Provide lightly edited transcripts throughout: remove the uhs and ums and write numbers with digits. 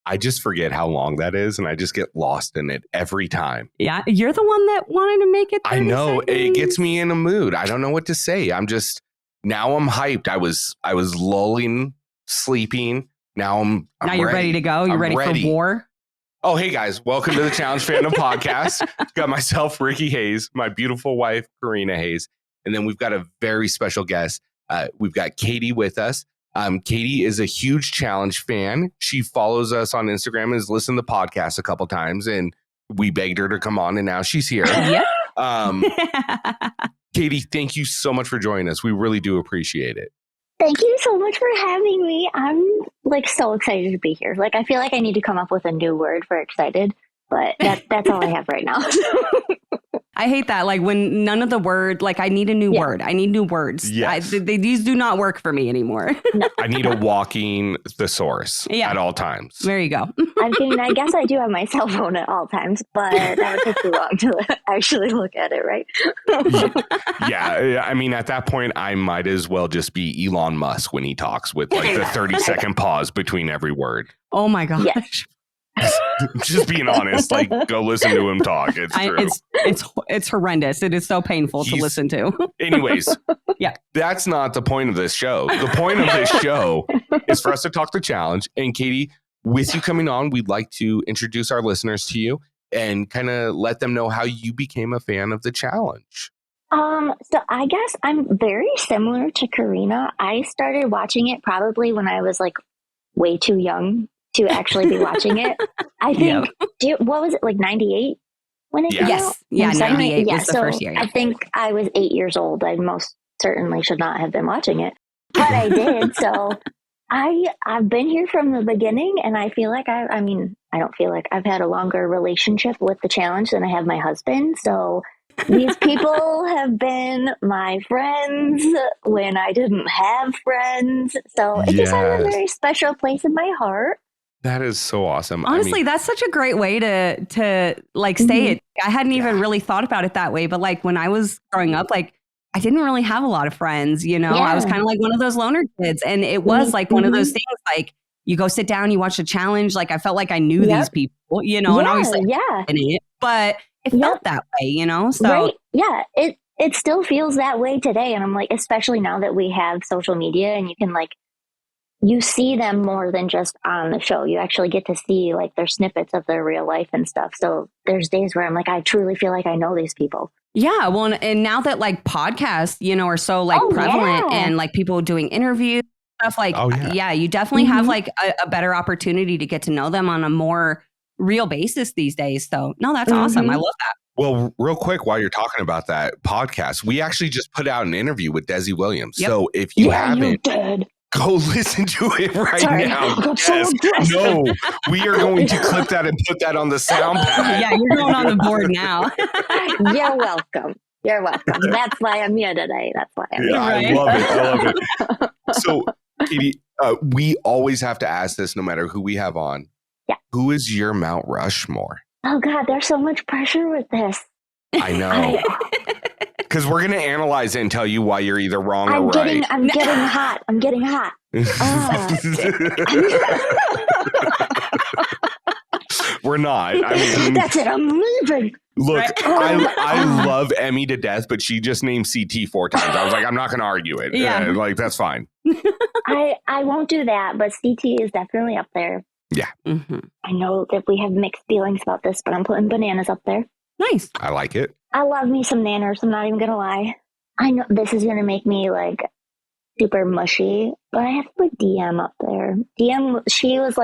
I just forget how long that is, and I just get lost in it every time. Yeah, you're the one that wanted to make it 30 I know. seconds. It gets me in a mood. I don't know what to say. Now I'm hyped. I was lulling, sleeping. Now now you're ready to go. You're ready for war. Oh, hey guys. Welcome to the Challenge Fandom Podcast. Got myself, Ricky Hayes, my beautiful wife, Corrina Hayes. And then we've got a very special guest. We've got Katie with us. Katie is a huge challenge fan. She follows us on Instagram and has listened to the podcast a couple times, and we begged her to come on, and now she's here. Yep. Katie, thank you so much for joining us. We really do appreciate it. Thank you so much for having me. I'm so excited to be here. I feel like I need to come up with a new word for excited, but that's all I have right now. I hate that. When none of the word, I need a new word. I need new words. Yes. These do not work for me anymore. No. I need a walking thesaurus at all times. There you go. I guess I do have my cell phone at all times, but that would take too long to actually look at it, right? Yeah. I mean, at that point, I might as well just be Elon Musk when he talks with the 30-second pause between every word. Oh my gosh. Yes. Just being honest, go listen to him talk. It's true. It's horrendous. It is so painful to listen to. Anyways, that's not the point of this show. The point of this show is for us to talk the challenge. And Katie, with you coming on, we'd like to introduce our listeners to you and kind of let them know how you became a fan of the challenge. So I guess I'm very similar to Corrina. I started watching it probably when I was way too young to actually be watching it. I think, what was it, 98 when it came out? Yes. Yeah, 98 was the so first year. Yeah. I think I was 8 years old. I most certainly should not have been watching it, but I did. So I've been here from the beginning, and I feel like I don't feel like I've had a longer relationship with the challenge than I have my husband. So these people have been my friends when I didn't have friends. So it just has a very special place in my heart. That is so awesome. Honestly, that's such a great way to say it. I hadn't even really thought about it that way. But when I was growing up, I didn't really have a lot of friends, I was kind of one of those loner kids. And it was one of those things, you go sit down, you watch the challenge. I felt like I knew these people, and I was in it, but it felt that way, so. Right. Yeah, it still feels that way today. And I'm especially now that we have social media and you can you see them more than just on the show. You actually get to see their snippets of their real life and stuff. So there's days where I'm I truly feel like I know these people. Yeah. Well, and now that podcasts, are so prevalent and people doing interviews, stuff you definitely have a better opportunity to get to know them on a more real basis these days. So no, that's awesome. I love that. Well, real quick, while you're talking about that podcast, we actually just put out an interview with Desi Williams. Yep. So if you haven't, go listen to it now. Yes. No, we are going to clip that and put that on the sound pad. Yeah, you're going on the board now. You're welcome. You're welcome. That's why I'm here today. That's why I'm here. I love it. So, Katie, we always have to ask this no matter who we have on. Yeah. Who is your Mount Rushmore? Oh, God, there's so much pressure with this. I know. Because we're going to analyze it and tell you why you're either wrong or right. I'm getting hot. I'm getting hot. We're not. That's it. I'm leaving. Look, I love Emmy to death, but she just named CT 4 times. I was I'm not going to argue it. Yeah. That's fine. I won't do that, but CT is definitely up there. Yeah. Mm-hmm. I know that we have mixed feelings about this, but I'm putting bananas up there. Nice. I like it. I love me some nanners. I'm not even going to lie. I know this is going to make me super mushy, but I have to put DM up there. DM, she was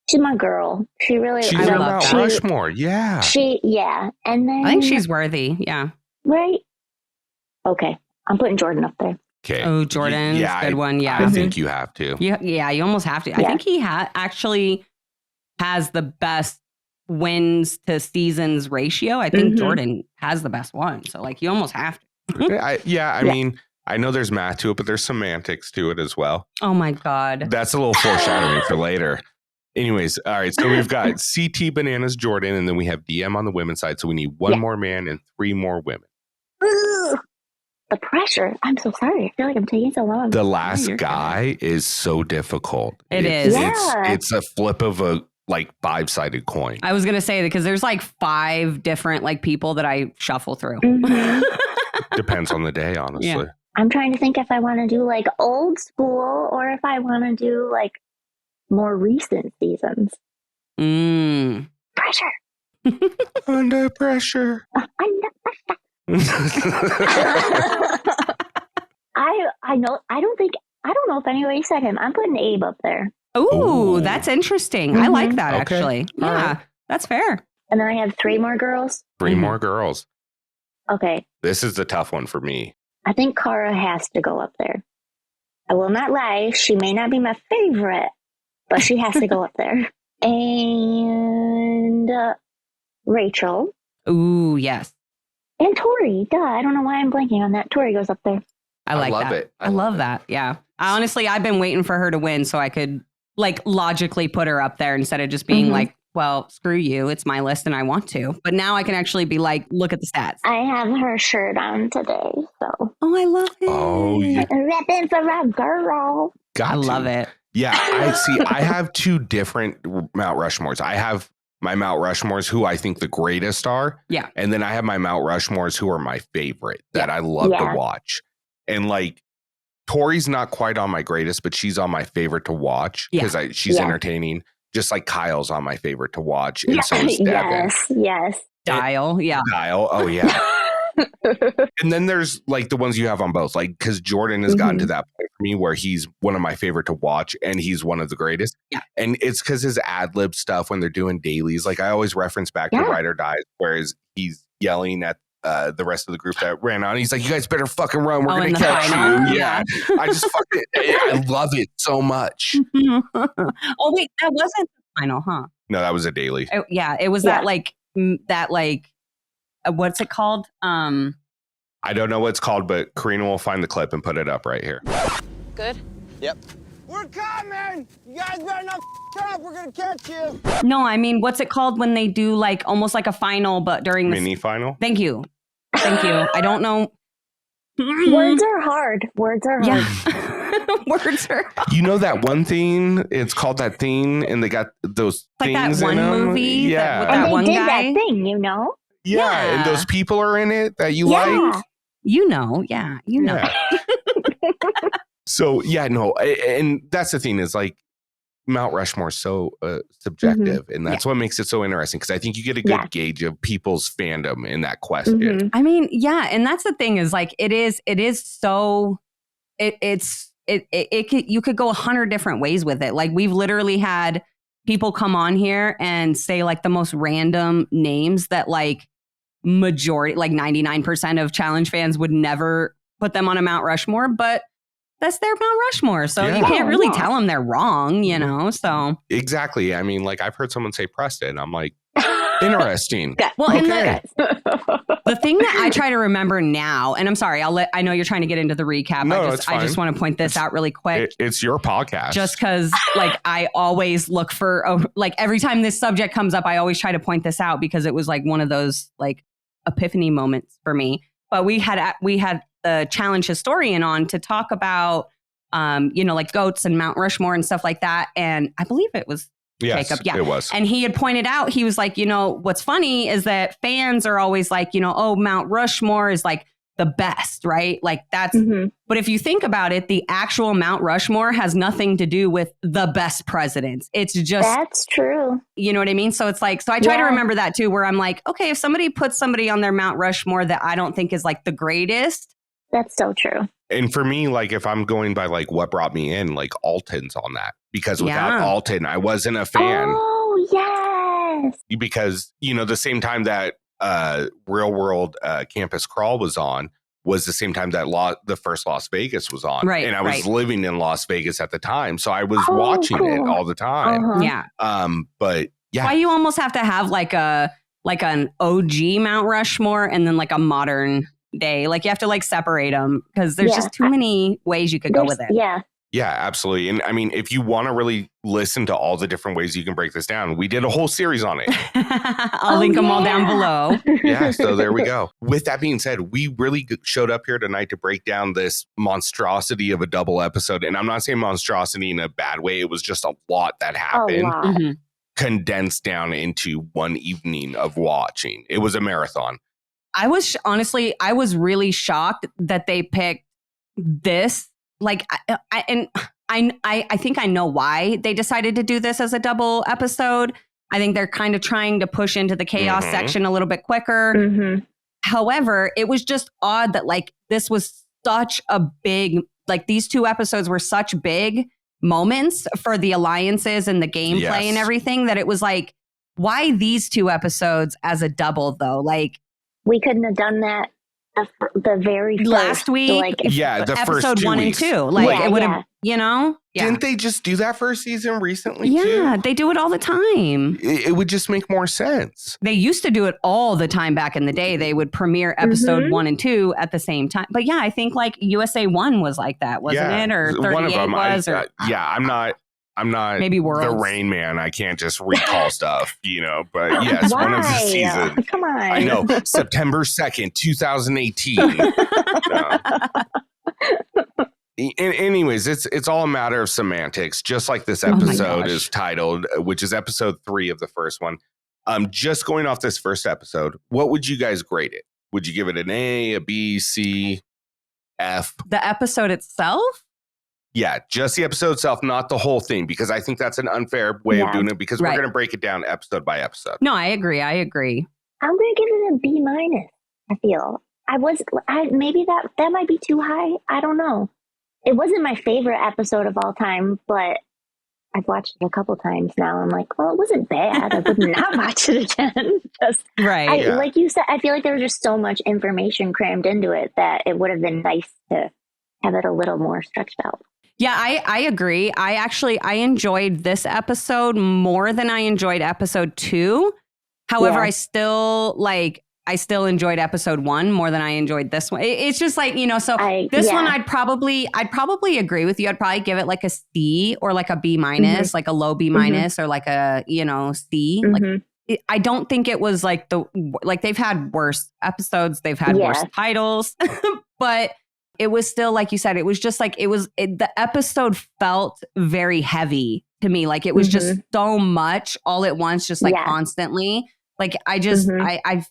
she's my girl. She really, she's about Rushmore. Yeah. And then I think she's worthy. Yeah. Right. Okay. I'm putting Jordan up there. Okay. Oh, Jordan's good one. Yeah. I think you have to. Yeah, you almost have to. I think he actually has the best wins to seasons ratio. I think Jordan has the best one. So you almost have to. I mean, I know there's math to it, but there's semantics to it as well. Oh my God. That's a little foreshadowing for later. Anyways, all right. So we've got CT, Bananas, Jordan, and then we have DM on the women's side. So we need one more man and 3 more women. the pressure. I'm so sorry. I feel like I'm taking so long. The last guy is so difficult. It is. It's a flip of a like 5-sided coin. I was gonna say because there's like 5 different like people that I shuffle through. Depends on the day, honestly. Yeah. I'm trying to think if I want to do like old school or if I want to do like more recent seasons. Pressure. Under pressure. Under pressure. I know. I don't know if anybody said him. I'm putting Abe up there. Ooh, that's interesting. I like that actually. All Yeah, right. that's fair. And then I have 3 more girls. 3 more girls. Okay. This is the tough one for me. I think Cara has to go up there. I will not lie. She may not be my favorite, but she has to go up there. And Rachel. Ooh, yes. And Tori. Duh. I don't know why I'm blanking on that. Tori goes up there. I like love that. it. I love that. Yeah. Honestly, I've been waiting for her to win so I could like logically put her up there instead of just being like, well, screw you. It's my list and I want to. But now I can actually be like, look at the stats. I have her shirt on today. So. Oh, I love it. Oh, yeah. Repping for a girl. I love it. Yeah, I see. I have 2 different Mount Rushmores. I have my Mount Rushmores who I think the greatest are. Yeah. And then I have my Mount Rushmores who are my favorite that I love to watch. And like, Tori's not quite on my greatest, but she's on my favorite to watch because she's entertaining. Just like Kyle's on my favorite to watch. And so is Devin. Yes. Dial. Dial. Oh, yeah. And then there's like the ones you have on both, like because Jordan has gotten to that point for me where he's one of my favorite to watch and he's one of the greatest. Yeah. And it's because his ad lib stuff when they're doing dailies, like I always reference back to Ride or Die, whereas he's yelling at the rest of the group that ran on. He's like, you guys better fucking run. We're going to catch you. Yeah. I just fucking, I love it so much. Oh, wait, that wasn't the final, huh? No, that was a daily. It was that what's it called? I don't know what it's called, but Corrina will find the clip and put it up right here. Good? Yep. We're coming! You guys better not up. We're gonna catch you. No, I mean, what's it called when they do like almost like a final, but during the mini final? Thank you. I don't know. Words are hard. Words are hard. Yeah. Words are hard. You know that one thing? It's called that thing, and they got those like things that one in them. movie. Yeah. With And that they one did guy. that thing, you know? Yeah, and those people are in it that you like. You know. Yeah, you know. Yeah. So, yeah, no. And that's the thing is like Mount Rushmore is so subjective. And that's what makes it so interesting because I think you get a good gauge of people's fandom in that question. I mean, yeah. And that's the thing is like it is so you could go 100 different ways with it. Like we've literally had people come on here and say like the most random names that like majority, like 99% of challenge fans would never put them on a Mount Rushmore, but that's their Mount Rushmore. So you can't really tell them they're wrong, you know? So exactly. I mean, like I've heard someone say Preston. I'm like, interesting. Well, and the thing that I try to remember now, and I'm sorry, I know you're trying to get into the recap. No, I just want to point this out really quick. It's your podcast. Just because like I always look for, like every time this subject comes up, I always try to point this out because it was like one of those like epiphany moments for me. But we had the challenge historian on to talk about, like goats and Mount Rushmore and stuff like that. And I believe it was Jacob. Yeah, it was. And he had pointed out, he was like, what's funny is that fans are always like, oh, Mount Rushmore is like the best, right? Like that's, but if you think about it, the actual Mount Rushmore has nothing to do with the best presidents. It's just, that's true. You know what I mean? So it's like, so I try to remember that too, where I'm like, okay, if somebody puts somebody on their Mount Rushmore that I don't think is like the greatest. That's so true. And for me, like if I'm going by like what brought me in, like Alton's on that because without Alton, I wasn't a fan. Oh, yes. Because, the same time that Real World Campus Crawl was on was the same time that the first Las Vegas was on. Right. And I was living in Las Vegas at the time. So I was watching it all the time. Yeah. But yeah. Why you almost have to have like an OG Mount Rushmore and then like a modern day. Like you have to like separate them because there's just too many ways you could go with it. Yeah. Yeah, absolutely. And I mean, if you want to really listen to all the different ways you can break this down, we did a whole series on it. I'll link them all down below. Yeah, so there we go. With that being said, we really showed up here tonight to break down this monstrosity of a double episode. And I'm not saying monstrosity in a bad way. It was just a lot that happened, condensed down into one evening of watching. It was a marathon. I was really shocked that they picked this. Like, I think I know why they decided to do this as a double episode. I think they're kind of trying to push into the chaos section a little bit quicker. However, it was just odd that like this was such a big, like these 2 episodes were such big moments for the alliances and the gameplay and everything that it was like, why these 2 episodes as a double though? Like, we couldn't have done that the very first, last week, like, the episode first 2 1 weeks. and 2. Like it would have, you know. Yeah. Didn't they just do that for a season recently? Yeah, too? they do it all the time. It would just make more sense. They used to do it all the time back in the day. They would premiere episode 1 and 2 at the same time. But yeah, I think like USA 1 was like that, wasn't it? Or 38 one of them, was. I'm not maybe Worlds. The Rain Man. I can't just recall stuff, you know. But yes, Why? one of the seasons. Come on. I know. September 2nd, 2018. Anyways, it's all a matter of semantics, just like this episode is titled, which is episode 3 of the first one. Just going off this first episode, what would you guys grade it? Would you give it an A, a B, C, F? The episode itself? Yeah, just the episode itself, not the whole thing, because I think that's an unfair way of doing it, because we're going to break it down episode by episode. No, I agree. I'm going to give it a B-. I feel maybe that might be too high. I don't know. It wasn't my favorite episode of all time, but I've watched it a couple times now. I'm like, well, it wasn't bad. I would not watch it again. Like you said, I feel like there was just so much information crammed into it that it would have been nice to have it a little more stretched out. Yeah, I agree. I enjoyed this episode more than I enjoyed episode 2. However, I still enjoyed episode 1 more than I enjoyed this one. It's just like, you know, so this one I'd probably agree with you. I'd probably give it like a C or like a B-, like a low B-, or like a, you know, C. Like I don't think it was like they've had worse episodes, they've had worse titles, but it was still, like you said, it was just like, the episode felt very heavy to me. Like it was just so much all at once, just like constantly. Like to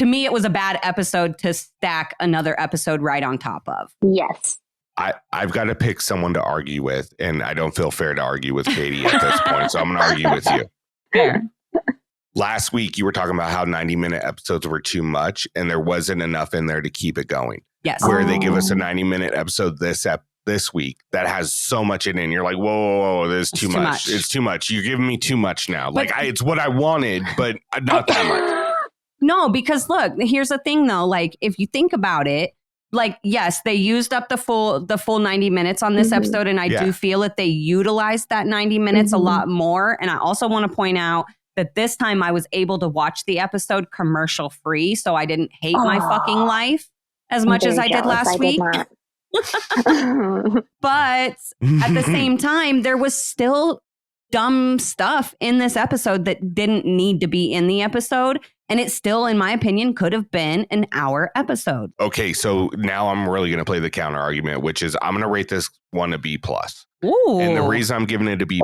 me, it was a bad episode to stack another episode right on top of. Yes. I've got to pick someone to argue with, and I don't feel fair to argue with Katie at this point, so I'm going to argue with you. Fair. Last week, you were talking about how 90-minute episodes were too much, and there wasn't enough in there to keep it going. Yes. Where they give us a 90-minute episode this week that has so much in it, and you're like, whoa, this is too much. It's too much. You're giving me too much now. Like, it's what I wanted, but not that much. No, because look, here's the thing though. Like, if you think about it, like, yes, they used up the full 90 minutes on this episode. And I do feel that they utilized that 90 minutes a lot more. And I also want to point out that this time I was able to watch the episode commercial free. So I didn't hate my fucking life as much as I did last week. But at the same time, there was still dumb stuff in this episode that didn't need to be in the episode. And it still, in my opinion, could have been an hour episode. Okay, so now I'm really going to play the counter argument, which is I'm going to rate this one a B+. Ooh. And the reason I'm giving it a B+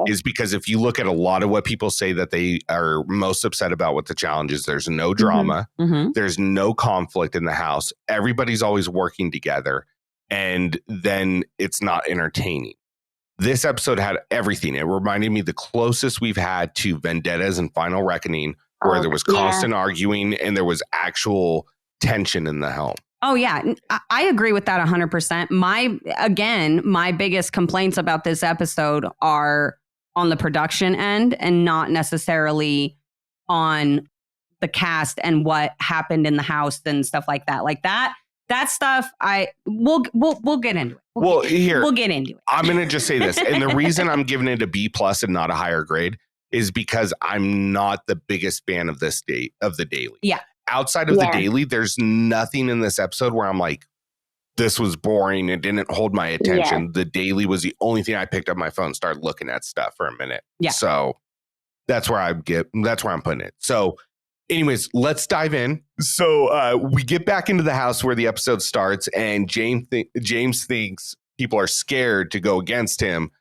is because if you look at a lot of what people say that they are most upset about with the challenges, there's no drama. There's no conflict in the house. Everybody's always working together. And then it's not entertaining. This episode had everything. It reminded me the closest we've had to Vendettas and Final Reckoning, where there was constant arguing and there was actual tension in the home. Oh, yeah. I agree with that 100%. My biggest complaints about this episode are on the production end and not necessarily on the cast and what happened in the house and stuff like that. Like that stuff, we'll get into it. We'll get into it. I'm going to just say this. And the reason I'm giving it a B+ and not a higher grade is because I'm not the biggest fan of of the daily. Yeah. Outside of the daily, there's nothing in this episode where I'm like, this was boring. It didn't hold my attention. The daily was the only thing I picked up my phone, started looking at stuff for a minute. Yeah. So that's where I'm putting it. So anyways, let's dive in. So we get back into the house where the episode starts, and James thinks people are scared to go against him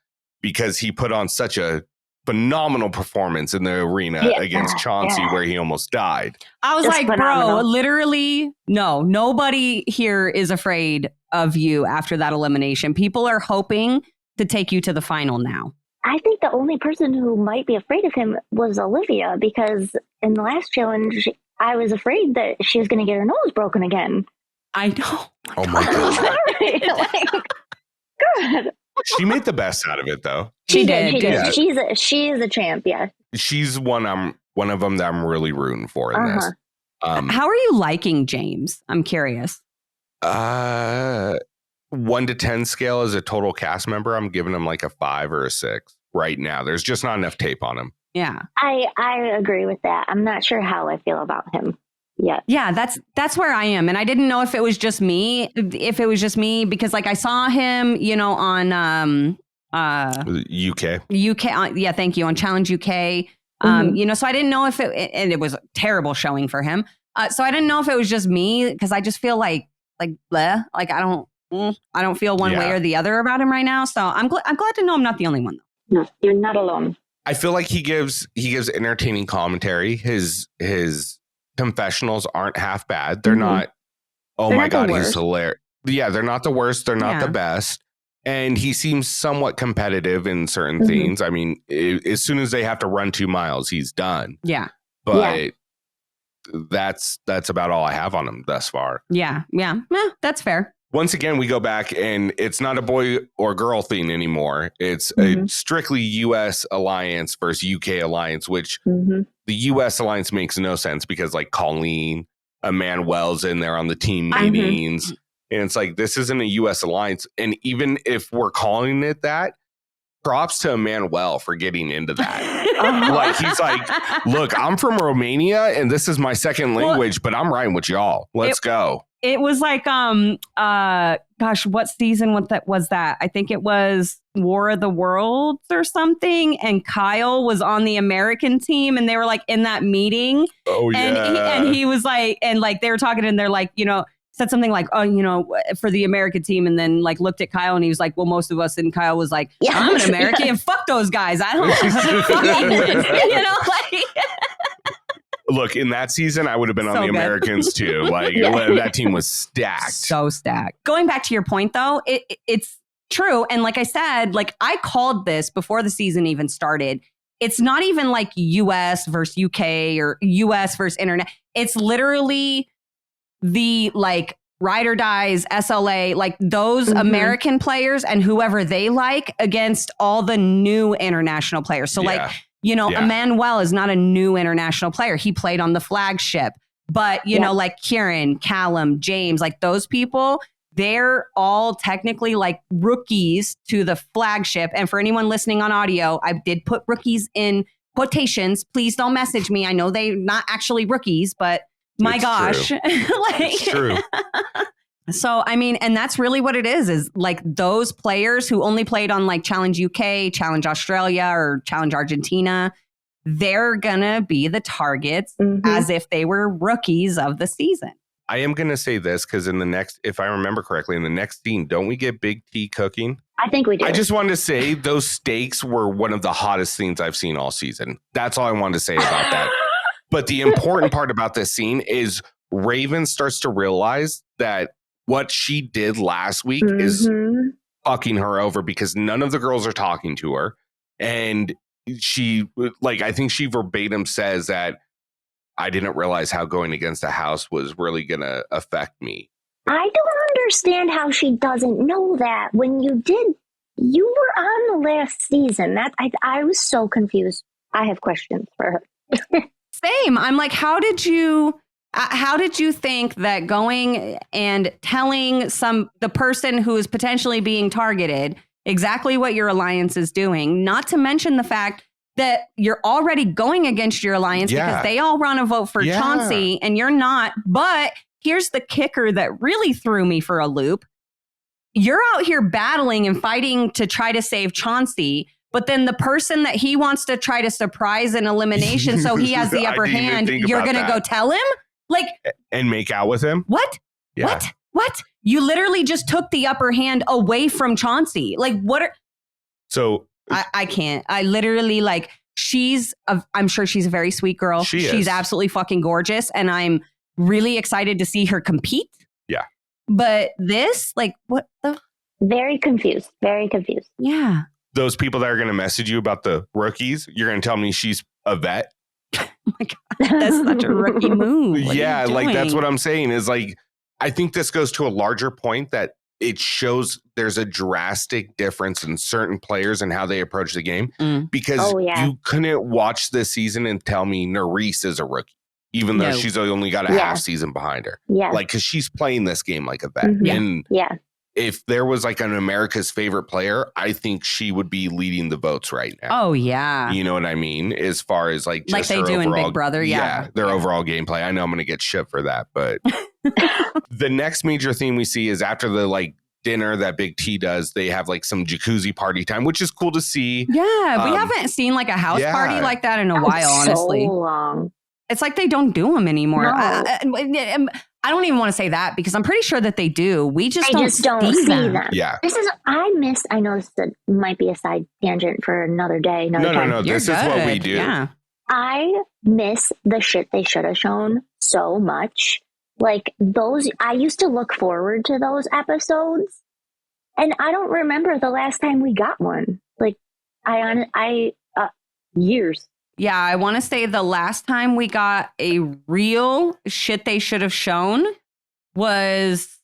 because he put on such a phenomenal performance in the arena against Chauncey where he almost died. I was just like, phenomenal. Bro, literally, no, nobody here is afraid of you after that elimination. People are hoping to take you to the final now. I think the only person who might be afraid of him was Olivia, because in the last challenge, I was afraid that she was going to get her nose broken again. I know. Oh my God. Good. She made the best out of it, though. She did. Yeah. She is a champ. Yeah. She's one of them that I'm really rooting for in this. How are you liking James? I'm curious. 1 to 10 scale as a total cast member, I'm giving him like a 5 or a 6 right now. There's just not enough tape on him. Yeah. I agree with that. I'm not sure how I feel about him. Yeah, that's where I am. And I didn't know if it was just me, because like I saw him, on UK. Yeah, thank you, on Challenge UK. So I didn't know if it was a terrible showing for him. So I didn't know if it was just me, because I just feel like bleh, like I don't feel one way or the other about him right now. So I'm glad to know I'm not the only one though. No, you're not alone. I feel like he gives entertaining commentary. His confessionals aren't half bad. They're not, they're my God, he's hilarious. Yeah, they're not the worst. They're not the best. And he seems somewhat competitive in certain things. I mean, as soon as they have to run 2 miles, he's done. Yeah. But that's about all I have on him thus far. Yeah. That's fair. Once again, we go back, and it's not a boy or girl thing anymore. It's a strictly U.S. alliance versus UK alliance, which the U.S. alliance makes no sense because like Colleen, Emmanuel's in there on the team meetings. And it's like, this isn't a U.S. alliance. And even if we're calling it that, props to Emmanuel for getting into that. Like, he's like, look, I'm from Romania and this is my second language, but I'm riding with y'all. Let's go. It was like, gosh, what season was that? I think it was War of the Worlds or something. And Kyle was on the American team, and they were like in that meeting. Oh, yeah. And he was like, and like they were talking, and they're like, said something like, for the American team, and then like looked at Kyle, and he was like, well, most of us, and Kyle was like, I'm an American, fuck those guys. I don't Look, in that season, I would have been on the Americans too. Like that team was stacked. So stacked. Going back to your point, though, it's true. And like I said, like I called this before the season even started. It's not even like US versus UK or US versus internet. It's literally the like ride or dies, SLA, like those American players and whoever they like against all the new international players. So like, Emmanuel is not a new international player. He played on the flagship, but like Kieran, Callum, James, like those people, they're all technically like rookies to the flagship. And for anyone listening on audio, I did put rookies in quotations. Please don't message me. I know they're not actually rookies, but my gosh. True. It's true. So, I mean, and that's really what it is like those players who only played on like Challenge UK, Challenge Australia, or Challenge Argentina, they're going to be the targets as if they were rookies of the season. I am going to say this because in the next, if I remember correctly, in the next scene, don't we get Big T cooking? I think we do. I just wanted to say those steaks were one of the hottest things I've seen all season. That's all I wanted to say about that. But the important part about this scene is Rayvn starts to realize that what she did last week is fucking her over because none of the girls are talking to her. And she, like, I think she verbatim says that I didn't realize how going against a house was really going to affect me. I don't understand how she doesn't know that. When you were on the last season. That I was so confused. I have questions for her. Same. I'm like, how did you think that going and telling the person who is potentially being targeted exactly what your alliance is doing, not to mention the fact that you're already going against your alliance because they all want to vote for Chauncey and you're not. But here's the kicker that really threw me for a loop. you're out here battling and fighting to try to save Chauncey, but then the person that he wants to try to surprise in elimination so he has the upper hand, you're going to go tell him? Like, and make out with him? What? Yeah. What? You literally just took the upper hand away from Chauncey. Like, what are... So... I can't. I literally, like, I'm sure she's a very sweet girl. She's absolutely fucking gorgeous. And I'm really excited to see her compete. Yeah. But this, like, what the... Very confused. Yeah. Those people that are going to message you about the rookies, you're going to tell me she's a vet? Oh my God. That's such a rookie move. Yeah, like, that's what I'm saying is, like, I think this goes to a larger point that it shows there's a drastic difference in certain players and how they approach the game. Because you couldn't watch this season and tell me Nurys is a rookie, even though she's only got a half season behind her. Yeah. Like, because she's playing this game like a vet. And if there was like an America's favorite player, I think she would be leading the votes right now. Oh, yeah. You know what I mean? As far as like just like they do in Big Brother. Their overall gameplay. I know I'm going to get shit for that, but the next major theme we see is after the like dinner that Big T does, they have like some jacuzzi party time, which is cool to see. Yeah, we haven't seen like a house party like that in a while, honestly. So long. It's like they don't do them anymore. No. I don't even want to say that because I'm pretty sure that they do. We just don't see them. Yeah. I know this might be a side tangent for another day. No. This is what we do. Yeah. I miss the shit they should have shown so much. Like I used to look forward to those episodes, and I don't remember the last time we got one. Like, years. Yeah, I want to say the last time we got a real shit they should have shown was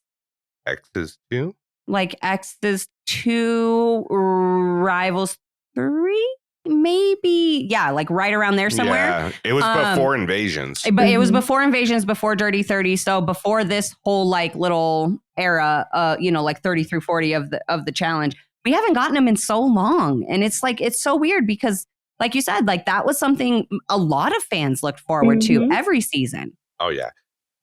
X's 2? Like X's 2, Rivals 3? Maybe. Yeah, like right around there somewhere. Yeah, it was before Invasions. But it was before Invasions, before Dirty 30. So before this whole like little era, like 30 through 40 of the challenge. We haven't gotten them in so long. And it's like, it's so weird because like you said, like that was something a lot of fans looked forward to every season. Oh, yeah.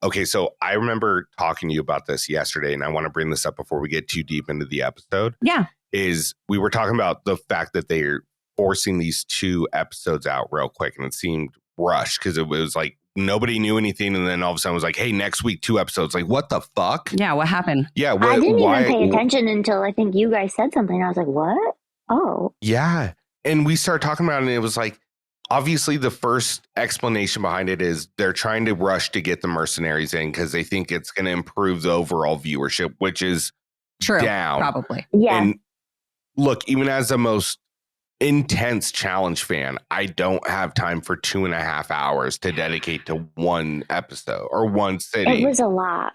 Okay, so I remember talking to you about this yesterday, and I want to bring this up before we get too deep into the episode. Yeah. Is we were talking about the fact that they're forcing these 2 episodes out real quick, and it seemed rushed because it was like nobody knew anything, and then all of a sudden it was like, hey, next week 2 episodes. Like, what the fuck? Yeah, what happened? Yeah, I didn't even pay attention until I think you guys said something. I was like, what? Oh. Yeah. And we started talking about it, and it was like, obviously, the first explanation behind it is they're trying to rush to get the mercenaries in because they think it's going to improve the overall viewership, which is true, down. Probably. Yeah. And look, even as the most intense challenge fan, I don't have time for 2.5 hours to dedicate to one episode or one city. It was a lot.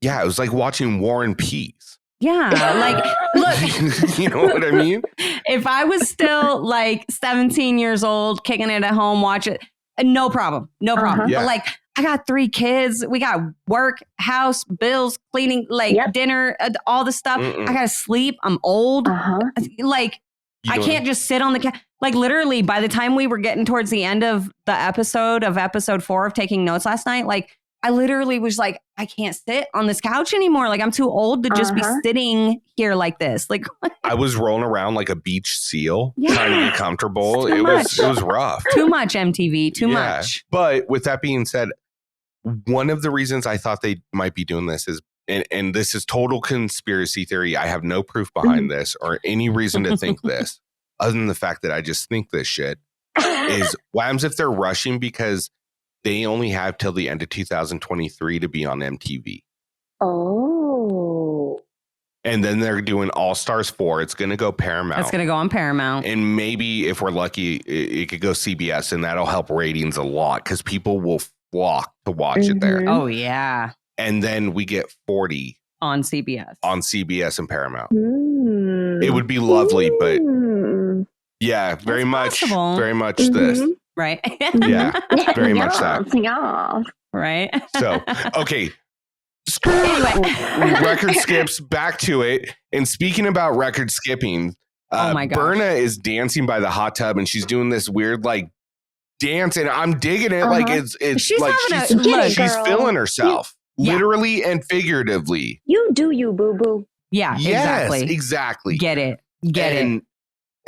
Yeah, it was like watching War and Peace. Yeah, like, look. You know what I mean? If I was still like 17 years old, kicking it at home, watch it, no problem. Yeah. But like, I got 3 kids. We got work, house, bills, cleaning, like dinner, all the stuff. I got to sleep. I'm old. Like, I can't just sit on the couch. Like, literally, by the time we were getting towards the end of the episode 4 of taking notes last night, like, I literally was like, I can't sit on this couch anymore. Like, I'm too old to just be sitting here like this. Like, I was rolling around like a beach seal, trying to get comfortable. It was rough. Too much MTV, too much. But with that being said, one of the reasons I thought they might be doing this is, and this is total conspiracy theory. I have no proof behind this or any reason to think this, other than the fact that I just think this shit, is what happens if they're rushing because they only have till the end of 2023 to be on MTV. Oh. And then they're doing All Stars 4. It's going to go Paramount. It's going to go on Paramount. And maybe if we're lucky, it could go CBS, and that'll help ratings a lot because people will flock to watch it there. Oh, yeah. And then we get 40 on CBS. On CBS and Paramount. It would be lovely, but yeah, very much this. Right. Yeah, very much that. Yeah. Right. So, okay. Anyway. Record skips, back to it. And speaking about record skipping, oh my gosh. Berna is dancing by the hot tub, and she's doing this weird like dance, and I'm digging it. Like it's she's like she's feeling herself, literally and figuratively. You do you, boo boo. Yeah, yes, exactly. Get it.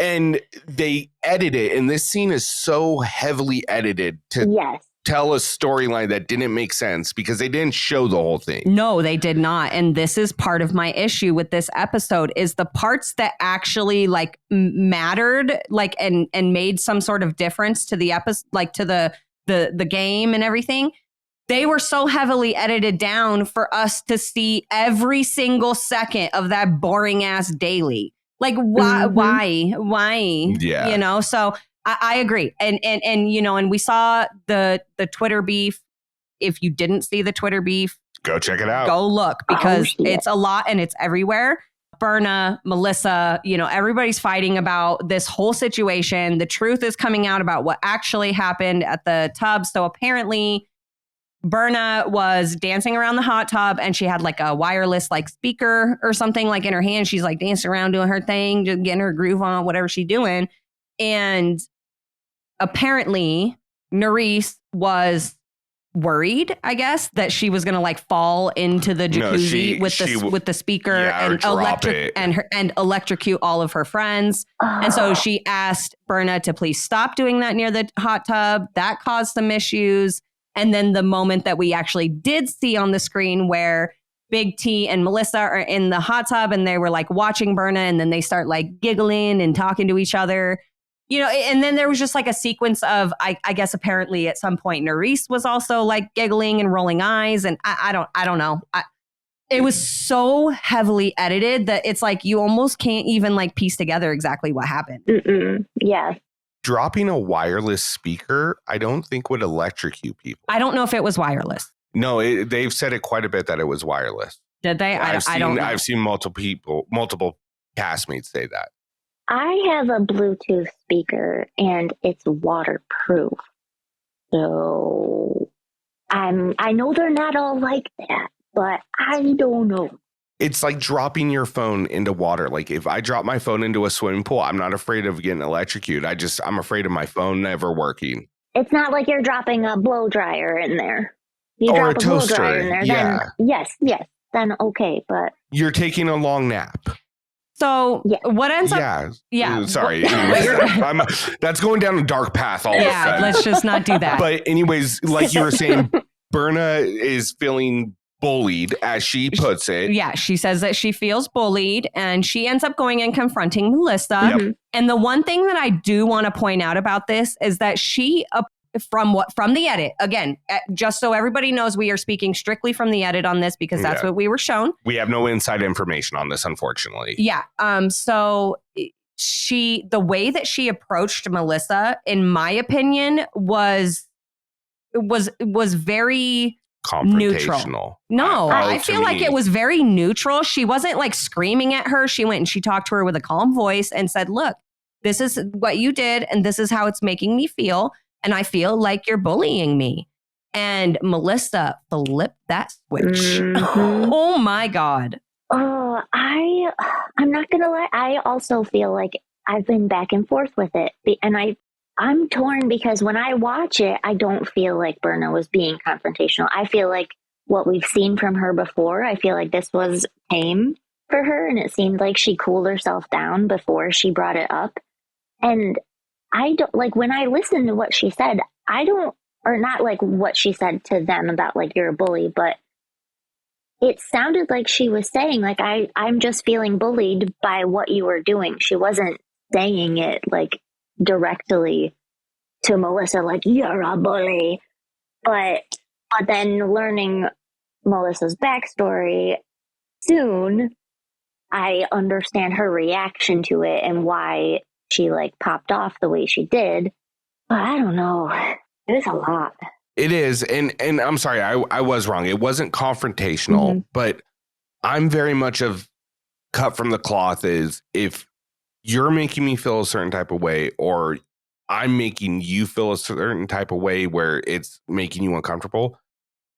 And they edit it, and this scene is so heavily edited to tell a storyline that didn't make sense because they didn't show the whole thing. No, they did not. And this is part of my issue with this episode is the parts that actually like mattered, like and made some sort of difference to the episode, like to the game and everything. They were so heavily edited down for us to see every single second of that boring ass daily. Like why? Yeah. You know, so I agree. And you know, and we saw the Twitter beef. If you didn't see the Twitter beef, go check it out. Go look because it's a lot and it's everywhere. Berna, Melissa, you know, everybody's fighting about this whole situation. The truth is coming out about what actually happened at the tub. So apparently Berna was dancing around the hot tub and she had like a wireless like speaker or something like in her hand. She's like dancing around doing her thing, just getting her groove on, whatever she's doing. And apparently Nurys was worried, I guess, that she was going to like fall into the jacuzzi with the speaker and electrocute all of her friends. And so she asked Berna to please stop doing that near the hot tub. That caused some issues. And then the moment that we actually did see on the screen where Big T and Melissa are in the hot tub and they were like watching Berna and then they start like giggling and talking to each other, you know, and then there was just like a sequence of, I guess, apparently at some point Nurys was also like giggling and rolling eyes. And I don't know. It was so heavily edited that it's like you almost can't even like piece together exactly what happened. Yeah. Dropping a wireless speaker, I don't think would electrocute people. I don't know if it was wireless. No, they've said it quite a bit that it was wireless. Did they? I don't know. I've seen multiple castmates say that. I have a Bluetooth speaker and it's waterproof. So I know they're not all like that, but I don't know. It's like dropping your phone into water. Like if I drop my phone into a swimming pool, I'm not afraid of getting electrocuted. I'm afraid of my phone never working. It's not like you're dropping a blow dryer in there. You or drop a toaster. Blow dryer in there, then yes, then okay, but you're taking a long nap. So what ends up? Yeah. Sorry. That's going down a dark path all of a sudden. Yeah, let's just not do that. But anyways, like you were saying, Berna is feeling bullied, as she puts it. Yeah, she says that she feels bullied and she ends up going and confronting Melissa. Yep. And the one thing that I do want to point out about this is that she, from the edit, again, just so everybody knows, we are speaking strictly from the edit on this because that's what we were shown. We have no inside information on this, unfortunately. Yeah. So the way that she approached Melissa, in my opinion, was very neutral. No, I feel like it was very neutral. She wasn't like screaming at her. She went and she talked to her with a calm voice and said, look, this is what you did and this is how it's making me feel. And I feel like you're bullying me. And Melissa flipped that switch. Mm-hmm. Oh my God. Oh, I'm not going to lie. I also feel like I've been back and forth with it. And I'm torn because when I watch it, I don't feel like Berna was being confrontational. I feel like what we've seen from her before, I feel like this was tame for her. And it seemed like she cooled herself down before she brought it up. And I don't like when I listen to what she said, or not like what she said to them about like, you're a bully, but it sounded like she was saying like, I'm just feeling bullied by what you were doing. She wasn't saying it like directly to Melissa, like, you're a bully. But then learning Melissa's backstory soon, I understand her reaction to it and why she like popped off the way she did. But I don't know. It is a lot. It is. And I'm sorry, I was wrong. It wasn't confrontational, but I'm very much of cut from the cloth is if you're making me feel a certain type of way or I'm making you feel a certain type of way where it's making you uncomfortable,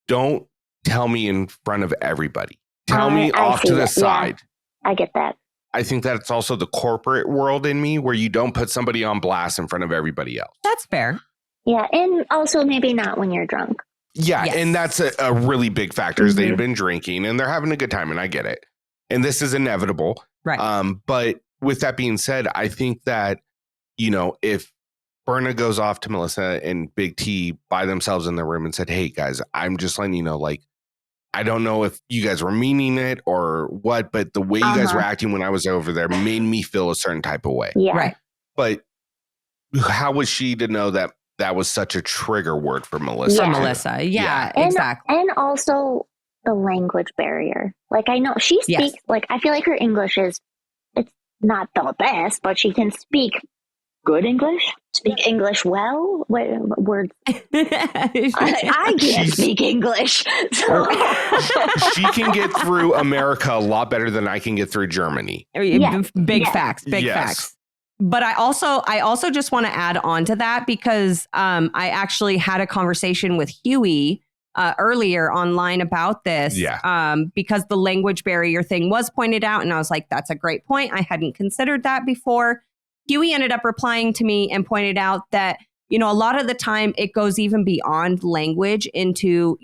don't tell me in front of everybody. Tell me off to the side. Yeah, I get that. I think that's also the corporate world in me where you don't put somebody on blast in front of everybody else. That's fair. Yeah, and also maybe not when you're drunk. Yeah, yes. And that's a really big factor is they've been drinking and they're having a good time and I get it. and this is inevitable. Right. But with that being said, I think that, if Berna goes off to Melissa and Big T by themselves in the room and said, hey, guys, I'm just letting you know, like, I don't know if you guys were meaning it or what, but the way you guys were acting when I was over there made me feel a certain type of way. Yeah. Right. But how was she to know that that was such a trigger word for Melissa? For Melissa. Yeah, exactly. And also the language barrier. Like, I know she speaks, like, I feel like her English it's not the best, but she can speak good English, speak English well. What words? I can't speak English. So. She can get through America a lot better than I can get through Germany. Big facts. But I also just want to add on to that because I actually had a conversation with Hughie earlier online about this. Because the language barrier thing was pointed out, and I was like, that's a great point. I hadn't considered that before. Hughie ended up replying to me and pointed out that, a lot of the time it goes even beyond language into,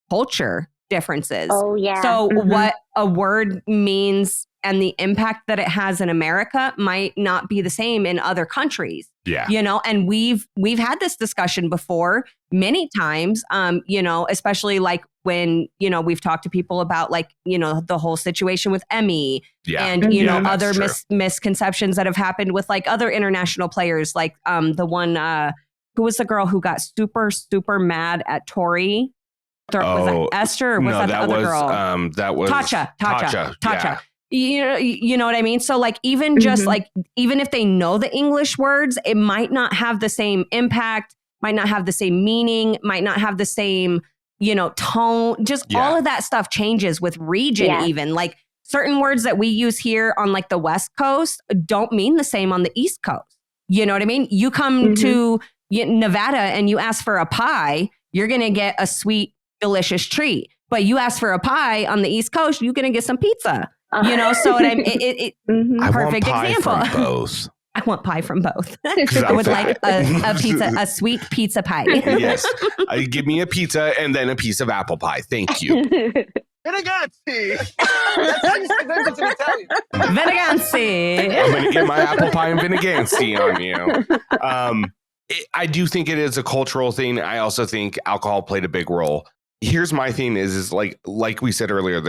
culture differences. Oh, yeah. So what a word means and the impact that it has in America might not be the same in other countries. Yeah. And we've had this discussion before many times, especially like when, we've talked to people about like, the whole situation with Emmy and, other misconceptions that have happened with like other international players, like the one who was the girl who got super, super mad at Tori. Was that Esther or was that the other girl? That was Tasha. Yeah. You know what I mean? So like even just like even if they know the English words, it might not have the same impact, might not have the same meaning, might not have the same, tone. Just all of that stuff changes with region. Even like certain words that we use here on like the West Coast don't mean the same on the East Coast. You know what I mean? You come to Nevada and you ask for a pie, you're going to get a sweet, delicious treat. But you ask for a pie on the East Coast, you're going to get some pizza. So I perfect want pie example. From both. I want pie from both. I would like a pizza, a sweet pizza pie. Yes. Give me a pizza and then a piece of apple pie. Thank you. Veneganzi. That's how you say vengeance in Italian. Veneganzi. I'm going to get my apple pie and Veneganzi on you. I do think it is a cultural thing. I also think alcohol played a big role. Here's my thing is like we said earlier,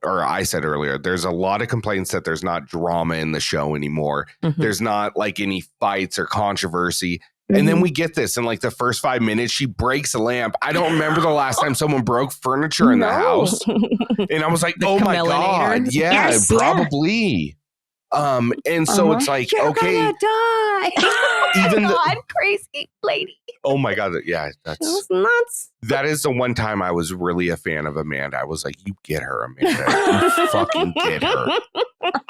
I said earlier, there's a lot of complaints that there's not drama in the show anymore. There's not like any fights or controversy. And then we get this in like the first 5 minutes, she breaks a lamp. I don't remember the last time someone broke furniture in the house. And I was like, oh my God. Yeah, yes, probably. And so it's like, You're okay. gonna die. Even God, crazy lady. Oh my God. Yeah, It was nuts. that is the one time I was really a fan of Amanda. I was like, you get her, Amanda. You fucking get her.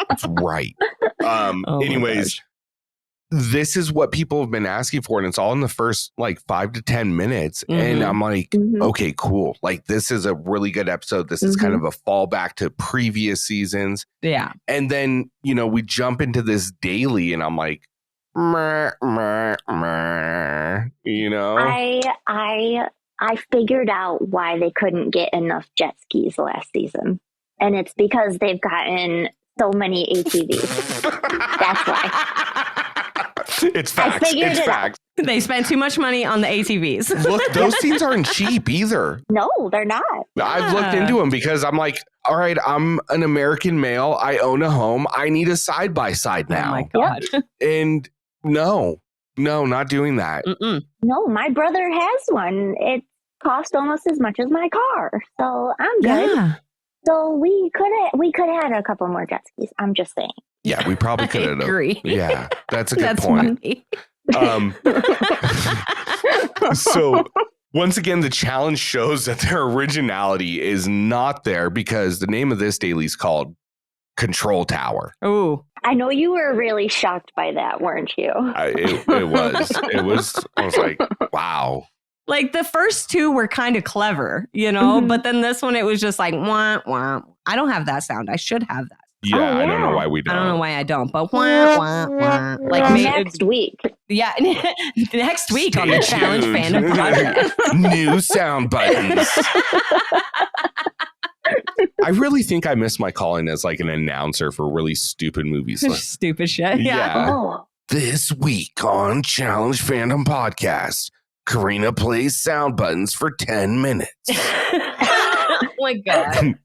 That's right. Anyways, this is what people have been asking for. And it's all in the first like 5 to 10 minutes. And I'm like, okay, cool. Like this is a really good episode. This is kind of a fallback to previous seasons. Yeah. And then, we jump into this daily and I'm like, meh, meh, meh, I figured out why they couldn't get enough jet skis last season. And it's because they've gotten so many ATVs. That's why. It's facts. It's facts. They spent too much money on the ATVs. Look, those things aren't cheap either. No, they're not. I've looked into them because I'm like, all right, I'm an American male. I own a home. I need a side-by-side now. Oh my God. And no, not doing that. No, my brother has one. It cost almost as much as my car. So I'm good. Yeah. So we could have had a couple more jet skis. I'm just saying. Yeah, we probably could have. Agree. Yeah, that's a good point. So once again, the challenge shows that their originality is not there because the name of this daily is called Control Tower. Oh, I know you were really shocked by that, weren't you? It was. I was like, wow. Like the first two were kind of clever, but then this one, it was just like, wah, wah. I don't have that sound. I should have that. Yeah, I don't know why we don't. I don't know why I don't, but wah, wah, wah. Like next week. Yeah, next week on the Challenge Fandom Podcast. New sound buttons. I really think I miss my calling as like an announcer for really stupid movies. Stupid shit. Yeah. Oh. This week on Challenge Fandom Podcast, Corrina plays sound buttons for 10 minutes. Oh my God.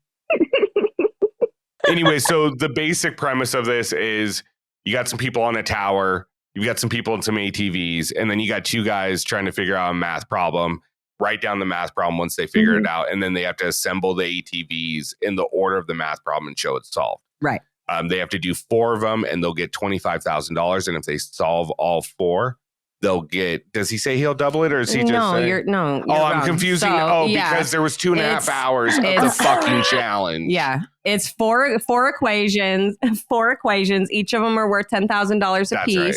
Anyway, so the basic premise of this is you got some people on a tower, you got some people in some ATVs, and then you got two guys trying to figure out a math problem, write down the math problem once they figure it out, and then they have to assemble the ATVs in the order of the math problem and show it's solved. Right. They have to do 4 of them, and they'll get $25,000. And if they solve all 4, they'll get. Does he say he'll double it, or is he just? You're I'm wrong. confusing. So, because there was 2.5 hours of the fucking challenge. Yeah, it's four equations. 4 equations. Each of them are worth $10,000 a piece. Right.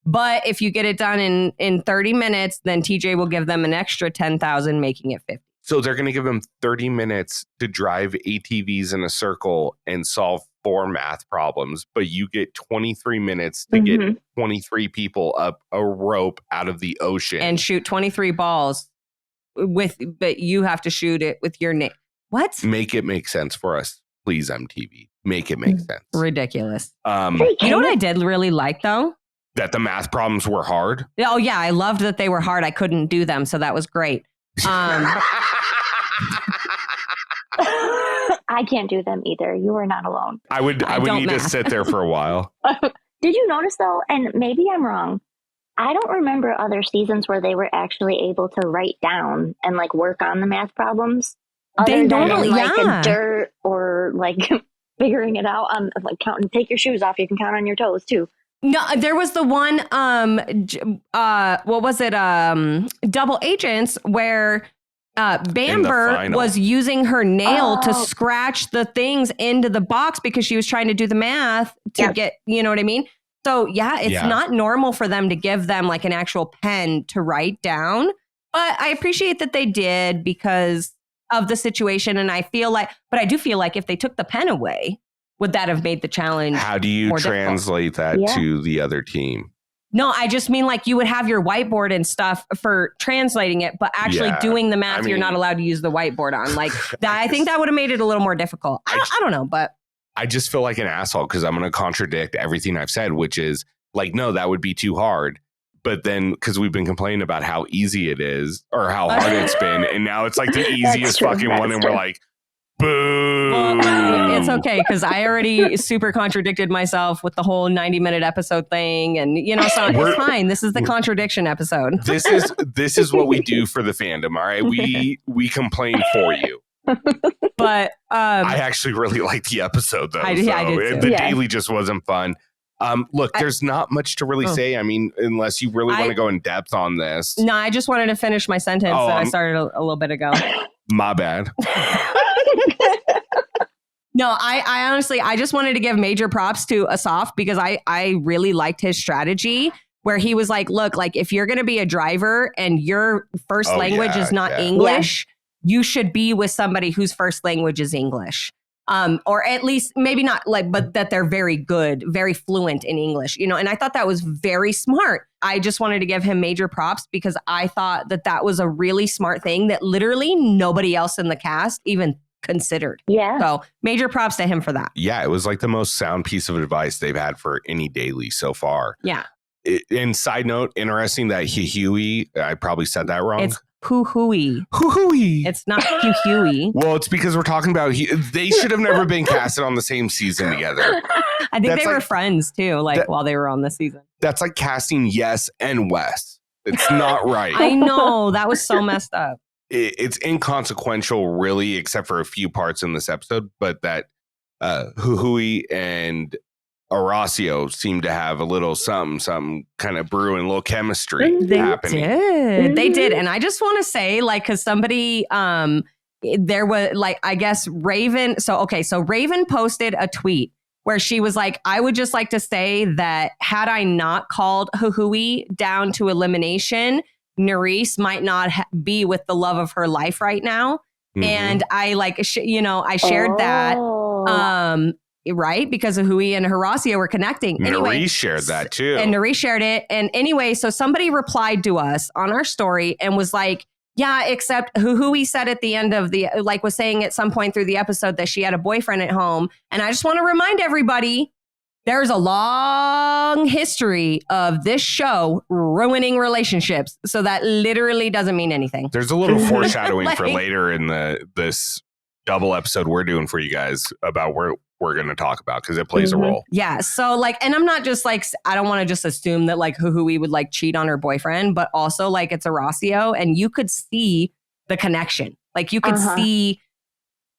But if you get it done in 30 minutes, then TJ will give them an extra $10,000, making it 50. So they're going to give them 30 minutes to drive ATVs in a circle and solve 4 math problems, but you get 23 minutes to get 23 people up a rope out of the ocean and shoot 23 balls but you have to shoot it with your name. What? Make it make sense for us, please, MTV. Make it make sense. Ridiculous. You know what I did really like though? That the math problems were hard. Oh yeah, I loved that they were hard. I couldn't do them, so that was great. I can't do them either. You are not alone. I would need to sit there for a while. Did you notice though, and maybe I'm wrong, I don't remember other seasons where they were actually able to write down and like work on the math problems. They normally, a dirt or like figuring it out on like counting. Take your shoes off. You can count on your toes too. No, there was the one, what was it? Double Agents where Bamber was using her nail to scratch the things into the box because she was trying to do the math to get, you know what I mean? So yeah, it's not normal for them to give them like an actual pen to write down, but I appreciate that they did because of the situation. And I feel like, but I do feel like if they took the pen away, would that have made the challenge? How do you translate that to the other team? No, I just mean like you would have your whiteboard and stuff for translating it, but actually doing the math, you're not allowed to use the whiteboard on. Like that, I think that would have made it a little more difficult. I don't know, but I just feel like an asshole because I'm going to contradict everything I've said, which is like, no, that would be too hard. But then because we've been complaining about how easy it is or how hard it's been. And now it's like the easiest fucking one. And we're like, boo. Well, it's okay because I already super contradicted myself with the whole 90-minute episode thing, and you know, so it's fine. This is the contradiction episode. This is what we do for the fandom. All right, we complain for you. But I actually really liked the episode though. I did too. The daily just wasn't fun. Look, there's not much to really say. I mean, unless you really want to go in depth on this. No, I just wanted to finish my sentence that I started a little bit ago. My bad. No, I honestly, I just wanted to give major props to Asaf because I really liked his strategy where he was like, look, like if you're going to be a driver and your first language is not English, you should be with somebody whose first language is English. Or at least maybe not like, but that they're very good, very fluent in English, you know, and I thought that was very smart. I just wanted to give him major props because I thought that was a really smart thing that literally nobody else in the cast even considered. Yeah. So major props to him for that. Yeah, it was like the most sound piece of advice they've had for any daily so far. Yeah. And side note, interesting that Hughie, I probably said that wrong. It's Hughie. Hughie. It's not Hughie. Well, it's because we're talking about they should have never been casted on the same season together. I think they were friends too, like while they were on the season. That's like casting Yes and Wes. It's not right. I know. That was so messed up. It's inconsequential, really, except for a few parts in this episode. But that Hughie and Horacio seem to have a little something kind of brewing, a little chemistry happening. They did. And I just want to say, like, because somebody, there was like, I guess Rayvn. So Rayvn posted a tweet where she was like, I would just like to say that had I not called Hughie down to elimination, Nurys might not be with the love of her life right now. Mm-hmm. And I like, I shared that. Right, because of Hughie and Horacio were connecting. Anyway, Nurys shared that too. And Nurys shared it. And anyway, so somebody replied to us on our story and was like, Yeah, except Hughie said at the end of was saying at some point through the episode that she had a boyfriend at home. And I just want to remind everybody, there's a long history of this show ruining relationships. So that literally doesn't mean anything. There's a little foreshadowing for later in this double episode we're doing for you guys about where we're going to talk about, because it plays a role. Yeah. So and I'm not just I don't want to just assume that Hughie would cheat on her boyfriend, but also it's a Rossio, and you could see the connection. You could see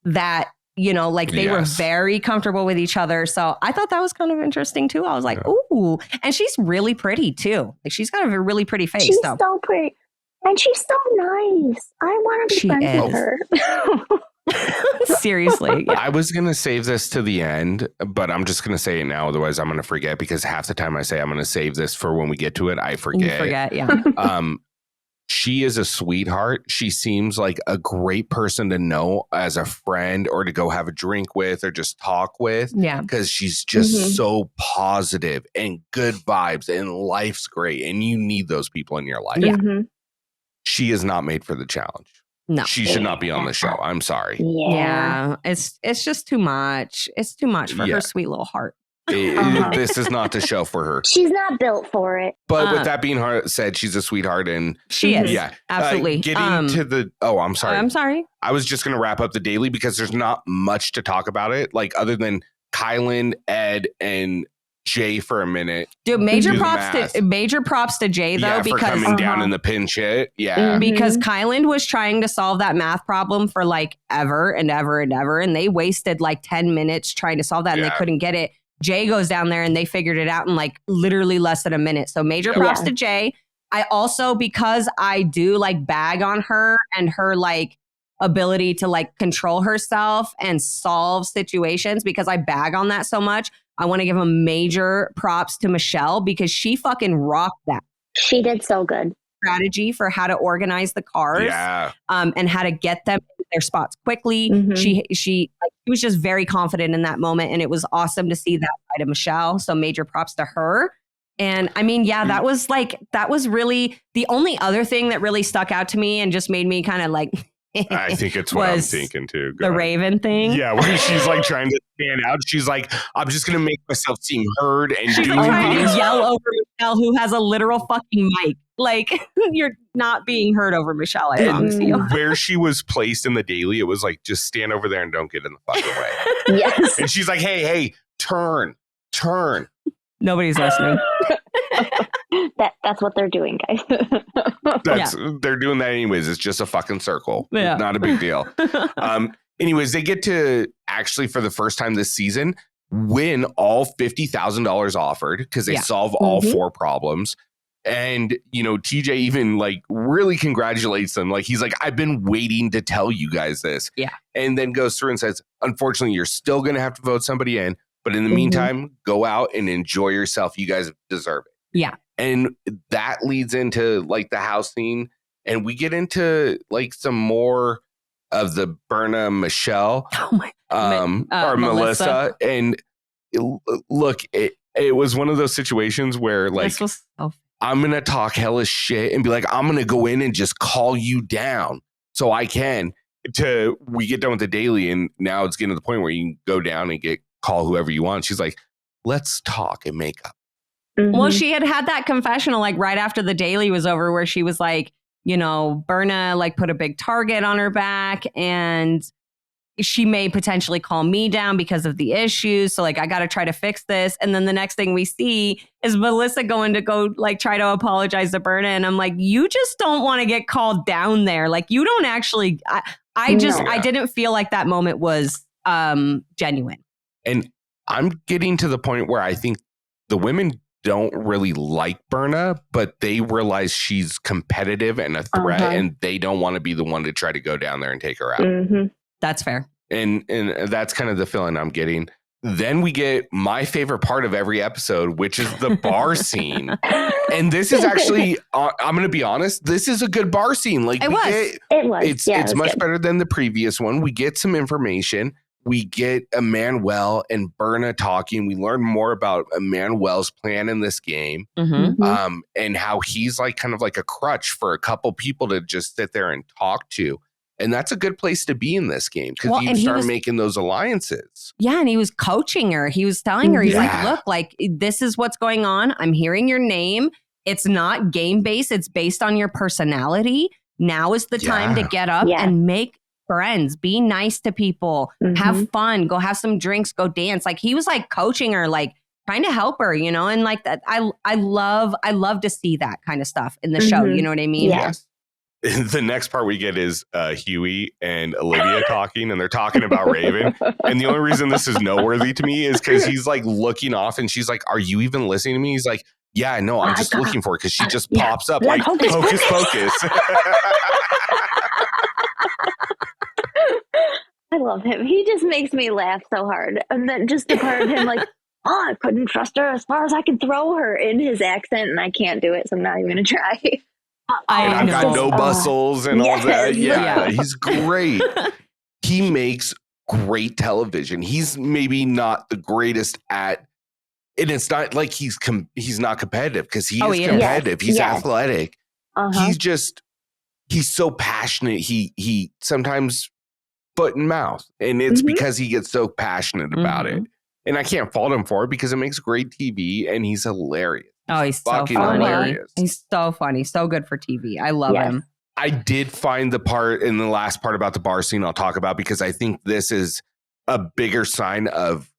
that, they were very comfortable with each other. So I thought that was kind of interesting too. I was like, ooh, and she's really pretty too. She's got a really pretty face. She's so pretty. And she's so nice. I want to be friends with her. Seriously. Yeah. I was going to save this to the end, but I'm just going to say it now. Otherwise, I'm going to forget, because half the time I say I'm going to save this for when we get to it, I forget. You forget, yeah. She is a sweetheart. She seems like a great person to know as a friend, or to go have a drink with, or just talk with. Yeah. Because she's just so positive and good vibes, and life's great. And you need those people in your life. Yeah. She is not made for the challenge. No. She should not be on the show. I'm sorry. Yeah. It's just too much. It's too much for her sweet little heart. This is not the show for her. She's not built for it. But with that being said, she's a sweetheart, and she is. Yeah, absolutely. Getting to the. Oh, I'm sorry. I'm sorry. I was just going to wrap up the daily, because there's not much to talk about it, other than Kyland, Ed, and Jay for a minute. Dude, major props to Jay though, for because coming down in the pinch hit. Yeah. Because Kyland was trying to solve that math problem for ever and ever and ever, and they wasted 10 minutes trying to solve that, and they couldn't get it. Jay goes down there and they figured it out in literally less than a minute. So major props to Jay. I also, because I do bag on her and her ability to control herself and solve situations, because I bag on that so much, I want to give a major props to Michele, because she fucking rocked that. She did so good. Strategy for how to organize the cars, and how to get them in their spots quickly. She was just very confident in that moment, and it was awesome to see that side of Michele. So major props to her. And I mean, that was really the only other thing that really stuck out to me and just made me kind of I think it's what I'm thinking too. The Ravyn thing. Yeah, where she's trying to stand out. She's I'm just going to make myself seem heard and she's do trying to yell over Michele, who has a literal fucking mic. You're not being heard over Michele. I promise you. Where she was placed in the daily, it was just stand over there and don't get in the fucking way. Yes. And she's like, hey, turn. Nobody's listening. That's what they're doing, guys. They're doing that anyways. It's just a fucking circle. Yeah. Not a big deal. Anyways, they get to actually, for the first time this season, win all $50,000 offered, because they solve all 4 problems. And, TJ even really congratulates them. He's like, I've been waiting to tell you guys this. Yeah. And then goes through and says, unfortunately, you're still going to have to vote somebody in. But in the meantime, go out and enjoy yourself. You guys deserve it. Yeah. And that leads into the house scene. And we get into some more of the Berna Michele or Melissa. And look, it was one of those situations where this was I'm going to talk hella shit and be I'm going to go in and just call you down so I can. We get done with the daily, and now it's getting to the point where you can go down and call whoever you want. She's like, let's talk and make up. Well, she had that confessional right after the daily was over, where she was Berna put a big target on her back, and she may potentially call me down because of the issues. So I got to try to fix this. And then the next thing we see is Melissa going to go try to apologize to Berna. And I'm you just don't want to get called down there. You don't actually, I didn't feel like that moment was genuine. And I'm getting to the point where I think the women don't really like Berna, but they realize she's competitive and a threat, and they don't want to be the one to try to go down there and take her out. That's fair. And that's kind of the feeling I'm getting. Then we get my favorite part of every episode, which is the bar scene. And this is actually, I'm going to be honest, this is a good bar scene. It was. It's much better than the previous one. We get some information. we get Emmanuel and Berna talking. We learn more about Emmanuel's plan in this game, and how he's like kind of like a crutch for a couple people to just sit there and talk to. And that's a good place to be in this game because you start making those alliances. Yeah, and he was coaching her. He was telling her, he's like, look, like, this is what's going on. I'm hearing your name. It's not game-based. It's based on your personality. Now is the time to get up and make friends. Be nice to people. Have fun. Go have some drinks. Go dance. Like, he was like coaching her, like trying to help her, you know? And like that, I love to see that kind of stuff in the show. You know what I mean? Yes. The next part we get is Hughie and Olivia talking, and they're talking about Ravyn. And the only reason this is noteworthy to me is because he's like looking off and she's like, are you even listening to me? He's like, yeah, I know. I'm just looking for it because she just pops up like hocus pocus. I love him. He just makes me laugh so hard. And then just the part of him like, oh, I couldn't trust her as far as I can throw her in his accent, and I can't do it, so I'm not even going to try. I've got no muscles and all that. Yeah, he's great. He makes great television. He's maybe not the greatest at, and it's not like he's not competitive because he is competitive. He's athletic. He's so passionate. He sometimes foot and mouth, and it's because he gets so passionate about it. And I can't fault him for it because it makes great TV, and he's hilarious. Oh, he's so funny. Hilarious. He's so funny. So good for TV. I love him. I did find the part in the last part about the bar scene I'll talk about because I think this is a bigger sign of,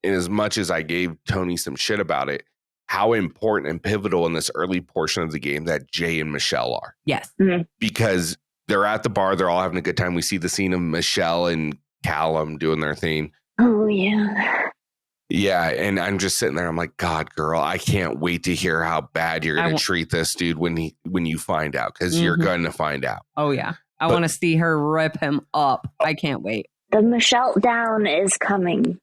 in as much as I gave Tony some shit about it, how important and pivotal in this early portion of the game that Jay and Michele are. Yes. Because they're at the bar. They're all having a good time. We see the scene of Michele and Callum doing their thing. Oh, yeah. Yeah, and I'm just sitting there. I'm like, God, girl, I can't wait to hear how bad you're going to treat this dude when you find out, because you're going to find out. Oh, yeah. I want to see her rip him up. I can't wait. The Michele down is coming.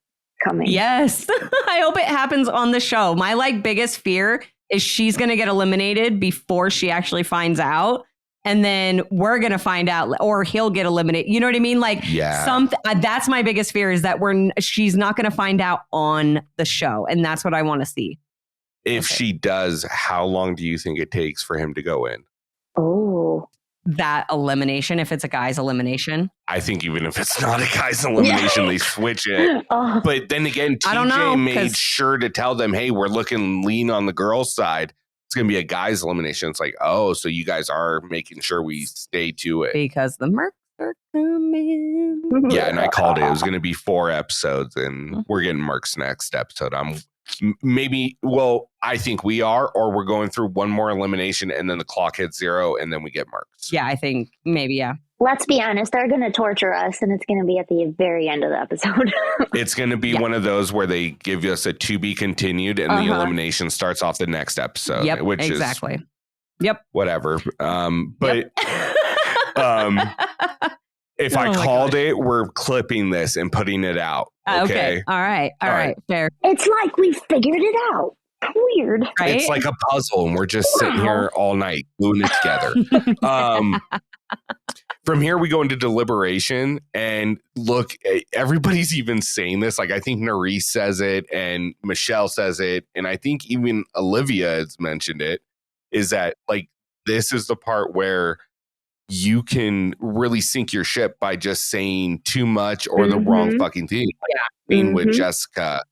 Yes. I hope it happens on the show. My like biggest fear is she's going to get eliminated before she actually finds out. And then we're going to find out, or he'll get eliminated. You know what I mean? Like, that's my biggest fear, is that she's not going to find out on the show. And that's what I want to see. If she does, how long do you think it takes for him to go in? Oh, that elimination, if it's a guy's elimination. I think even if it's not a guy's elimination, they switch it. But then again, TJ made sure to tell them, hey, we're looking lean on the girls' side. It's going to be a guy's elimination. It's like, oh, so you guys are making sure we stay to it. Because the mercs are coming. Yeah, and I called it. It was going to be 4 episodes, and we're getting mercs next episode. I think we are, or we're going through one more elimination, and then the clock hits 0, and then we get mercs. Yeah, I think maybe, yeah. Let's be honest, they're going to torture us, and it's going to be at the very end of the episode. It's going to be one of those where they give us a to be continued, and the elimination starts off the next episode. Yep, which exactly. Is yep. Whatever. If I called it, we're clipping this and putting it out. Okay. All right. Fair. It's like we figured it out. Weird. Right? It's like a puzzle, and we're just sitting here all night gluing it together. From here, we go into Deliberation, and look, everybody's even saying this. Like, I think Nurys says it, and Michele says it, and I think even Olivia has mentioned it, is that, like, this is the part where you can really sink your ship by just saying too much or the wrong fucking thing. Like, with Jessica,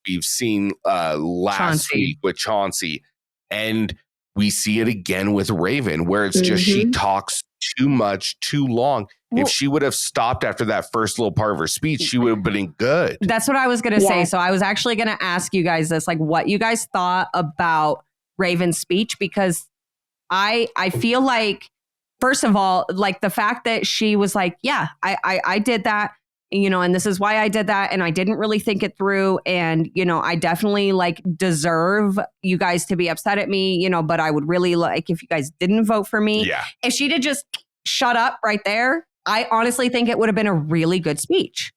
we've seen last week with Chauncey, and we see it again with Ravyn, where it's just she talks too much, too long. If she would have stopped after that first little part of her speech, she would have been good. That's what I was going to say. So I was actually going to ask you guys this, like, what you guys thought about Ravyn's speech, because I feel like, first of all, like the fact that she was like, yeah, I did that, you know, and this is why I did that. And I didn't really think it through. And, you know, I definitely like deserve you guys to be upset at me, you know, but I would really like if you guys didn't vote for me. Yeah. If she'd have just shut up right there, I honestly think it would have been a really good speech.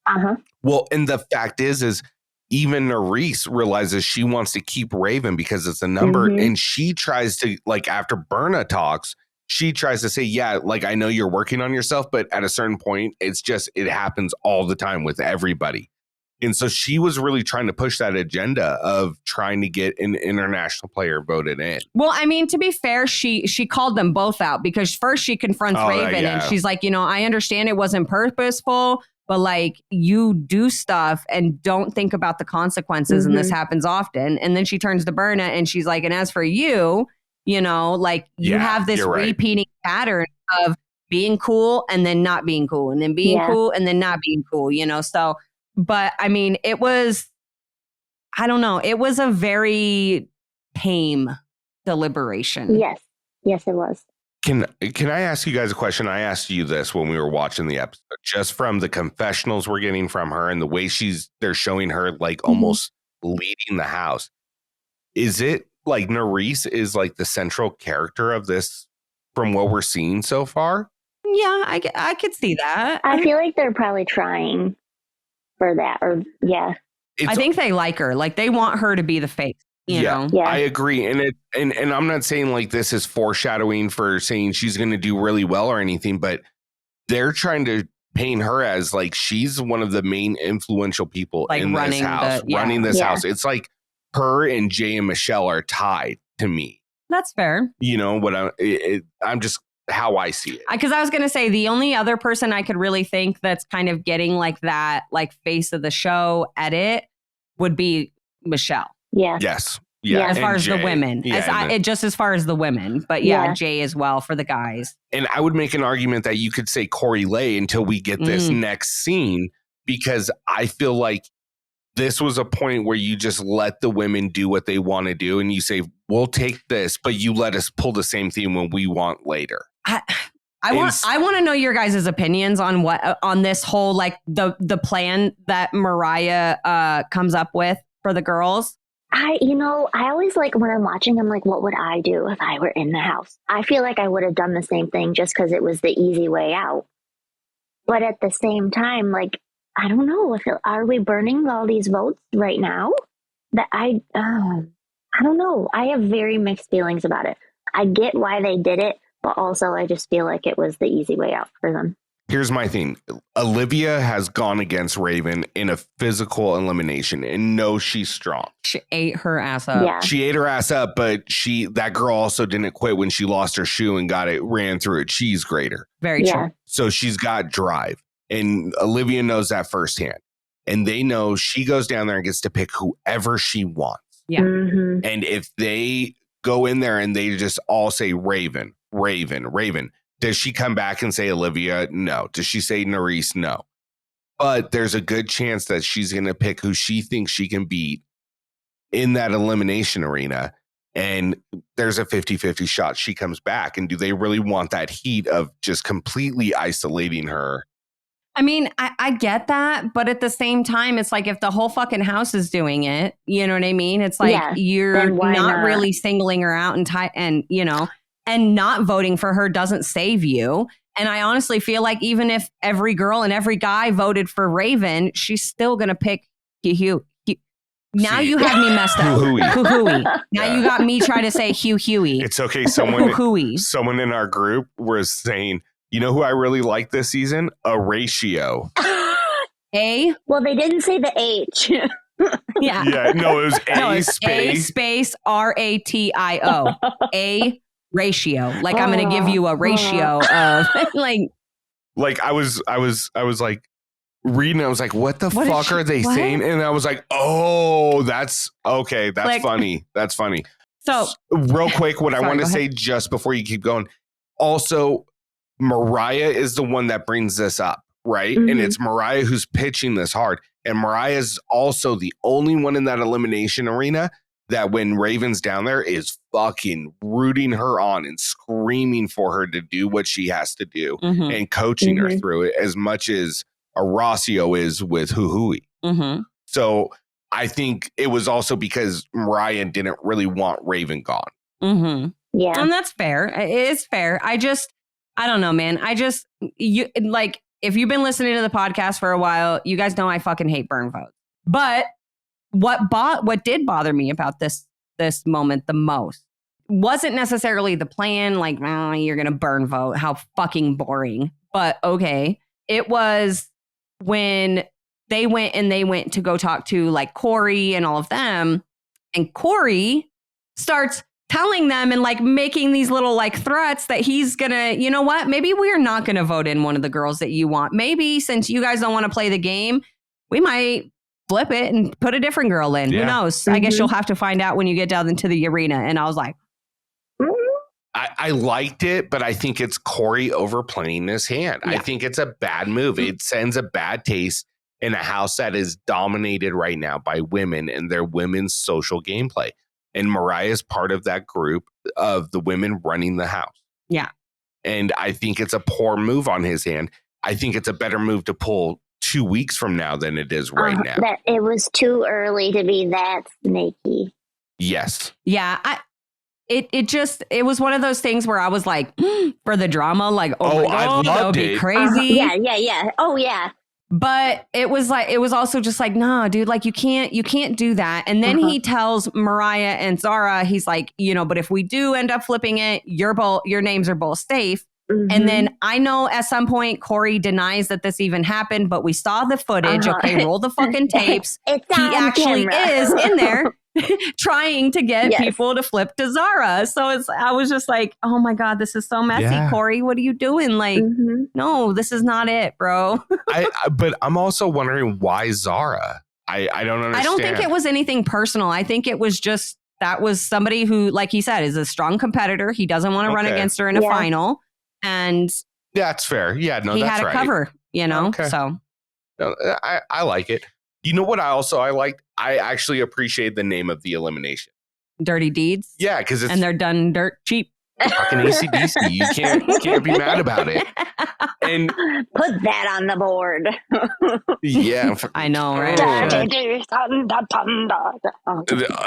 Well, and the fact is even Nurys realizes she wants to keep Ravyn because it's a number, and she tries to, like, after Berna talks, she tries to say, yeah, like, I know you're working on yourself, but at a certain point, it's just, it happens all the time with everybody. And so she was really trying to push that agenda of trying to get an international player voted in. Well, I mean, to be fair, she called them both out because first she confronts Ravyn and she's like, you know, I understand it wasn't purposeful, but like you do stuff and don't think about the consequences. And this happens often. And then she turns to Berna and she's like, and as for you, you know, like you have this repeating pattern of being cool and then not being cool and then being cool and then not being cool, you know? So, but I mean, it was, I don't know. It was a very tame deliberation. Yes. Yes, it was. Can I ask you guys a question? I asked you this when we were watching the episode, just from the confessionals we're getting from her and the way they're showing her like almost leading the house. Is it like Nurys is like the central character of this from what we're seeing so far? Yeah, I could see that. I feel like they're probably trying for that, or I think they like her. Like they want her to be the face. You know? Yeah, I agree. And I'm not saying like this is foreshadowing for saying she's going to do really well or anything, but they're trying to paint her as like she's one of the main influential people like in this house, running this house. It's like her and Jay and Michele are tied to me. That's fair. You know what I'm just how I see it. Because I was going to say the only other person I could really think that's kind of getting like that, like face of the show edit would be Michele. Yeah. Yes. Yeah. As far as Jay, the women, just as far as the women, but Jay as well for the guys. And I would make an argument that you could say Corey Lay until we get this next scene, because I feel like this was a point where you just let the women do what they want to do. And you say, we'll take this, but you let us pull the same theme when we want later. I want to know your guys' opinions on on this whole, like the plan that Moriah comes up with for the girls. I always like when I'm watching, I'm like, what would I do if I were in the house? I feel like I would have done the same thing just because it was the easy way out. But at the same time, like, I don't know. Are we burning all these votes right now? That I don't know. I have very mixed feelings about it. I get why they did it, but also I just feel like it was the easy way out for them. Here's my thing. Olivia has gone against Ravyn in a physical elimination and knows she's strong. She ate her ass up. Yeah. She ate her ass up, but that girl also didn't quit when she lost her shoe and ran through a cheese grater. Very true. So she's got drive. And Olivia knows that firsthand. And they know she goes down there and gets to pick whoever she wants. Yeah. Mm-hmm. And if they go in there and they just all say Ravyn, Ravyn, Ravyn, does she come back and say Olivia? No. Does she say Nurys? No. But there's a good chance that she's going to pick who she thinks she can beat in that elimination arena. And there's a 50-50 shot she comes back. And do they really want that heat of just completely isolating her? I mean, I get that. But at the same time, it's like if the whole fucking house is doing it, you know what I mean? It's like you're not really singling her out and you know, and not voting for her doesn't save you. And I honestly feel like even if every girl and every guy voted for Ravyn, she's still going to pick Hughie. Now you have me messed up. Hughie. Now you got me trying to say Hughie. It's okay. Someone in our group was saying, you know who I really like this season? A ratio. Well, they didn't say the H. Yeah. No, it was A space RATIO. A ratio. Like I'm going to give you a ratio of like I was like reading. I was like, what the fuck are they saying? And I was like, oh, that's okay. That's funny. That's funny. So real quick, what I want to say just before you keep going. Also, Moriah is the one that brings this up, right? Mm-hmm. And it's Moriah who's pitching this hard. And Moriah is also the only one in that elimination arena that when Ravyn's down there is fucking rooting her on and screaming for her to do what she has to do and coaching her through it as much as Horacio is with Hughie. So I think it was also because Moriah didn't really want Ravyn gone. Yeah. And that's fair. It is fair. I don't know, man. If you've been listening to the podcast for a while, you guys know I fucking hate burn votes. But what did bother me about this moment the most wasn't necessarily the plan. Like, oh, you're going to burn vote. How fucking boring. But okay. It was when they went to go talk to like Corey and all of them. And Corey starts telling them and like making these little like threats that he's gonna, you know what? Maybe we're not gonna vote in one of the girls that you want. Maybe since you guys don't want to play the game, we might flip it and put a different girl in. Who knows? I guess you'll have to find out when you get down into the arena. And I was like, I liked it, but I think it's Corey overplaying this hand. I think it's a bad move. It sends a bad taste in a house that is dominated right now by women and their women's social gameplay. And Moriah is part of that group of the women running the house. Yeah. And I think it's a poor move on his hand. I think it's a better move to pull 2 weeks from now than it is right now. That it was too early to be that snaky. Yes. Yeah. It was one of those things where I was like, for the drama, like, oh my God, that would be crazy. Yeah. Oh, yeah. But it was also just like, nah, dude, like you can't do that. And then he tells Moriah and Zara, he's like, but if we do end up flipping it, your names are both safe. And then I know at some point Corey denies that this even happened, but we saw the footage. Okay, roll the fucking tapes. He actually is in there trying to get people to flip to Zara. So I was just like, oh my God, this is so messy, Corey. What are you doing? Like, no, this is not it, bro. But I'm also wondering why Zara. I don't understand. I don't think it was anything personal. I think it was just that was somebody who, like he said, is a strong competitor. He doesn't want to run against her in a final. And that's fair. Yeah, no, he that's had a cover, Okay. So I like it. You know what I liked? I actually appreciate the name of the elimination. Dirty Deeds. Yeah, because and they're done dirt cheap. Fucking AC/DC. You can't be mad about it. And put that on the board. Yeah, I know, right?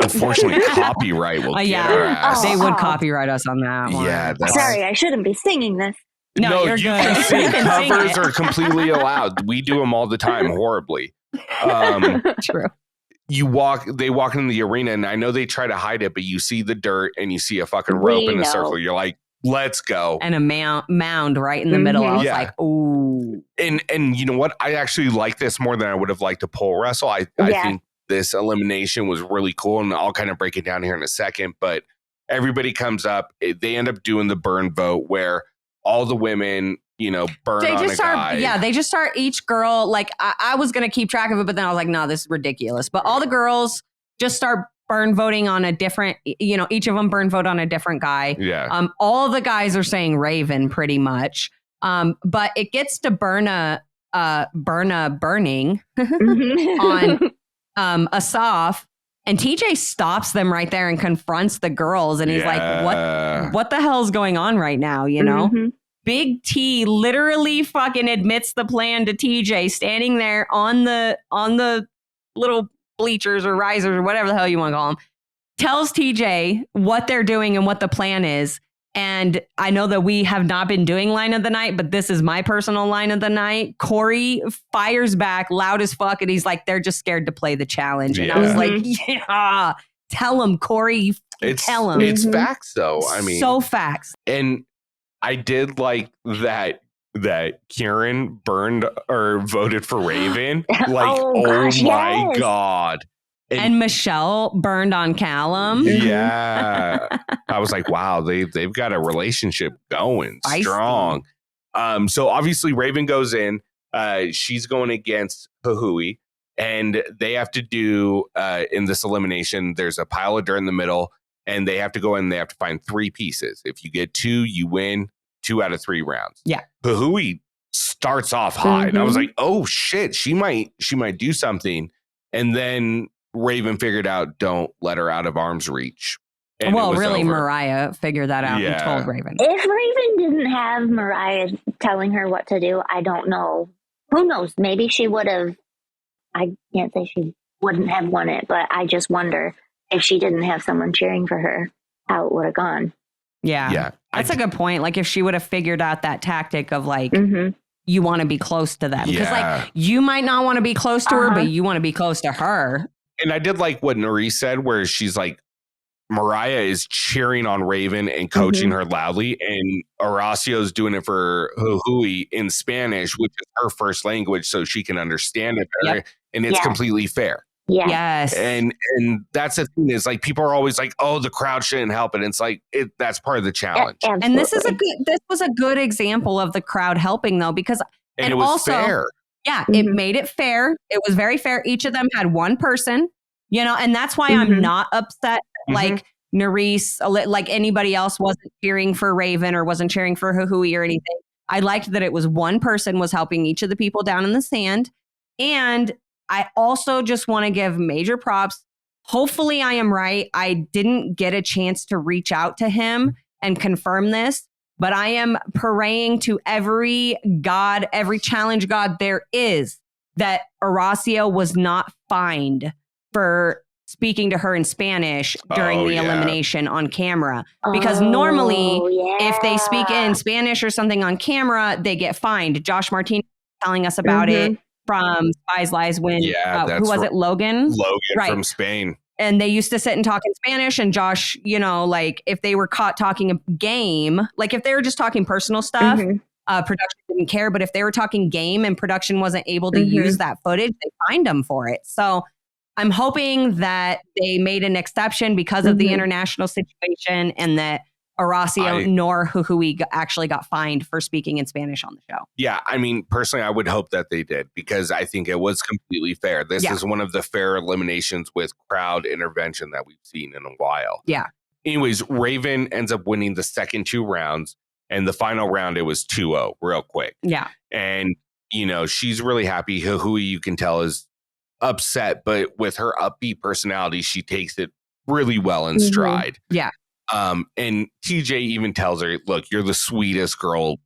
Unfortunately, copyright will get our ass. They would copyright us on that one. Yeah, sorry, I shouldn't be singing this. No, you're you good. can sing. Covers are completely allowed. We do them all the time, horribly. True. They walk in the arena, and I know they try to hide it, but you see the dirt and you see a fucking rope in a circle. You're like, let's go. And a mound right in the middle. I was like, ooh. And you know what? I actually like this more than I would have liked to pole wrestle. I think this elimination was really cool, and I'll kind of break it down here in a second. But everybody comes up. They end up doing the burn vote where all the women, burn they on just a start, guy. Yeah, they just start each girl. Like I was going to keep track of it, but then I was like, no, this is ridiculous. But all the girls just start burn voting on a different, each of them burn vote on a different guy. Yeah. All the guys are saying Ravyn pretty much. But it gets to Berna burning on Asaf. And TJ stops them right there and confronts the girls. And he's like, what the hell's going on right now? Big T literally fucking admits the plan to TJ standing there on the little bleachers or risers or whatever the hell you want to call them. Tells TJ what they're doing and what the plan is. And I know that we have not been doing line of the night, but this is my personal line of the night. Corey fires back loud as fuck. And he's like, they're just scared to play the challenge. And I was like, yeah, tell him, Corey. Tell him. It's facts, though. I mean, so facts. And I did like that Kieran burned or voted for Ravyn. Like, my God. And Michele burned on Callum. Yeah. I was like, wow, they've got a relationship going strong. So obviously Ravyn goes in. She's going against Hughie. And they have to do, in this elimination, there's a pile of dirt in the middle. And they have to go in and they have to find 3 pieces. If you get 2, you win 2 out of 3 rounds. Yeah. Hughie starts off high. And I was like, oh, shit, she might do something. And then Ravyn figured out, don't let her out of arm's reach. And well, really, over. Moriah figured that out and told Ravyn. If Ravyn didn't have Moriah telling her what to do, I don't know. Who knows? Maybe she would have. I can't say she wouldn't have won it, but I just wonder if she didn't have someone cheering for her, how it would have gone. Yeah. That's a good point. Like if she would have figured out that tactic of like, you want to be close to them. Because like you might not want to be close to her, but you want to be close to her. And I did like what Nurys said, where she's like, Moriah is cheering on Ravyn and coaching her loudly, and Horacio's doing it for Hughie in Spanish, which is her first language, so she can understand it better, and it's completely fair. Yeah. Yes. And that's the thing is like people are always like, oh, the crowd shouldn't help it. It's like that's part of the challenge. And this was a good example of the crowd helping though, because and it was also fair. Yeah, it made it fair. It was very fair. Each of them had one person, you know, and that's why I'm not upset. Like Nurys, like anybody else wasn't cheering for Ravyn or wasn't cheering for Hughie or anything. I liked that it was one person was helping each of the people down in the sand. And I also just want to give major props. Hopefully I am right. I didn't get a chance to reach out to him and confirm this, but I am praying to every god, every challenge god there is, that Horacio was not fined for speaking to her in Spanish during the elimination on camera. Because normally if they speak in Spanish or something on camera, they get fined. Josh Martinez telling us about it from Spies Lies when, who was it? Logan from Spain. And they used to sit and talk in Spanish, and Josh, you know, like if they were caught talking a game, like if they were just talking personal stuff, production didn't care. But if they were talking game and production wasn't able to use that footage, they fined them for it. So I'm hoping that they made an exception because of the international situation, and that Horacio nor Hughie actually got fined for speaking in Spanish on the show. Yeah, I mean, personally, I would hope that they did, because I think it was completely fair. This is one of the fair eliminations with crowd intervention that we've seen in a while. Yeah. Anyways, Ravyn ends up winning the second 2 rounds, and the final round, it was 2-0 real quick. Yeah. And, you know, she's really happy. Hughie, you can tell, is upset, but with her upbeat personality, she takes it really well in stride. Yeah. And TJ even tells her, look, you're the sweetest girl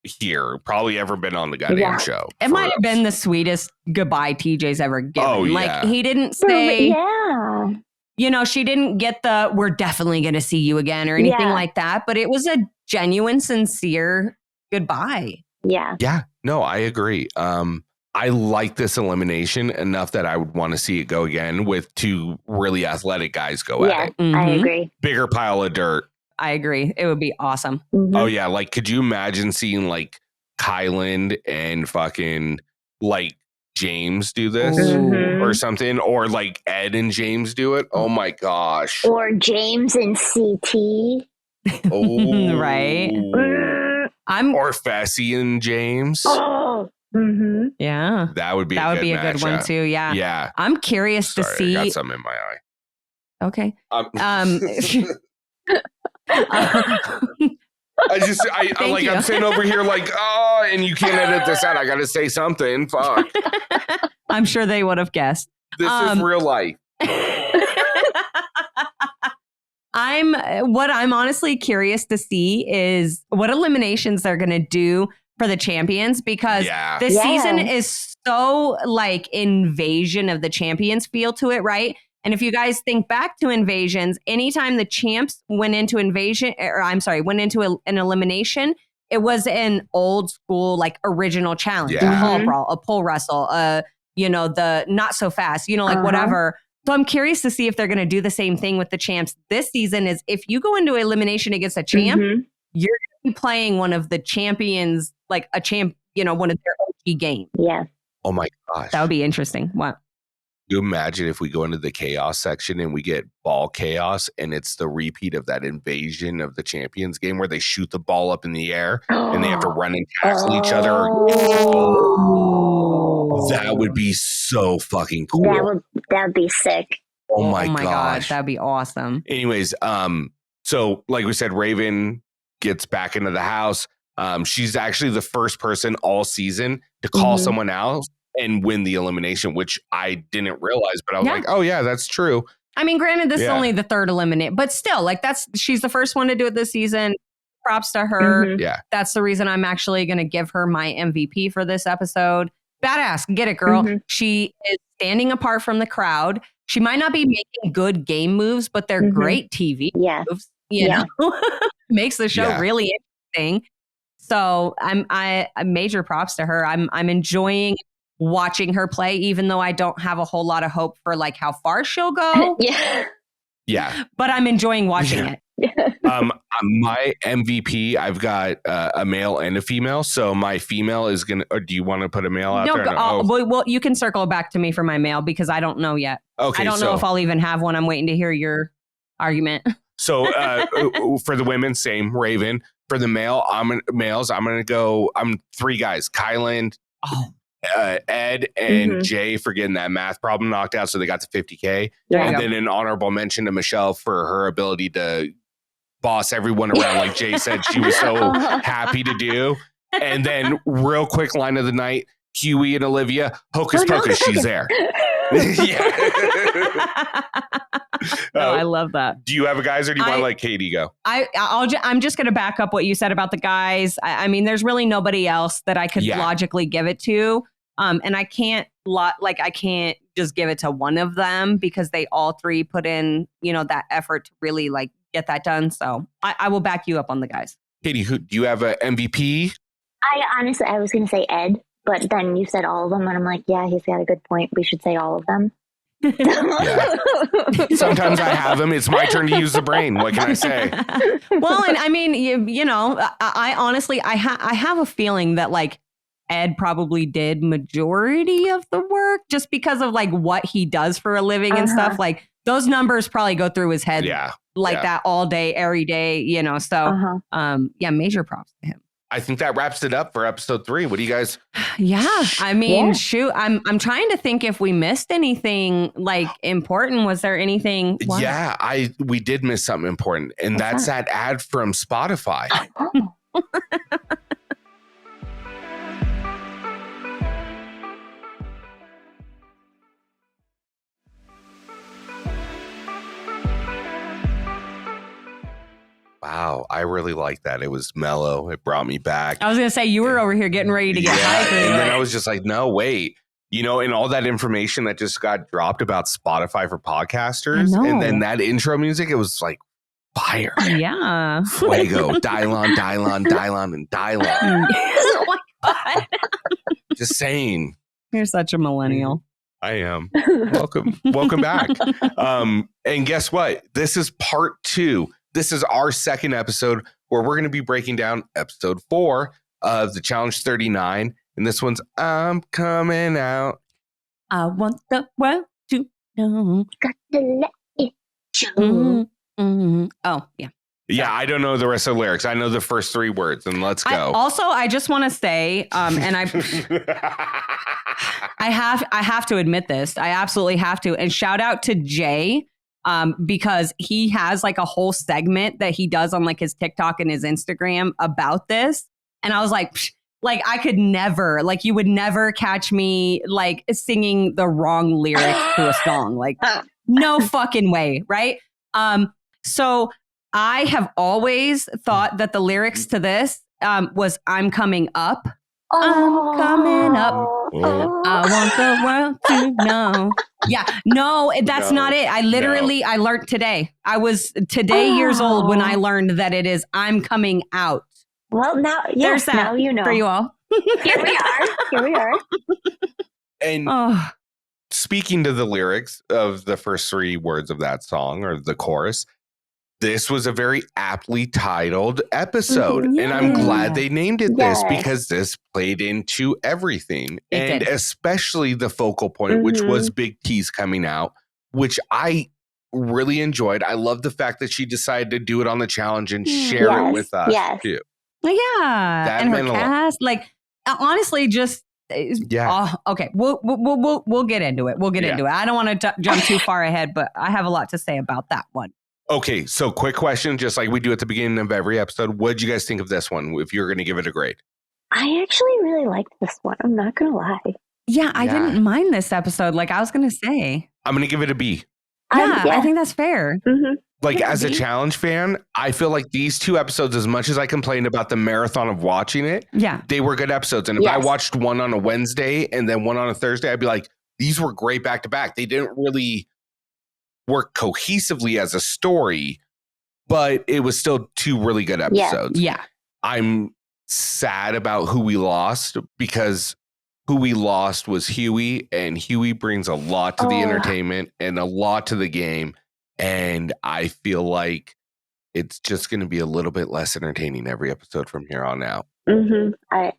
here, probably ever been on the goddamn show. It might have been the sweetest goodbye TJ's ever given. Like, he didn't say, you know, she didn't get the, we're definitely going to see you again or anything like that, but it was a genuine, sincere goodbye. Yeah. Yeah. No, I agree. I like this elimination enough that I would want to see it go again with 2 really athletic guys go at it. I agree. Bigger pile of dirt. I agree. It would be awesome. Oh, yeah. Like, could you imagine seeing like Kyland and fucking like James do this or something? Or like Ed and James do it? Oh, my gosh. Or James and CT. Oh, right. Or Fessy and James. Oh. Yeah. That would be a good one too. Yeah. Yeah. I'm curious to see. I got something in my eye. Okay. I'm sitting over here like, oh, and you can't edit this out. I got to say something. Fuck. I'm sure they would have guessed. This is real life. What I'm honestly curious to see is what eliminations they're going to do for the champions, because this season is so like Invasion of the Champions feel to it, right? And if you guys think back to Invasions, anytime the champs went into an elimination, it was an old school, like original challenge, a hall brawl, a pole wrestle, you know, the not so fast, you know, like whatever. So I'm curious to see if they're going to do the same thing with the champs this season. Is if you go into elimination against a champ, you're going to be playing one of the champions, like a champ, you know, one of their OG games. Yeah. Oh my gosh. That would be interesting. What? You imagine if we go into the chaos section and we get ball chaos, and it's the repeat of that Invasion of the Champions game where they shoot the ball up in the air and they have to run and tackle each other. That would be so fucking cool. That would be sick. Oh my god, that'd be awesome. Anyways, so like we said, Ravyn gets back into the house. She's actually the first person all season to call someone else and win the elimination, which I didn't realize, but I was like, oh yeah, that's true. I mean, granted, this is only the third eliminate, but still, like she's the first one to do it this season. Props to her. Yeah. That's the reason I'm actually going to give her my MVP for this episode. Badass. Get it, girl. She is standing apart from the crowd. She might not be making good game moves, but they're great TV moves. You know, makes the show really interesting. So I major props to her. I'm enjoying watching her play, even though I don't have a whole lot of hope for like how far she'll go. Yeah. But I'm enjoying watching it. My MVP, I've got a male and a female. So my female is going to, or do you want to put a male out there? No, well, you can circle back to me for my male because I don't know yet. Okay. I don't know if I'll even have one. I'm waiting to hear your argument. So for the women, same, Ravyn. For the males, I'm going to go, I'm 3 guys, Kyland, Ed, and Jay for getting that math problem knocked out. So they got to 50K. And then an honorable mention to Michele for her ability to boss everyone around, like Jay said she was so happy to do. And then real quick line of the night, Hughie and Olivia, hocus pocus, she's there. I love that. Do you have a guys or do you want to let Katie go? I'm just going to back up what you said about the guys. I mean, there's really nobody else that I could logically give it to. And I can't just give it to one of them because they all 3 put in, that effort to really like get that done. So I will back you up on the guys. Katie, do you have an MVP? I was going to say Ed, but then you said all of them, and I'm like, yeah, he's got a good point. We should say all of them. Sometimes I have them. It's my turn to use the brain. What can I say? Well, and I mean, I honestly, I have a feeling that like Ed probably did majority of the work just because of like what he does for a living and stuff. Like those numbers probably go through his head that all day, every day, So, major props to him. I think that wraps it up for episode 3. What do you guys? Yeah, I mean, shoot, I'm trying to think if we missed anything like important. Was there anything? What? Yeah, we did miss something important, and that's that ad from Spotify. Wow, I really like that. It was mellow. It brought me back. I was going to say, you were over here getting ready to get hyped. And then I was just like, no, wait. And all that information that just got dropped about Spotify for podcasters. And then that intro music, it was like fire. Yeah. Fuego, Dylon, and Dylon. Oh my God. Just saying. You're such a millennial. I am. Welcome back. And guess what? This is part 2. This is our second episode where we're going to be breaking down episode 4 of the Challenge 39. And this one's I'm Coming Out. I want the world to know. Got to let it show. Oh, yeah. Yeah, I don't know the rest of the lyrics. I know the first 3 words, and let's go. I just want to say, and I have to admit this. I absolutely have to. And shout out to Jay. Because he has like a whole segment that he does on like his TikTok and his Instagram about this. And I was like I could never, like you would never catch me like singing the wrong lyrics to a song. Like no fucking way. Right. So I have always thought that the lyrics to this was I'm coming up. I'm coming up. I want the world to know. Yeah, no, that's not it. I learned today. I was years old when I learned that it is I'm coming out. Well, now, there's that now you know. For you all. Here we are. And speaking to the lyrics of the first 3 words of that song or the chorus, this was a very aptly titled episode. And I'm glad they named it this because this played into everything. It did. Especially the focal point, which was Big T's coming out, which I really enjoyed. I love the fact that she decided to do it on the challenge and share it with us too. Yeah. That and her cast, like honestly, just okay. We'll get into it. Into it. I don't want to jump too far ahead, but I have a lot to say about that one. Okay, so quick question, just like we do at the beginning of every episode. What did you guys think of this one, if you're going to give it a grade? I actually really liked this one. I'm not going to lie. Yeah, I didn't mind this episode. Like I was going to say. I'm going to give it a B. I think that's fair. Like as a challenge fan, I feel like these 2 episodes, as much as I complained about the marathon of watching it, they were good episodes. And if I watched one on a Wednesday and then one on a Thursday, I'd be like, these were great back to back. They didn't really work cohesively as a story, but it was still 2 really good episodes. Yeah. I'm sad about who we lost because who we lost was Hughie, and Hughie brings a lot to the entertainment and a lot to the game. And I feel like it's just going to be a little bit less entertaining every episode from here on out. I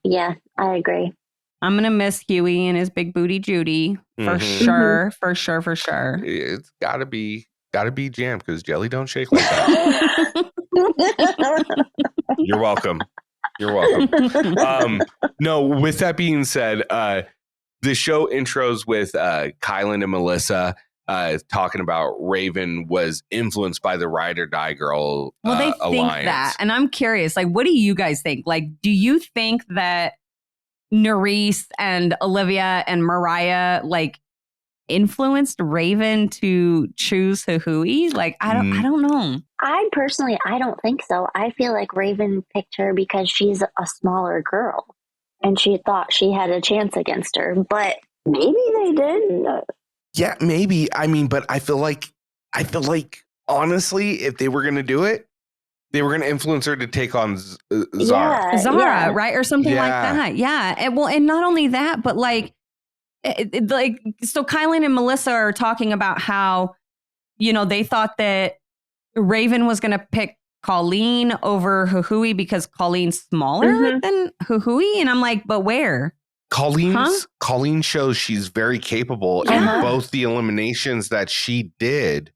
agree. I'm going to miss Hughie and his big booty Judy for sure. It's gotta be Jam, because Jelly don't shake like that. You're welcome. No, with that being said, the show intros with Kyland and Melissa talking about Ravyn was influenced by the Ride or Die Girl Well, they think alliance. that. And I'm curious, like, what do you guys think? Like, do you think that Nurys and Olivia and Moriah, like, influenced Ravyn to choose Hughie? Like, I don't know. I don't think so. I feel like Ravyn picked her because she's a smaller girl and she thought she had a chance against her, but maybe they did. Yeah, maybe. I mean, but I feel like honestly, if they were going to do it, they were going to influence her to take on Zara. Zara, right? Or something like that. Yeah. And not only that, but like so Kyland and Melissa are talking about how, you know, they thought that Ravyn was going to pick Colleen over Hughie because Colleen's smaller than Hughie. And I'm like, but where? Colleen shows she's very capable in both the eliminations that she did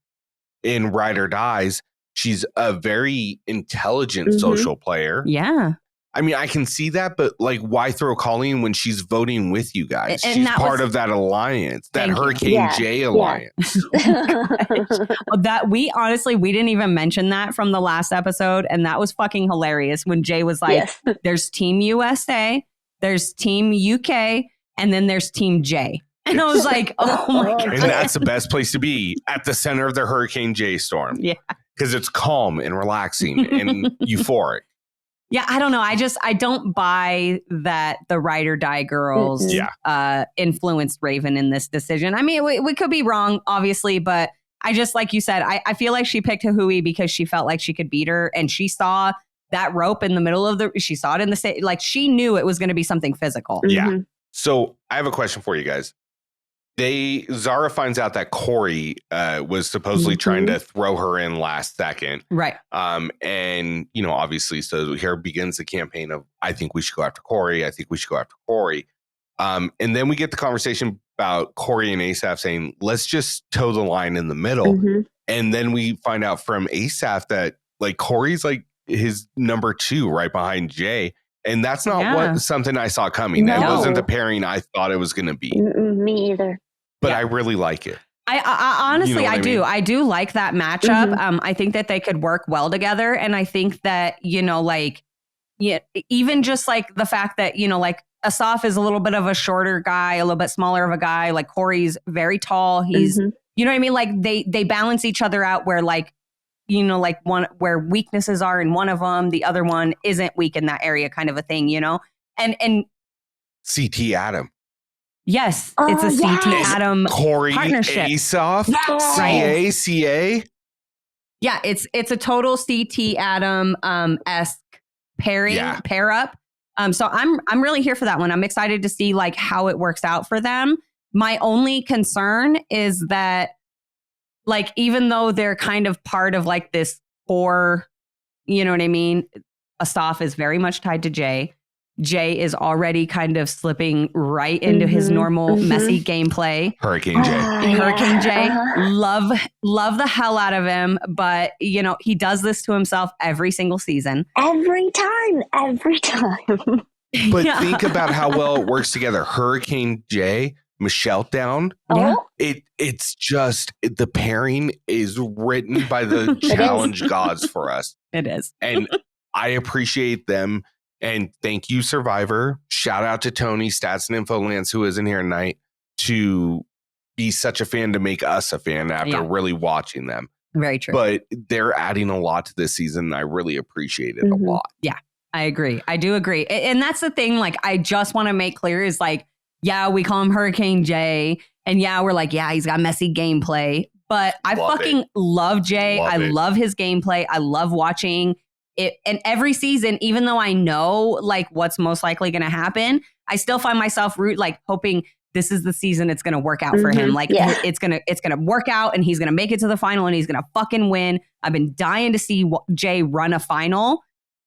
in Ride or Dies. She's a very intelligent social player. Yeah. I mean, I can see that, but like, why throw Colleen when she's voting with you guys? And she's part of that alliance, that Hurricane J alliance. That we didn't even mention that from the last episode. And that was fucking hilarious when Jay was like, there's Team USA, there's Team UK, and then there's Team J. And I was like, oh my God. And that's the best place to be, at the center of the Hurricane J storm. Yeah. Because it's calm and relaxing and euphoric. Yeah, I don't know. I don't buy that the Ride or Die girls influenced Ravyn in this decision. I mean, we could be wrong, obviously, but I just, like you said, I feel like she picked Hughie because she felt like she could beat her, and she saw that rope in the middle of she saw it in the state. Like, she knew it was going to be something physical. Yeah. So I have a question for you guys. Zara finds out that Corey was supposedly trying to throw her in last second. Right. And, you know, obviously, so here begins the campaign of, I think we should go after Corey. And then we get the conversation about Corey and Asaph saying, let's just toe the line in the middle. And then we find out from Asaph that, like, Corey's like his number 2 right behind Jay. And that's not something I saw coming. No. That wasn't the pairing I thought it was going to be. Me either. But I really like it. I honestly, I do. I do like that matchup. I think that they could work well together. And I think that, you know, like, even just like the fact that, you know, like Asaph is a little bit of a shorter guy, a little bit smaller of a guy. Like, Corey's very tall. He's, you know what I mean? Like, they balance each other out where, like, you know, like one where weaknesses are in one of them, the other one isn't weak in that area, kind of a thing, you know? And CT Adam. Yes, it's a CT Adam Corey partnership. Asaph, CA. Yeah, it's a total CT Adam esque pair up. So I'm really here for that one. I'm excited to see like how it works out for them. My only concern is that, like, even though they're kind of part of like this core, you know what I mean? Asaph is very much tied to Jay. Jay is already kind of slipping right into his normal messy gameplay. Hurricane Jay. Love the hell out of him. But, you know, he does this to himself every single season. Every time. But think about how well it works together. Hurricane Jay, Michele down. It's just, the pairing is written by the challenge gods for us. It is. And I appreciate them. And thank you, Survivor. Shout out to Tony, Stats and Info Lance, who isn't here tonight, to be such a fan, to make us a fan after really watching them. Very true. But they're adding a lot to this season. I really appreciate it a lot. Yeah, I agree. I do agree. And that's the thing, like, I just want to make clear is like, yeah, we call him Hurricane Jay. And yeah, we're like, yeah, he's got messy gameplay. But I love Jay. I love his gameplay. I love watching it. And every season, even though I know like what's most likely going to happen, I still find myself hoping this is the season it's going to work out for him. Like it's going to work out and he's going to make it to the final and he's going to fucking win. I've been dying to see Jay run a final.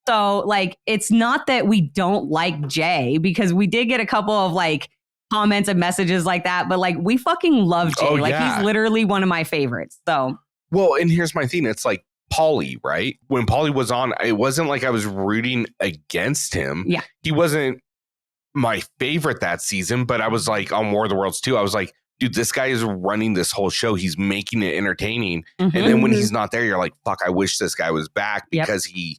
So like, it's not that we don't like Jay, because we did get a couple of like comments and messages like that, but like we fucking love Jay. He's literally one of my favorites. So, well, and here's my thing. It's like Paulie, right? When Paulie was on, it wasn't like I was rooting against him. Yeah. He wasn't my favorite that season, but I was like on War of the Worlds too. I was like, dude, this guy is running this whole show. He's making it entertaining. And then when he's not there, you're like, fuck, I wish this guy was back, because he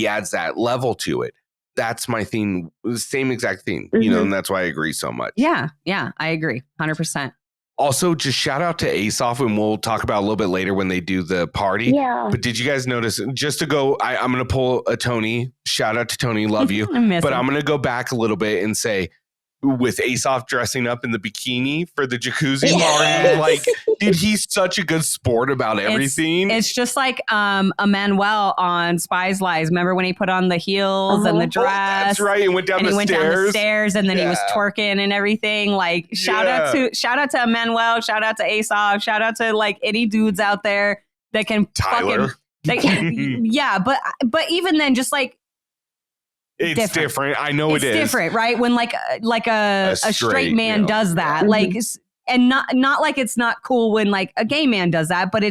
adds that level to it. That's my thing. The same exact thing, you know, and that's why I agree so much. Yeah. Yeah. I agree. 100%. Also, just shout out to Ace Off, and we'll talk about a little bit later when they do the party. Yeah. But did you guys notice, just to go, I'm going to pull a Tony. Shout out to Tony. Love you. I'm going to go back a little bit and say, with Ace Off dressing up in the bikini for the jacuzzi party, like, dude, he's such a good sport about everything. It's just like Emmanuel on Spies Lies. Remember when he put on the heels and the dress? Oh, that's right. And went down the stairs and then he was twerking and everything. Like, shout out to Emmanuel. Shout out to Ace Off. Shout out to like any dudes out there that can Tyler. But even then, just like, it's different. I know it's different, right? When like a straight man does that, like, and not like it's not cool when like a gay man does that, but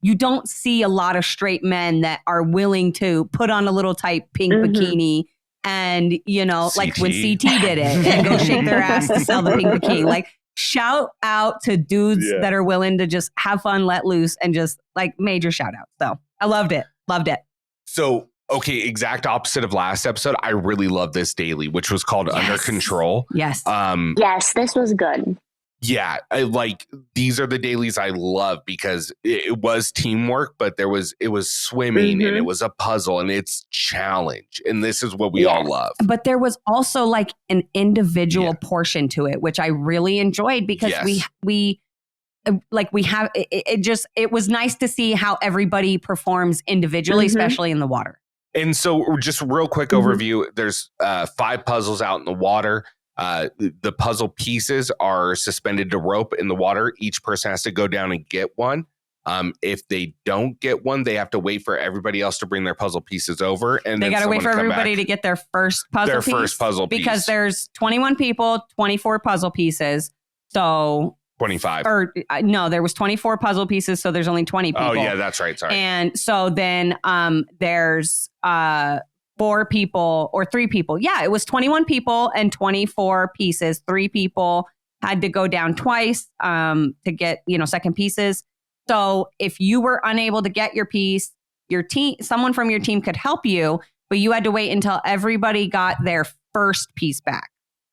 you don't see a lot of straight men that are willing to put on a little tight pink bikini and, you know, like when CT did it and go shake their ass to sell the pink bikini. Like, shout out to dudes that are willing to just have fun, let loose, and just like major shout out. So I loved it. So, okay, exact opposite of last episode. I really love this daily, which was called Under Control. Yes. Yes, this was good. Yeah, these are the dailies I love, because it was teamwork, but it was swimming and it was a puzzle and it's challenge. And this is what we all love. But there was also like an individual portion to it, which I really enjoyed, because we have it was nice to see how everybody performs individually, especially in the water. And so just real quick overview, there's 5 puzzles out in the water. The puzzle pieces are suspended to rope in the water. Each person has to go down and get one. If they don't get one, they have to wait for everybody else to bring their puzzle pieces over. And they got to wait for everybody to get their first puzzle piece. Because there's 21 people, 24 puzzle piees. So 25. Or no, there was 24 puzzle pieces, so there's only 20 people. Oh yeah, that's right. Sorry. And so then there's 4 people or 3 people. Yeah, it was 21 people and 24 pieces. 3 people had to go down twice to get, second pieces. So if you were unable to get your piece, someone from your team could help you, but you had to wait until everybody got their first piece back.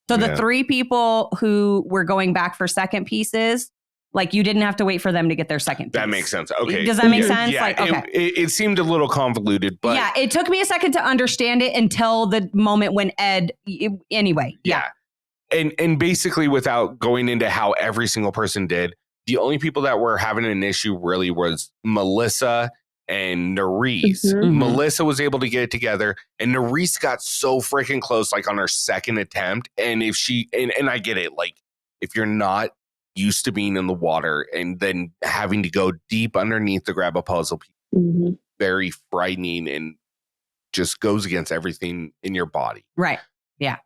So the 3 people who were going back for second pieces, like, you didn't have to wait for them to get their second piece. That makes sense. Okay. Does that make sense? Yeah, like, okay. It seemed a little convoluted, but yeah, it took me a second to understand it until the moment when anyway. Yeah. And basically, without going into how every single person did, the only people that were having an issue really was Melissa and Nurys. Melissa was able to get it together, and Nurys got so freaking close, like on her second attempt. And if she, and I get it, like, if you're not used to being in the water and then having to go deep underneath to grab a puzzle piece, very frightening and just goes against everything in your body. Right. Yeah.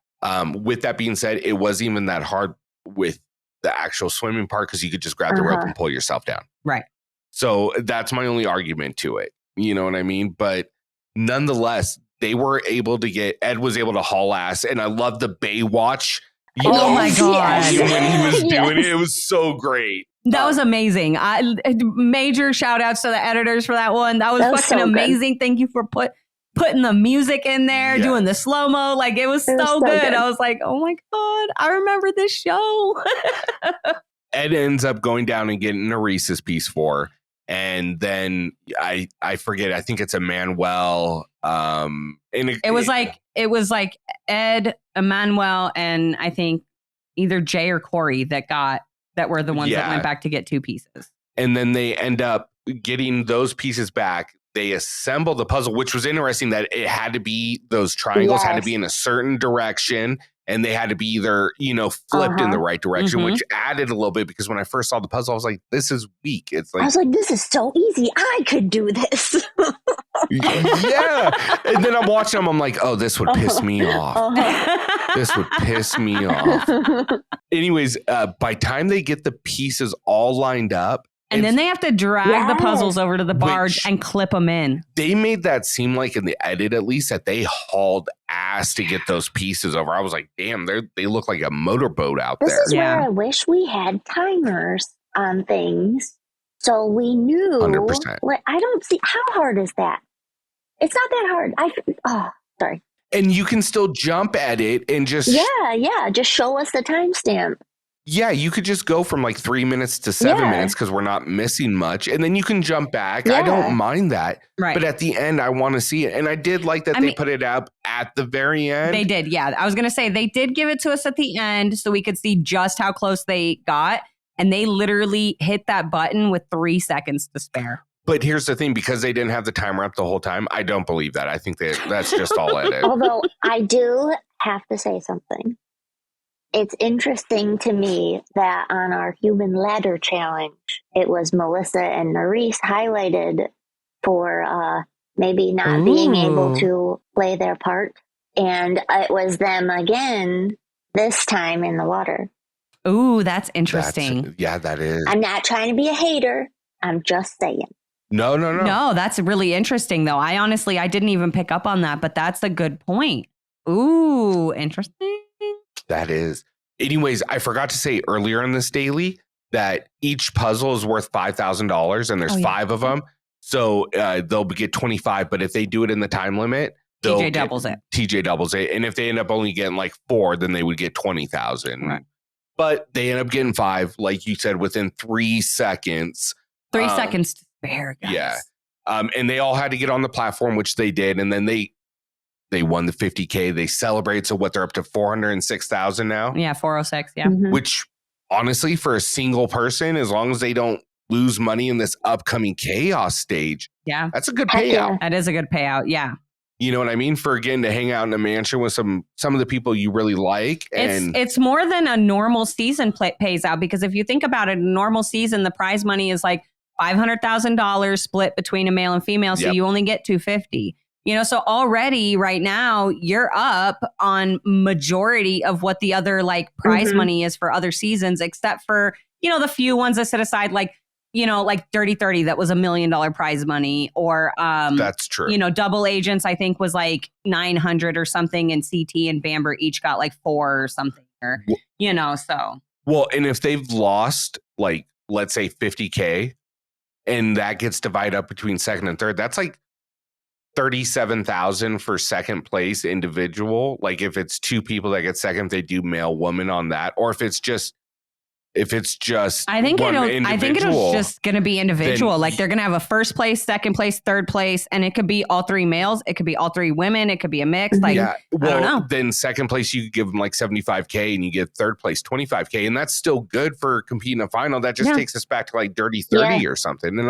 With that being said, it wasn't even that hard with the actual swimming part, because you could just grab the rope and pull yourself down. Right. So that's my only argument to it. You know what I mean? But nonetheless, they were able to Ed was able to haul ass. And I love the Baywatch. My God. When he was doing it, it was so great. That was amazing. Major shout outs to the editors for that one. That was fucking so amazing. Good. Thank you for putting the music in there, doing the slow-mo. Like, it was so good. I was like, oh my God, I remember this show. Ed ends up going down and getting Nurys' piece 4. And then I forget, I think it's Emmanuel. And it was like Ed, Emmanuel, and I think either Jay or Corey that were the ones that went back to get 2 pieces. And then they end up getting those pieces back. They assemble the puzzle, which was interesting that it had to be, those triangles had to be in a certain direction. and they had to be either, flipped in the right direction, which added a little bit because when I first saw the puzzle, I was like, this is weak. It's like, I was like, this is so easy. I could do this. yeah. And then I'm watching them. I'm like, oh, this would piss me off. This would piss me off. Anyways, by time they get the pieces all lined up, and then they have to drag the puzzles over to the barge and clip them in. They made that seem like in the edit, at least, that they hauled ass to get those pieces over. I was like, damn, they look like a motorboat out there. This is where I wish we had timers on things so we knew. 100%. I don't see, how hard is that? It's not that hard. Sorry. And you can still jump at it and just... Yeah. Just show us the timestamp. Yeah, you could just go from like 3 minutes to 7 minutes because we're not missing much. And then you can jump back. I don't mind that. Right. But at the end, I want to see it. And I did like that they put it up at the very end. They did, yeah. I was going to say, they did give it to us at the end so we could see just how close they got. And they literally hit that button with 3 seconds to spare. But here's the thing, because they didn't have the timer up the whole time, I don't believe that. I think that's just all edit. Although I do have to say something. It's interesting to me that on our human ladder challenge, it was Melissa and Nurys highlighted for maybe not being able to play their part. And it was them again, this time in the water. Ooh, that's interesting. That is. I'm not trying to be a hater. I'm just saying. No. No, that's really interesting, though. I didn't even pick up on that, but that's a good point. Ooh, interesting. That is. Anyways, I forgot to say earlier in this daily that each puzzle is worth $5,000 and there's 5 of them. So they'll get 25. But if they do it in the time limit, TJ doubles it. And if they end up only getting like 4, then they would get 20,000. Right. But they end up getting 5, like you said, within 3 seconds. 3 seconds to spare, guys. Yeah. And they all had to get on the platform, which they did. And then they won the 50K. They celebrate. So what, they're up to 406,000 now? Yeah, 406. Yeah. Which honestly, for a single person, as long as they don't lose money in this upcoming chaos stage, that's a good payout. That is a good payout. Yeah. You know what I mean? For again, to hang out in a mansion with some of the people you really like. And it's more than a normal season pays out, because if you think about it, a normal season, the prize money is like $500,000 split between a male and female. So you only get $250. So already right now you're up on majority of what the other like prize money is for other seasons, except for, the few ones that set aside like Dirty 30, that was $1 million prize money, or that's true. Double Agents, I think was like 900 or something, and CT and Bamber each got like 4 or something, or, so. Well, and if they've lost like, let's say 50K and that gets divided up between second and third, that's like 37,000 for second place individual. Like if it's 2 people that get second, they do male woman on that. Or if it's just I think it'll just going to be individual. Like they're going to have a first place, second place, third place, and it could be all 3 males, it could be all 3 women, it could be a mix. Like I don't know. Then second place you could give them like 75K, and you get third place 25K, and that's still good for competing in a final. That just takes us back to like Dirty 30 or something. And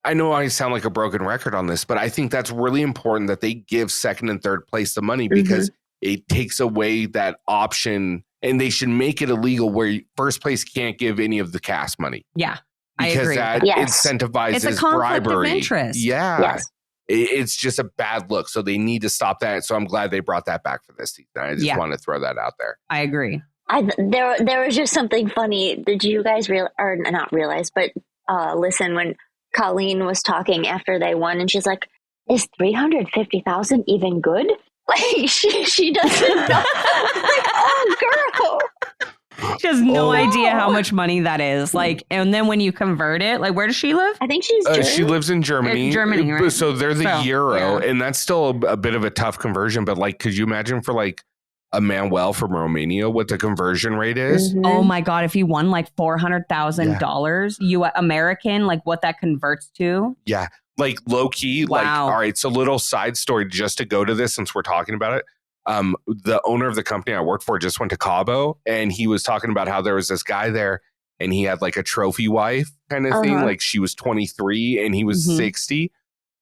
I know I sound like a broken record on this, but I think that's really important that they give second and third place the money, because it takes away that option, and they should make it illegal where first place can't give any of the cast money. Yeah, because I agree. That incentivizes it's a conflict bribery. Of interest. Yeah. Yes. It's just a bad look. So they need to stop that. So I'm glad they brought that back for this season. I just want to throw that out there. I agree. There was just something funny. Did you guys not realize, but listen when Colleen was talking after they won, and she's like, "Is 350,000 even good?" Like she doesn't know. Like, oh, girl. She has no idea how much money that is. Like, and then when you convert it, like, where does she live? I think she's she lives in Germany. Germany, right? So they're the euro, and that's still a bit of a tough conversion. But like, could you imagine for like a Manuel from Romania what the conversion rate is? Oh my God! If he won like $400,000 American, like what that converts to? Yeah. Like low key, like, all right, so little side story just to go to this since we're talking about it. The owner of the company I worked for just went to Cabo, and he was talking about how there was this guy there, and he had like a trophy wife kind of thing. Like she was 23 and he was 60,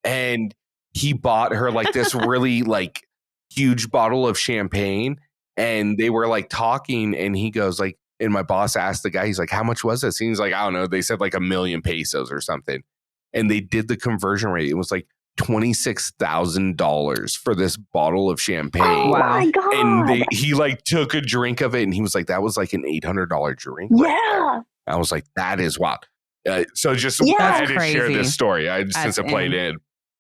and he bought her like this really like huge bottle of champagne. And they were like talking, and he goes like, and my boss asked the guy, he's like, how much was this? And he's like, I don't know. They said like 1 million pesos or something. And they did the conversion rate. It was like $26,000 for this bottle of champagne. Oh my God. And he like took a drink of it, and he was like, that was like an $800 drink. Yeah. Right, I was like, that is wild. So just I had to share this story since it played in.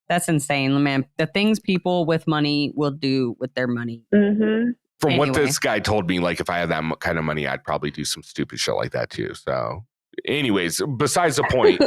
That's insane, man. The things people with money will do with their money. Mm-hmm. From what this guy told me, like if I had that kind of money, I'd probably do some stupid shit like that too. So anyways, besides the point,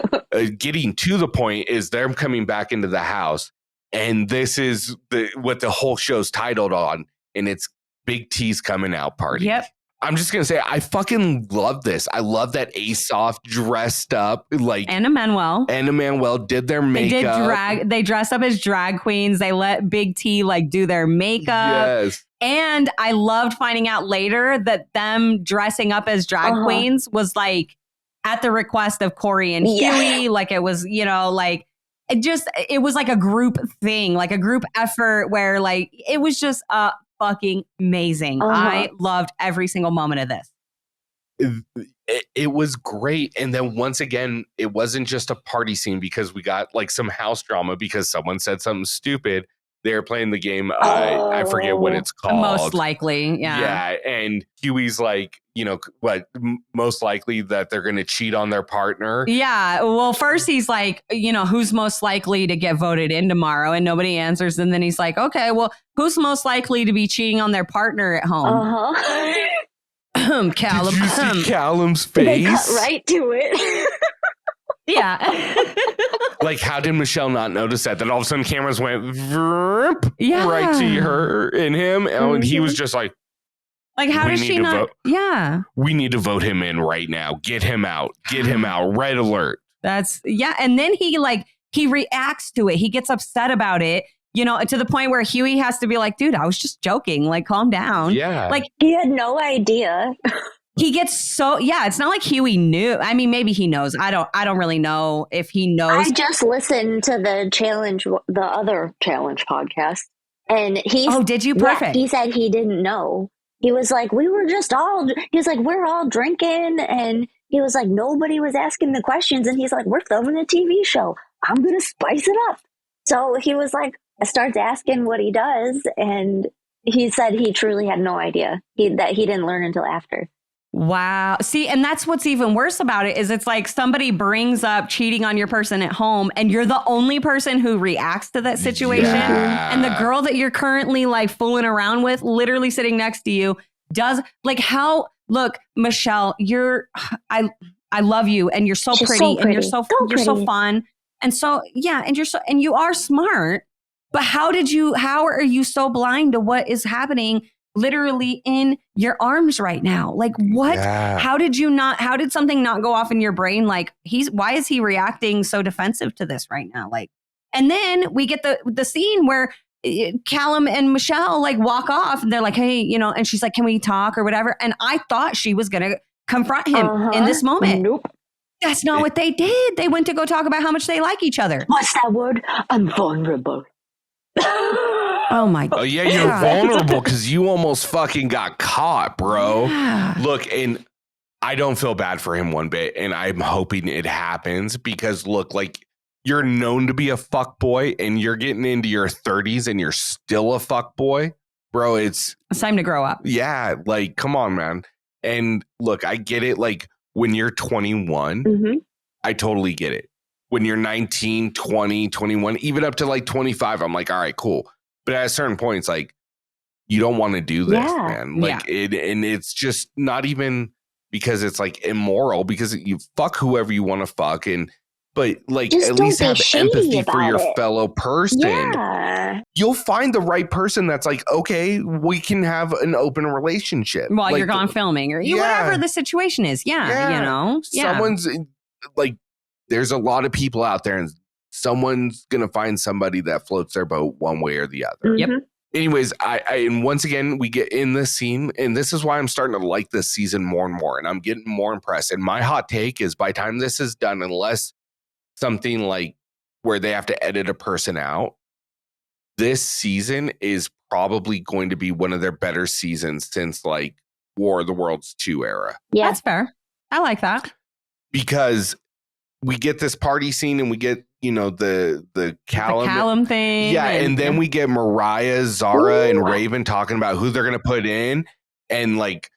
getting to the point is them coming back into the house. And this is what the whole show's titled on. And it's Big T's coming out party. Yep. I'm just going to say, I fucking love this. I love that Aesop dressed up like Anna Manuel did their makeup. They dressed up as drag queens. They let Big T like do their makeup. Yes. And I loved finding out later that them dressing up as drag queens was like at the request of Corey and Hughie. Like it was, like it was like a group thing, like a group effort where like it was just fucking amazing. I loved every single moment of this. It was great. And then once again, it wasn't just a party scene because we got like some house drama because someone said something stupid. They're playing the game. I forget what it's called. Most likely. Yeah. Yeah. And Hughie's like, most likely that they're going to cheat on their partner. Yeah. Well, first he's like, who's most likely to get voted in tomorrow? And nobody answers. And then he's like, okay, well, who's most likely to be cheating on their partner at home? Callum. Did you see Callum's face? They cut right to it. Yeah. Like, how did Michele not notice that? That all of a sudden cameras went right to her and him. And he was just like, how does she not? Yeah. We need to vote him in right now. Get him out. Get him out. Red alert. And then he reacts to it. He gets upset about it, to the point where Hughie has to be like, dude, I was just joking. Like, calm down. Yeah. Like, he had no idea. He gets it's not like Hughie knew. I mean, maybe he knows. I don't really know if he knows. I just listened to the other challenge podcast, and did you? Perfect. Yeah, he said he didn't know. He was like, we're all drinking, and he was like, nobody was asking the questions, and he's like, we're filming a TV show. I'm gonna spice it up. So he was like, starts asking what he does, and he said he truly had no idea that he didn't learn until after. Wow. See, and that's what's even worse about it is it's like somebody brings up cheating on your person at home and you're the only person who reacts to that situation. Yeah. And the girl that you're currently like fooling around with, literally sitting next to you, does like look, Michele, I love you and you're so pretty and you're so fun. And so, yeah, and you are smart, but how are you so blind to what is happening literally in your arms right now? Like what? Yeah. How did something not go off in your brain? Like why is he reacting so defensive to this right now? Like, and then we get the scene where Callum and Michele like walk off and they're like, hey, and she's like, can we talk or whatever? And I thought she was going to confront him in this moment. Nope. That's not what they did. They went to go talk about how much they like each other. What's that word? I'm vulnerable. Oh my God. Oh yeah, you're vulnerable because you almost fucking got caught, bro. Yeah. Look, and I don't feel bad for him one bit, and I'm hoping it happens because look, like you're known to be a fuck boy, and you're getting into your 30s, and you're still a fuck boy, bro. It's time to grow up. Yeah, like come on, man. And look, I get it. Like when you're 21, I totally get it. When you're 19, 20, 21, even up to like 25, I'm like, all right, cool. But at a certain point, it's like, you don't want to do this, man. Like and it's just not even because it's like immoral because you fuck whoever you want to fuck. But like just at least have empathy for your fellow person. Yeah. You'll find the right person that's like, okay, we can have an open relationship. While like, you're gone filming or whatever the situation is. Yeah. Someone's like, there's a lot of people out there and someone's going to find somebody that floats their boat one way or the other. Yep. Anyways, and once again, we get in this scene, and this is why I'm starting to like this season more and more, and I'm getting more impressed. And my hot take is by the time this is done, unless something like where they have to edit a person out, this season is probably going to be one of their better seasons since like War of the Worlds 2 era. Yeah. That's fair. I like that. Because we get this party scene and we get, you know, the Callum thing. Yeah, and then we get Moriah, Zara, and Ravyn talking about who they're going to put in. And like,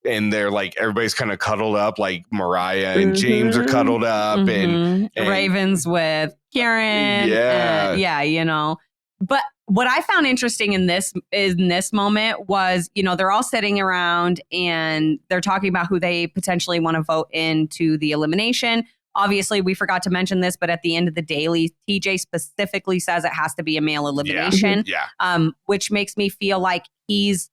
and they're like, everybody's kind of cuddled up, like Moriah and James are cuddled up. And Ravyn's with Karen. Yeah. You know. But what I found interesting in this moment was, you know, they're all sitting around and they're talking about who they potentially want to vote into the elimination. Obviously, we forgot to mention this, but at the end of the daily, TJ specifically says it has to be a male elimination, which makes me feel like he's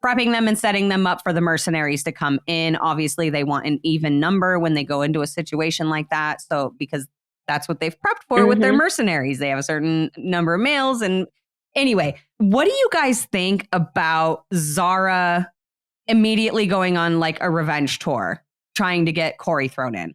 prepping them and setting them up for the mercenaries to come in. Obviously, they want an even number when they go into a situation like that. So because that's what they've prepped for with their mercenaries. They have a certain number of males. And anyway, what do you guys think about Zara immediately going on like a revenge tour, trying to get Corey thrown in?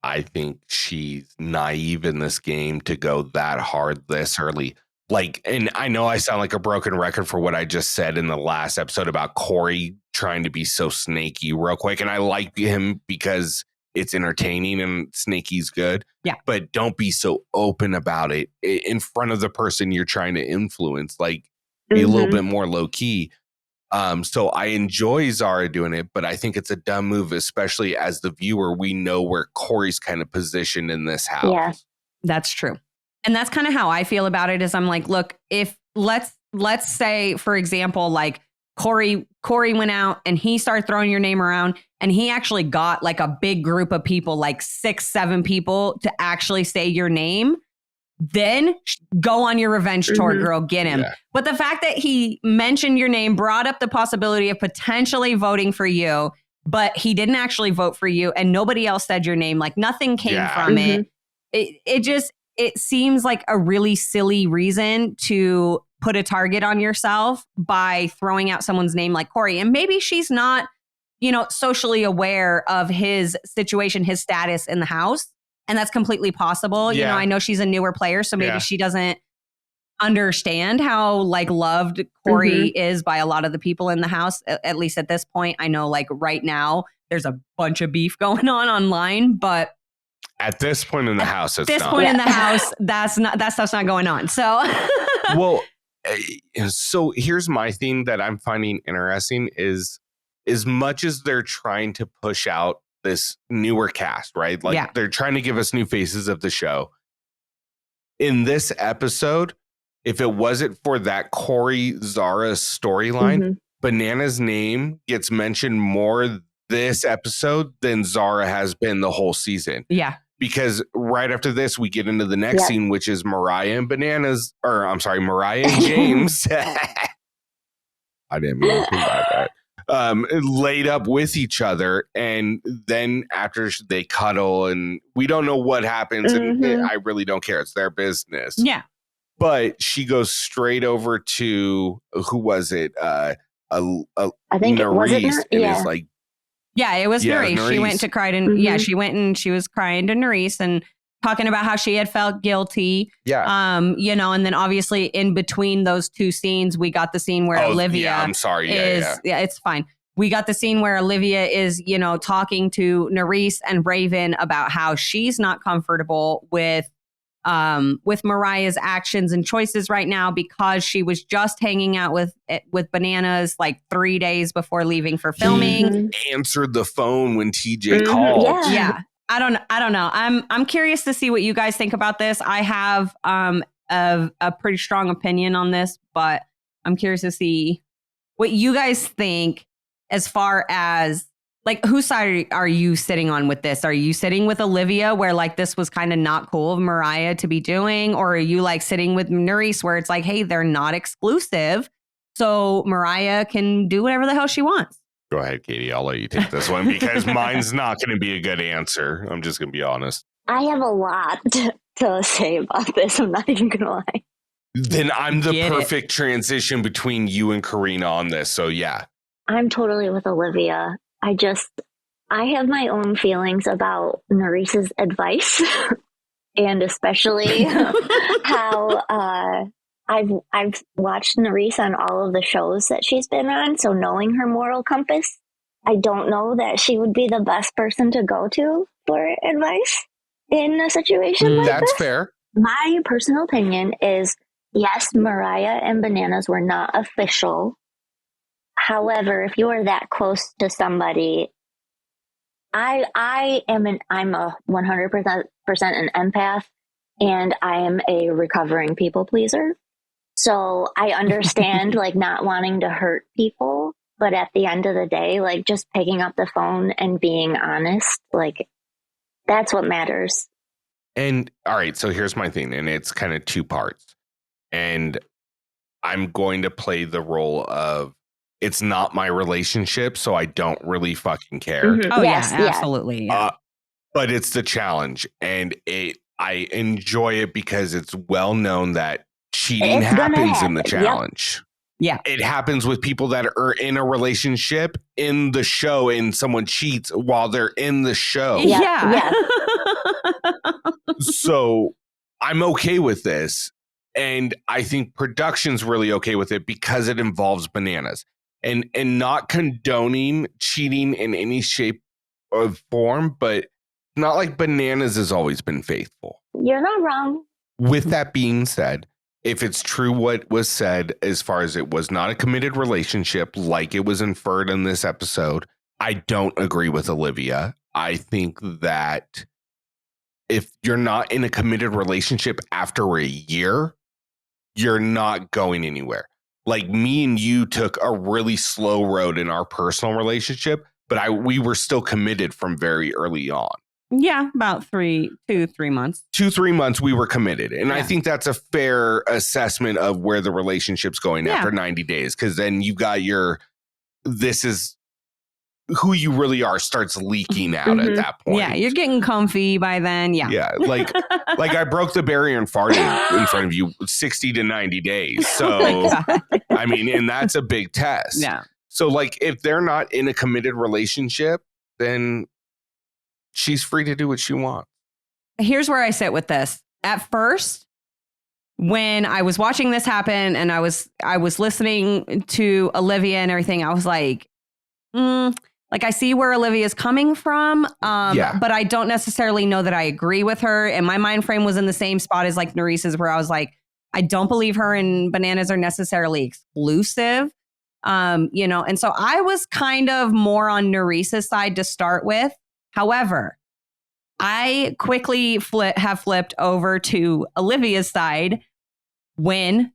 I think she's naive in this game to go that hard this early. Like, and I know I sound like a broken record for what I just said in the last episode about Corey trying to be so snaky real quick. And I like him because it's entertaining and snaky's good. Yeah. But don't be so open about it in front of the person you're trying to influence. Like, be a little bit more low key. So I enjoy Zara doing it, but I think it's a dumb move, especially as the viewer. We know where Corey's kind of positioned in this house. Yeah. That's true. And that's kind of how I feel about it is I'm like, look, if let's say, for example, like Corey went out and he started throwing your name around and he actually got like a big group of people, like 6-7 people to actually say your name. Then go on your revenge tour, girl, get him. Yeah. But the fact that he mentioned your name brought up the possibility of potentially voting for you, but he didn't actually vote for you and nobody else said your name. Like nothing came from it. It seems like a really silly reason to put a target on yourself by throwing out someone's name like Corey. And maybe she's not, you know, socially aware of his situation, his status in the house. And that's completely possible. You know, I know she's a newer player, so maybe she doesn't understand how like loved Corey is by a lot of the people in the house. At least at this point, I know like right now there's a bunch of beef going on online, but at this point in the house, it's this not. point in the house, that stuff's not going on. So, well, so here's my thing that I'm finding interesting is as much as they're trying to push out this newer cast, right? Like they're trying to give us new faces of the show. In this episode, if it wasn't for that Corey Zara storyline, Banana's name gets mentioned more this episode than Zara has been the whole season. Yeah. Because right after this, we get into the next scene, which is Moriah and Moriah and James. I didn't mean to think about that. Laid up with each other, and then after they cuddle, and we don't know what happens, and I really don't care. It's their business. Yeah. But she goes straight over to who was it? I think Nurys, it is like. Yeah, it was Nurys. She went to cry to she went and she was crying to Nurys and talking about how she had felt guilty. Yeah. You know, and then obviously in between those two scenes, we got the scene where Olivia. Yeah, I'm sorry. Yeah, it's fine. We got the scene where Olivia is, you know, talking to Nurys and Rayvn about how she's not comfortable with Moriah's actions and choices right now because she was just hanging out with Bananas like 3 days before leaving for filming. Answered the phone when TJ called. Yeah. I don't know. I'm curious to see what you guys think about this. I have a pretty strong opinion on this, but I'm curious to see what you guys think as far as like whose side are you sitting on with this? Are you sitting with Olivia where like this was kind of not cool of Moriah to be doing? Or are you like sitting with Nurys where it's like, hey, they're not exclusive, so Moriah can do whatever the hell she wants? Go ahead, Katie. I'll let you take this one because mine's not going to be a good answer. I'm just going to be honest. I have a lot to say about this. I'm not even going to lie. Then I'm the perfect transition between you and Corrina on this. So yeah. I'm totally with Olivia. I have my own feelings about Nurys' advice and especially how I've watched Nurys on all of the shows that she's been on, so knowing her moral compass, I don't know that she would be the best person to go to for advice in a situation like this. That's fair. My personal opinion is, yes, Moriah and Bananas were not official. However, if you are that close to somebody, I'm a 100% an empath, and I am a recovering people pleaser. So I understand like not wanting to hurt people, but at the end of the day, like just picking up the phone and being honest, like that's what matters. And all right, so here's my thing, and it's kind of two parts. And I'm going to play the role of it's not my relationship, so I don't really fucking care. Mm-hmm. Oh, yes, yeah, absolutely. Yeah. But it's the challenge, and I enjoy it because it's well known that cheating happens in the challenge. Yep. Yeah. It happens with people that are in a relationship in the show, and someone cheats while they're in the show. Yeah. So I'm okay with this. And I think production's really okay with it because it involves Bananas. And not condoning cheating in any shape or form, but not like Bananas has always been faithful. You're not wrong. With that being said, if it's true what was said as far as it was not a committed relationship like it was inferred in this episode, I don't agree with Olivia. I think that if you're not in a committed relationship after a year, you're not going anywhere. Like me and you took a really slow road in our personal relationship, but we were still committed from very early on. Yeah, about 3 months. 2-3 months we were committed. And I think that's a fair assessment of where the relationship's going after 90 days. Because then you got this is who you really are starts leaking out at that point. Yeah, you're getting comfy by then. Yeah. Yeah, like I broke the barrier and farted in front of you 60 to 90 days. So, I mean, and that's a big test. Yeah. So like if they're not in a committed relationship, then she's free to do what she wants. Here's where I sit with this. At first, when I was watching this happen and I was listening to Olivia and everything, I was like, I see where Olivia's coming from, but I don't necessarily know that I agree with her. And my mind frame was in the same spot as like Nurys's, where I was like, I don't believe her and Bananas are necessarily exclusive. And so I was kind of more on Nurys's side to start with. However, I quickly have flipped over to Olivia's side when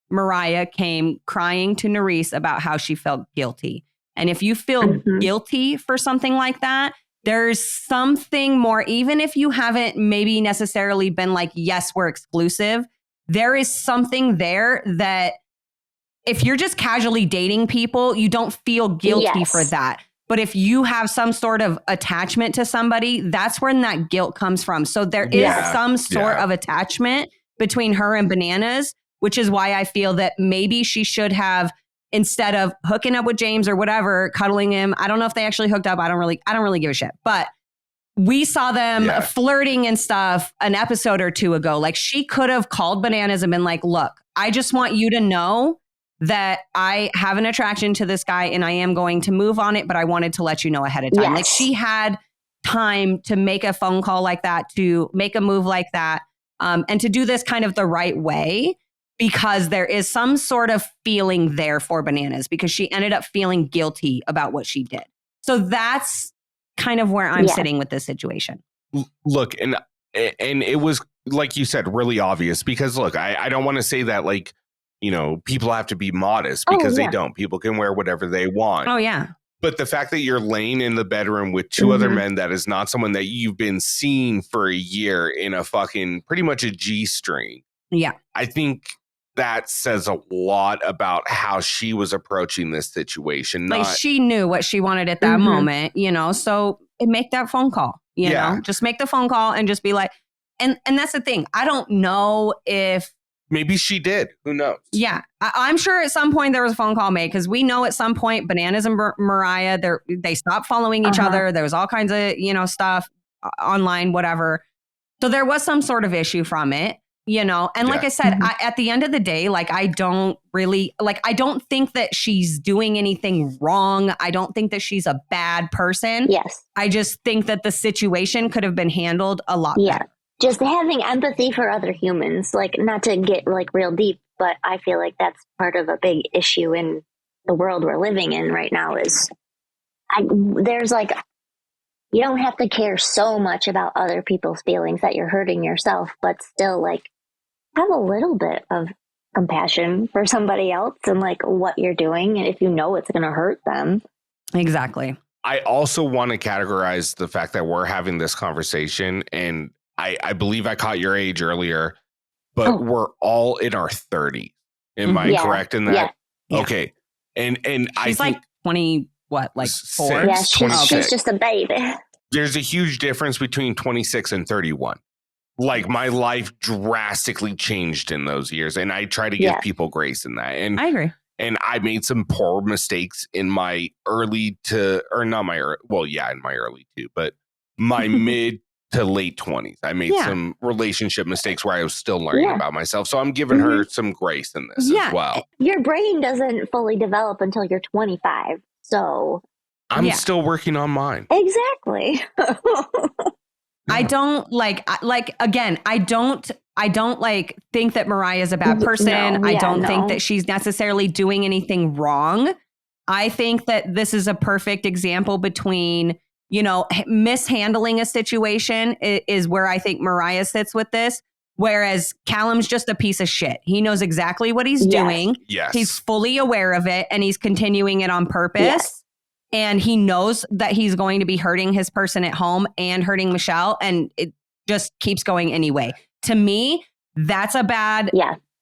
Moriah came crying to Nurys about how she felt guilty. And if you feel guilty for something like that, there's something more, even if you haven't maybe necessarily been like, yes, we're exclusive, there is something there that if you're just casually dating people, you don't feel guilty for that. But if you have some sort of attachment to somebody, that's when that guilt comes from. So there is some sort of attachment between her and Bananas, which is why I feel that maybe she should have, instead of hooking up with James or whatever, cuddling him. I don't know if they actually hooked up. I don't really give a shit. But we saw them flirting and stuff an episode or two ago. Like she could have called Bananas and been like, look, I just want you to know that I have an attraction to this guy and I am going to move on it, but I wanted to let you know ahead of time. Like she had time to make a phone call like that, to make a move like that, and to do this kind of the right way, because there is some sort of feeling there for Bananas, because she ended up feeling guilty about what she did. So that's kind of where I'm sitting with this situation. Look, and it was, like you said, really obvious, because look, I don't want to say that like, you know, people have to be modest, because they don't. People can wear whatever they want. Oh, yeah. But the fact that you're laying in the bedroom with two other men, that is not someone that you've been seeing for a year in a fucking pretty much a G-string. Yeah. I think that says a lot about how she was approaching this situation. Like she knew what she wanted at that moment, you know, so make that phone call, you know, just make the phone call and just be like, and that's the thing. I don't know if maybe she did. Who knows? Yeah. I'm sure at some point there was a phone call made, because we know at some point Bananas and Moriah, they stopped following each other. There was all kinds of, you know, stuff online, whatever. So there was some sort of issue from it. you know, and like I said, at the end of the day, like, I don't think that she's doing anything wrong. I don't think that she's a bad person. Yes. I just think that the situation could have been handled a lot better. Just having empathy for other humans, like, not to get like real deep, but I feel like that's part of a big issue in the world we're living in right now is there's like, you don't have to care so much about other people's feelings that you're hurting yourself, but still, like, have a little bit of compassion for somebody else and like what you're doing. And if you know it's going to hurt them. Exactly. I also want to categorize the fact that we're having this conversation, and I believe I caught your age earlier, but we're all in our 30s. Am I correct in that? Yeah. Okay. And she's I think like 20, what, like 4? Yeah, she's just a baby. There's a huge difference between 26 and 31. Like, my life drastically changed in those years, and I try to give people grace in that. And I agree. And I made some poor mistakes in my in my early too, but my mid to late 20s. I made some relationship mistakes where I was still learning about myself. So I'm giving her some grace in this as well. Your brain doesn't fully develop until you're 25. So I'm still working on mine. Exactly. I don't again, I don't like think that Moriah is a bad person. I don't think that she's necessarily doing anything wrong. I think that this is a perfect example between, you know, mishandling a situation is where I think Moriah sits with this. Whereas Callum's just a piece of shit. He knows exactly what he's doing. Yes. He's fully aware of it and he's continuing it on purpose. Yes. And he knows that he's going to be hurting his person at home and hurting Michele. And it just keeps going anyway. To me, that's a bad,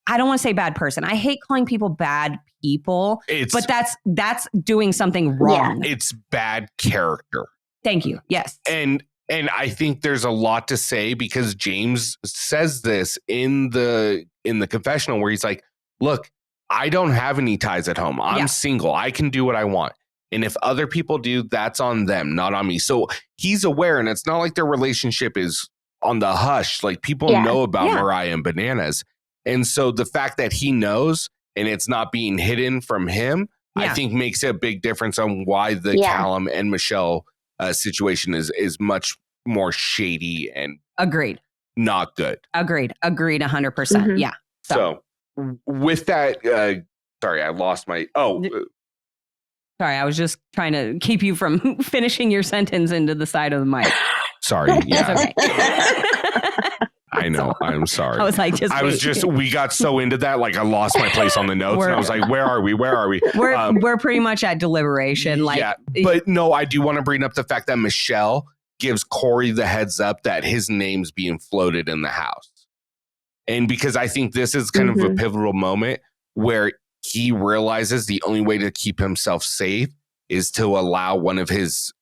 I don't want to say bad person. I hate calling people bad people, but that's doing something wrong. Yeah. It's bad character. Thank you. Yes. And I think there's a lot to say because James says this in the confessional where he's like, look, I don't have any ties at home. I'm single. I can do what I want. And if other people do, that's on them, not on me. So he's aware, and it's not like their relationship is on the hush. Like, people know about Moriah and Bananas. And so the fact that he knows and it's not being hidden from him, I think makes a big difference on why the Callum and Michele situation is much more shady and agreed, not good. Agreed 100%. Yeah. So with that, sorry, I lost my sorry, I was just trying to keep you from finishing your sentence into the side of the mic. Sorry. Yeah. Okay. I know. I'm sorry. I was like, we got so into that, like I lost my place on the notes and I was like, where are we? We're pretty much at deliberation. Like, but no, I do want to bring up the fact that Michele gives Corey the heads up that his name's being floated in the house. And because I think this is kind of a pivotal moment where he realizes the only way to keep himself safe is to allow one of his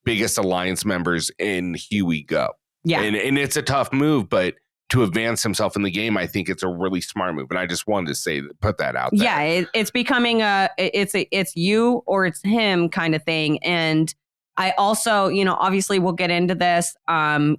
biggest alliance members in Hughie go. Yeah. And it's a tough move, but to advance himself in the game, I think it's a really smart move. And I just wanted to put that out there. Yeah, it's becoming it's you or it's him kind of thing. And I also, you know, obviously we'll get into this,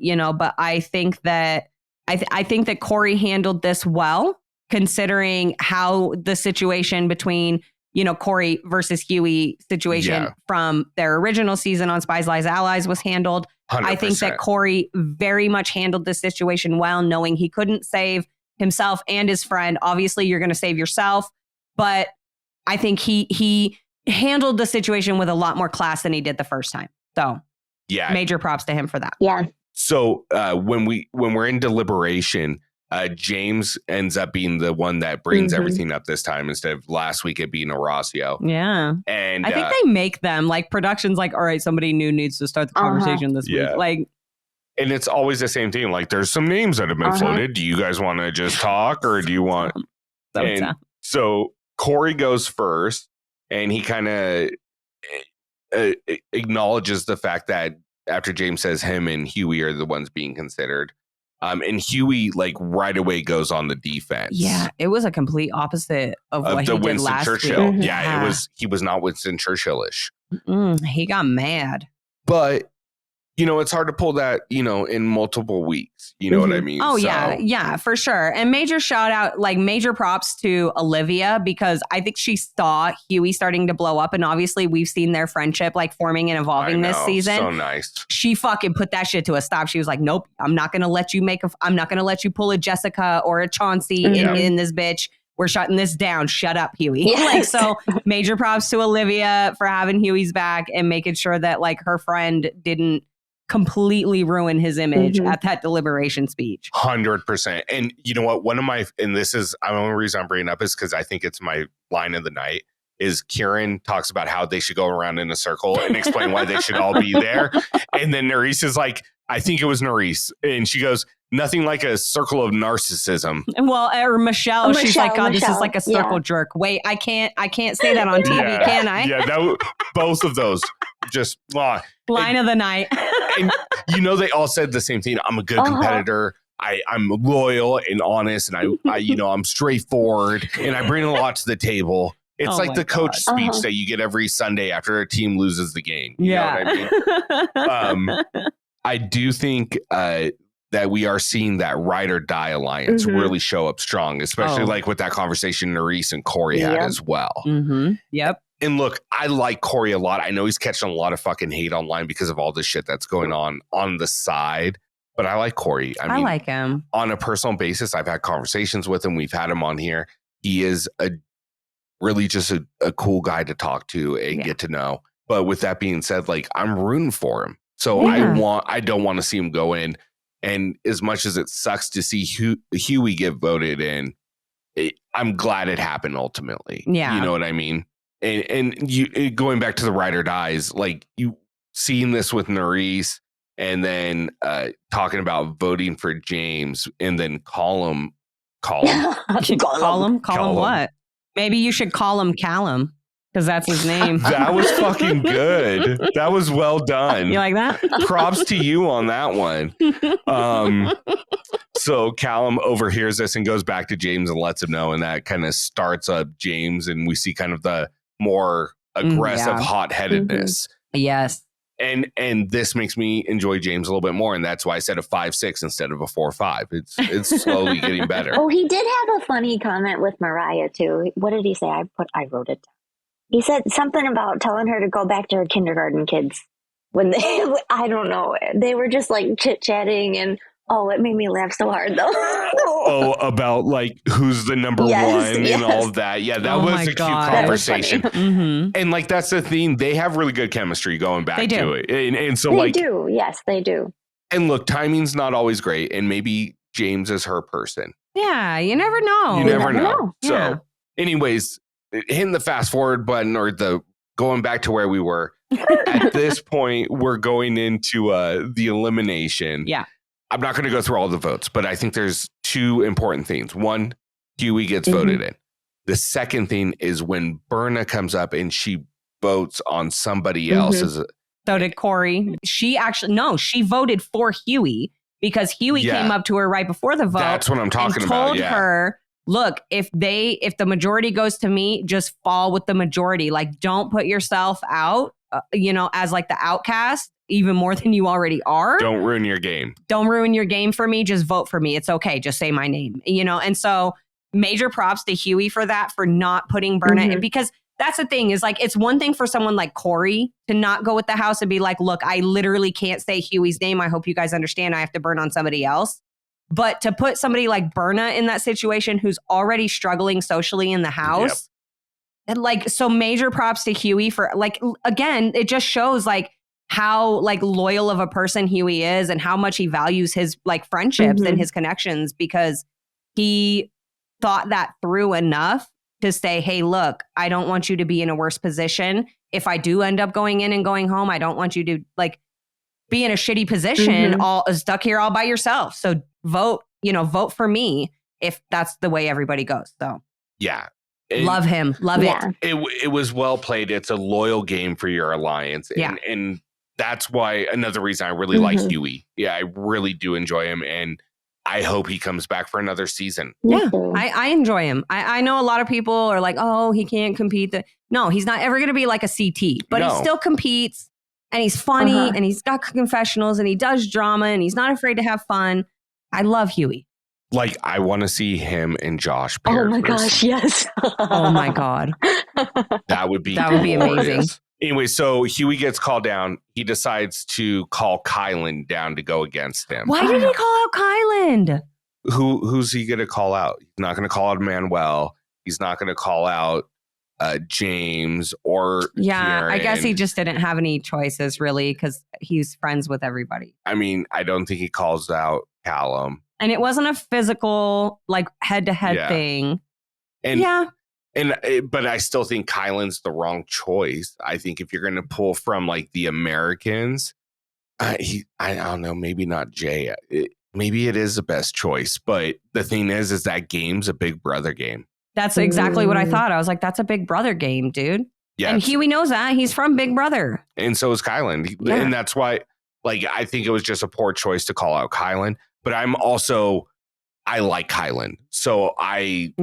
you know, but I think that I think that Corey handled this well, considering how the situation between, you know, Corey versus Hughie situation from their original season on Spies, Lies, Allies was handled. 100%. I think that Corey very much handled the situation well, knowing he couldn't save himself and his friend. Obviously, you're going to save yourself, but I think he handled the situation with a lot more class than he did the first time. So, major props to him for that. Yeah. So when we're in deliberation, James ends up being the one that brings everything up this time instead of last week it being Horacio. Yeah. And I think they make them like production's like, all right, somebody new needs to start the conversation this week. Like, and it's always the same thing. Like, there's some names that have been floated. Do you guys want to just talk or do you want? So Corey goes first and he kind of acknowledges the fact that after James says him and Hughie are the ones being considered. And Hughie, like, right away goes on the defense. Yeah, it was a complete opposite of what he did last Churchill. week. Yeah, he was not Winston Churchill-ish. He got mad. But it's hard to pull that, in multiple weeks. You know what I mean? Oh, yeah, for sure. And major shout out, like major props to Olivia, because I think she saw Hughie starting to blow up. And obviously we've seen their friendship like forming and evolving this season. So nice. She fucking put that shit to a stop. She was like, nope, I'm not going to let you pull a Jessica or a Chauncey in this bitch. We're shutting this down. Shut up, Hughie. Yes. So major props to Olivia for having Hughie's back and making sure that like her friend didn't completely ruin his image at that deliberation speech. 100%. And you know what? This is the only reason I'm bringing it up is because I think it's my line of the night, is Kieran talks about how they should go around in a circle and explain why they should all be there. And then Nurys is like, I think it was Nurys. And she goes, nothing like a circle of narcissism. Well, or Michele, she's like, God, this is like a circle jerk. Wait, I can't say that on TV, can I? Yeah, both of those. Just line of the night. And they all said the same thing. I'm a good competitor. I'm loyal and honest, and I'm straightforward, and I bring a lot to the table. It's like the coach speech that you get every Sunday after a team loses the game. You know what I mean? I do think that we are seeing that ride or die alliance really show up strong, especially like with that conversation Nurys and Corey had as well. Yep. And look, I like Corey a lot. I know he's catching a lot of fucking hate online because of all this shit that's going on the side. But I like Corey. I mean, like him. On a personal basis, I've had conversations with him. We've had him on here. He is really just a cool guy to talk to and get to know. But with that being said, like, I'm rooting for him. So I don't want to see him go in. And as much as it sucks to see Hughie get voted in, I'm glad it happened ultimately. Yeah. You know what I mean? And you going back to the ride or dies, like you seeing this with Nurys and then talking about voting for James and then Callum what? Maybe you should call him Callum because that's his name. That was fucking good. That was well done. You like that? Props to you on that one. So Callum overhears this and goes back to James and lets him know, and that kind of starts up James, and we see kind of the more aggressive hot-headedness. Yes. And this makes me enjoy James a little bit more, and that's why I said a 5-6 instead of a 4-5. It's slowly getting better. Oh, he did have a funny comment with Moriah too. What did he say? I wrote it down. He said something about telling her to go back to her kindergarten kids when I don't know, they were just like chit-chatting, and it made me laugh so hard though. About like who's the number one and all of that. Yeah, that was a cute conversation. And like that's the thing, they have really good chemistry going back to it. And so they do. Yes, they do. And look, timing's not always great, and maybe James is her person. Yeah, you never know. You never know. Yeah. So anyways, hitting the fast forward button or the going back to where we were. At this point, we're going into the elimination. Yeah. I'm not going to go through all the votes, but I think there's two important things. One, Hughie gets voted in. The second thing is when Berna comes up and she votes on somebody else's. So did Corey. She voted for Hughie because Hughie came up to her right before the vote. That's what I'm talking about. Told her, look, if the majority goes to me, just fall with the majority. Like, don't put yourself out, as like the outcast. Even more than you already are. Don't ruin your game. Don't ruin your game for me. Just vote for me. It's okay. Just say my name, And so major props to Hughie for that, for not putting Berna in, because that's the thing is like, it's one thing for someone like Corey to not go with the house and be like, look, I literally can't say Hughie's name. I hope you guys understand. I have to burn on somebody else. But to put somebody like Berna in that situation, who's already struggling socially in the house. And like, so major props to Hughie for like, again, it just shows like, how like loyal of a person Hughie is and how much he values his like friendships and his connections, because he thought that through enough to say, hey, look, I don't want you to be in a worse position. If I do end up going in and going home, I don't want you to like be in a shitty position, all stuck here all by yourself. So vote for me if that's the way everybody goes. So yeah. Love him. Love it. It was well played. It's a loyal game for your alliance. And that's why another reason I really like Hughie. Yeah, I really do enjoy him, and I hope he comes back for another season. Yeah, I enjoy him. I know a lot of people are like, oh, he can't compete. No, he's not ever going to be like a CT, but he still competes. and he's funny and he's got confessionals and he does drama and he's not afraid to have fun. I love Hughie. Like, I want to see him and Josh paired. Oh my gosh, yes. Oh my God. That would be amazing. Anyway, so Hughie gets called down. He decides to call Kyland down to go against him. Why did he call out Kyland? Who's he going to call out? He's not going to call out Manuel. He's not going to call out James or Kieran. I guess he just didn't have any choices really because he's friends with everybody. I mean, I don't think he calls out Callum. And it wasn't a physical, like head-to-head thing. But I still think Kyland's the wrong choice. I think if you're going to pull from like the Americans, I don't know, maybe not Jay. Maybe it is the best choice. But the thing is that game's a Big Brother game. That's exactly what I thought. I was like, that's a Big Brother game, dude. Yeah. And Hughie knows that. He's from Big Brother. And so is Kyland. Yeah. And that's why, like, I think it was just a poor choice to call out Kyland. But I like Kyland. So I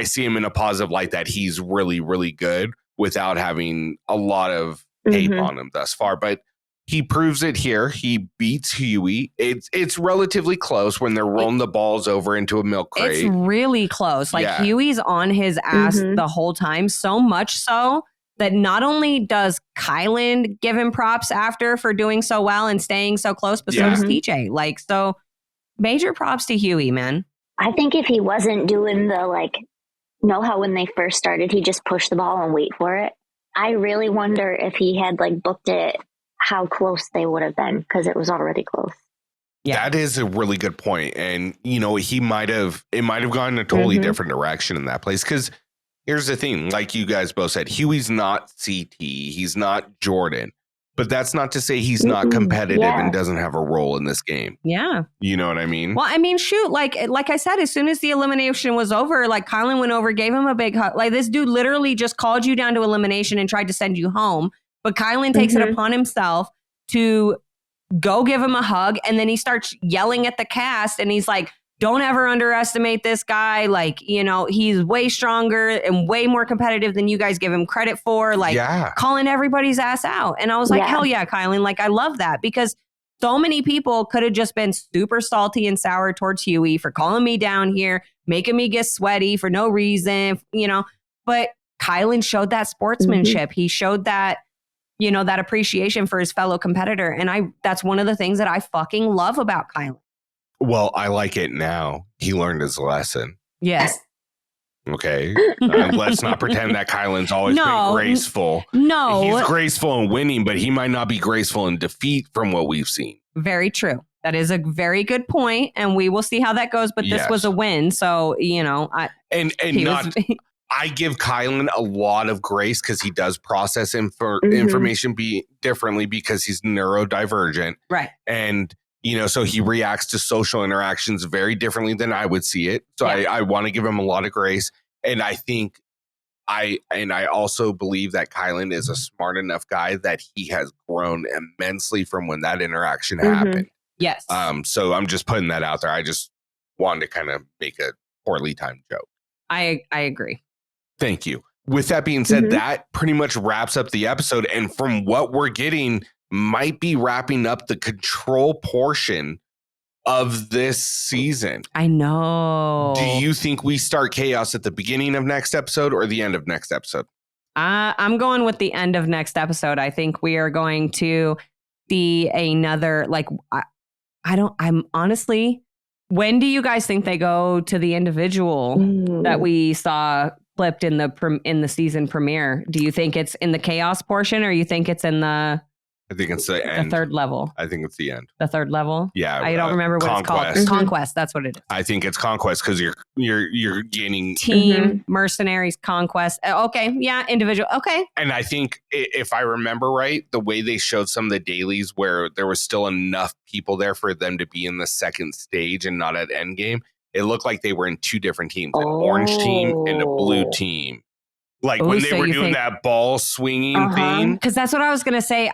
see him in a positive light that he's really, really good without having a lot of tape on him thus far. But he proves it here. He beats Hughie. It's relatively close when they're rolling the balls over into a milk crate. It's really close. Like Hughie's on his ass the whole time, so much so that not only does Kyland give him props after for doing so well and staying so close, but so does TJ. Like, so major props to Hughie, man. I think if he wasn't doing the, like, know how when they first started, he just pushed the ball and wait for it. I really wonder if he had, like, booked it, how close they would have been, because it was already close. Yeah. That is a really good point. And, you know, it might have gone in a totally different direction in that place. Because here's the thing, like you guys both said, Hughie's not CT, he's not Jordan. But that's not to say he's not competitive and doesn't have a role in this game. Yeah. You know what I mean? Well, I mean, shoot, like I said, as soon as the elimination was over, like Kyland went over, gave him a big hug. Like, this dude literally just called you down to elimination and tried to send you home. But Kyland takes it upon himself to go give him a hug. And then he starts yelling at the cast and he's like, don't ever underestimate this guy. Like, you know, he's way stronger and way more competitive than you guys give him credit for. Like, calling everybody's ass out. And I was like, hell yeah, Kyland. Like, I love that because so many people could have just been super salty and sour towards Hughie for calling me down here, making me get sweaty for no reason, you know. But Kyland showed that sportsmanship. He showed that, you know, that appreciation for his fellow competitor. And that's one of the things that I fucking love about Kyland. Well, I like it now. He learned his lesson. Yes. Okay. Let's not pretend that Kyland's always been graceful. No. He's graceful in winning, but he might not be graceful in defeat from what we've seen. Very true. That is a very good point, and we will see how that goes. But this was a win. So, you know. I give Kyland a lot of grace because he does process information differently because he's neurodivergent. Right. And you know, so he reacts to social interactions very differently than I would see it. So I want to give him a lot of grace. And I think I also believe that Kyland is a smart enough guy that he has grown immensely from when that interaction happened. Yes. So I'm just putting that out there. I just wanted to kind of make a poorly timed joke. I agree. Thank you. With that being said, that pretty much wraps up the episode. And from what we're getting, might be wrapping up the control portion of this season. I know. Do you think we start chaos at the beginning of next episode or the end of next episode? I'm going with the end of next episode. I think we are going to see another, like, I'm honestly, when do you guys think they go to the individual that we saw clipped in the season premiere? Do you think it's in the chaos portion or you think it's in the... I think it's the end. The third level. I think it's the end. The third level? Yeah. I don't remember what Conquest. it's called. Conquest. That's what it is. I think it's Conquest because you're gaining team, mercenaries, Conquest. Okay. Yeah. Individual. Okay. And I think if I remember right, the way they showed some of the dailies where there was still enough people there for them to be in the second stage and not at endgame, it looked like they were in two different teams, an orange team and a blue team. Like when they were doing that ball swinging thing. Because that's what I was going to say.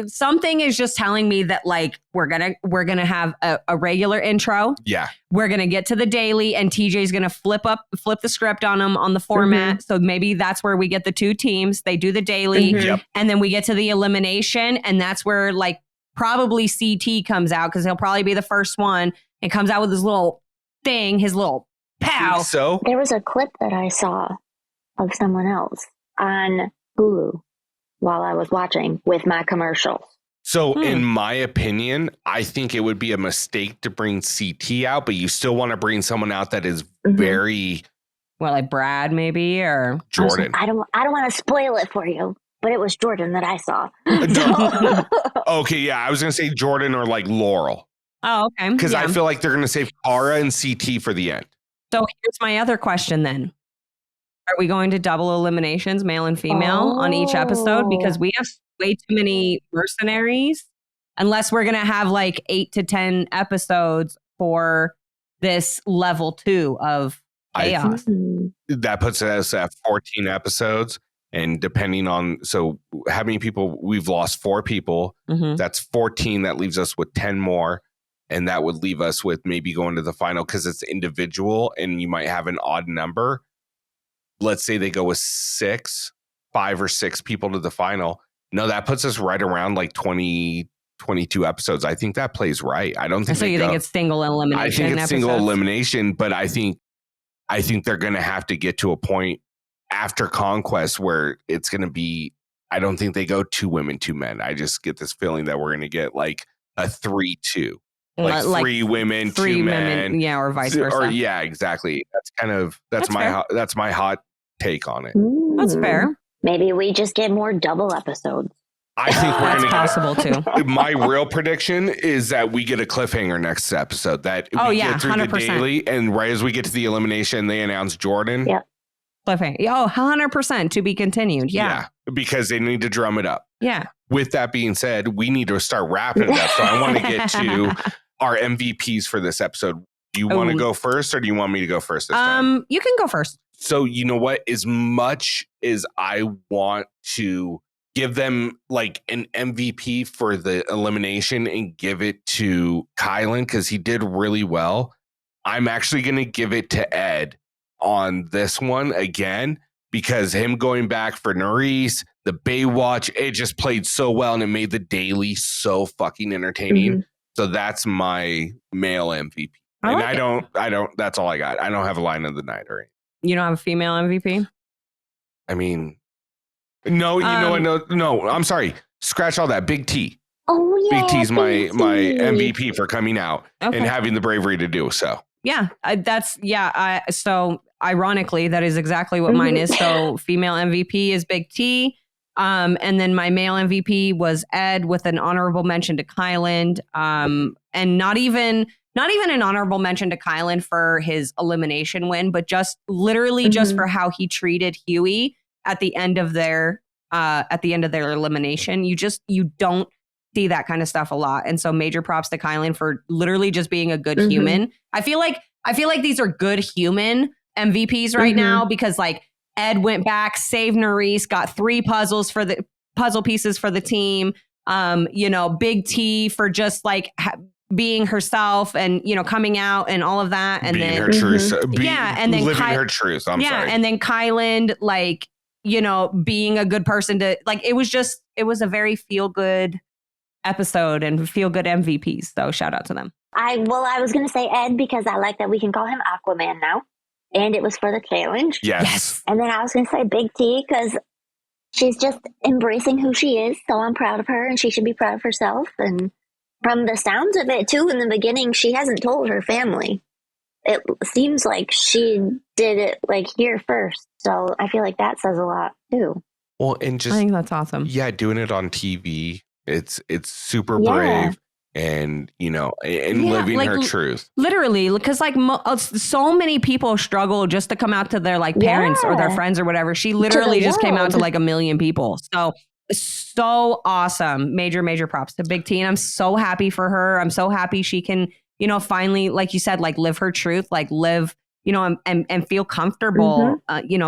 something is just telling me that like we're gonna have a regular intro. Yeah. We're gonna get to the daily, and TJ's gonna flip the script on them on the format. So maybe that's where we get the two teams. They do the daily, and then we get to the elimination, and that's where like probably CT comes out because he'll probably be the first one and comes out with his little thing, his little pow. So there was a clip that I saw of someone else on Hulu while I was watching with my commercials. So in my opinion, I think it would be a mistake to bring CT out, but you still want to bring someone out that is very like Brad maybe or Jordan. I don't want to spoil it for you, but it was Jordan that I saw. Okay, yeah, I was going to say Jordan or like Laurel. Oh, okay. Because I feel like they're going to save Cara and CT for the end. So here's my other question then. Are we going to double eliminations, male and female, on each episode? Because we have way too many mercenaries, unless we're going to have like 8 to 10 episodes for this level 2 of chaos. That puts us at 14 episodes. And depending on, so how many people, we've lost 4 people. That's 14. That leaves us with 10 more. And that would leave us with maybe going to the final because it's individual and you might have an odd number. Let's say they go with 5 or 6 people to the final. No, that puts us right around like 20, 22 episodes. I think that plays right. I don't think so. You think it's single elimination? I think it's single elimination, but I think they're going to have to get to a point after Conquest where it's going to be. I don't think they go 2 women, 2 men. I just get this feeling that we're going to get like a 3-2. Like 3 women, 2 men, yeah, or vice versa. Or yeah, exactly. That's my hot take on it. That's fair. Maybe we just get more double episodes. I think we're that's possible too. My real prediction is that we get a cliffhanger next episode. That we get through 100%. The daily, and right as we get to the elimination, they announce Jordan. Yep. Cliffhanger. Oh, 100% to be continued. Yeah, because they need to drum it up. Yeah. With that being said, we need to start wrapping it up. So I want to get to our MVPs for this episode. Do you want to go first or do you want me to go first this time? You can go first. So you know what? As much as I want to give them like an MVP for the elimination and give it to Kyland because he did really well, I'm actually going to give it to Ed on this one again because him going back for Nurys, the Baywatch, it just played so well and it made the daily so fucking entertaining. So that's my male MVP. I don't, that's all I got. I don't have a line of the night or anything. You don't have a female MVP? I mean, no, you know what? No, I'm sorry. Scratch all that. Big T. Oh, yeah. Big T's my MVP for coming out and having the bravery to do so. Yeah, so ironically, that is exactly what mine is. So female MVP is Big T. And then my male MVP was Ed with an honorable mention to Kyland. And not even an honorable mention to Kyland for his elimination win, but just literally just for how he treated Hughie at the end of their elimination. You don't see that kind of stuff a lot. And so major props to Kyland for literally just being a good human. I feel like these are good human MVPs right now because like Ed went back, saved Nurys, got 3 puzzle pieces for the team. Big T for just like being herself and, coming out and all of that. And being then her truth. And then living her truth. I'm sorry. And then Kyland, like, being a good person to like, it was a very feel good episode and feel good MVPs. So shout out to them. I was going to say Ed because I like that we can call him Aquaman now. And it was for the challenge. Yes. And then I was going to say Big T because she's just embracing who she is. So I'm proud of her and she should be proud of herself. And from the sounds of it, too, in the beginning, she hasn't told her family. It seems like she did it like here first. So I feel like that says a lot, too. Well, and just I think that's awesome. Yeah, doing it on TV. It's super brave. And, living her truth. Literally, because like so many people struggle just to come out to their like parents or their friends or whatever. She literally just came out to like 1 million people. So awesome. Major props to Big T. And I'm so happy for her. I'm so happy she can, finally, like you said, like live her truth, like live, and feel comfortable,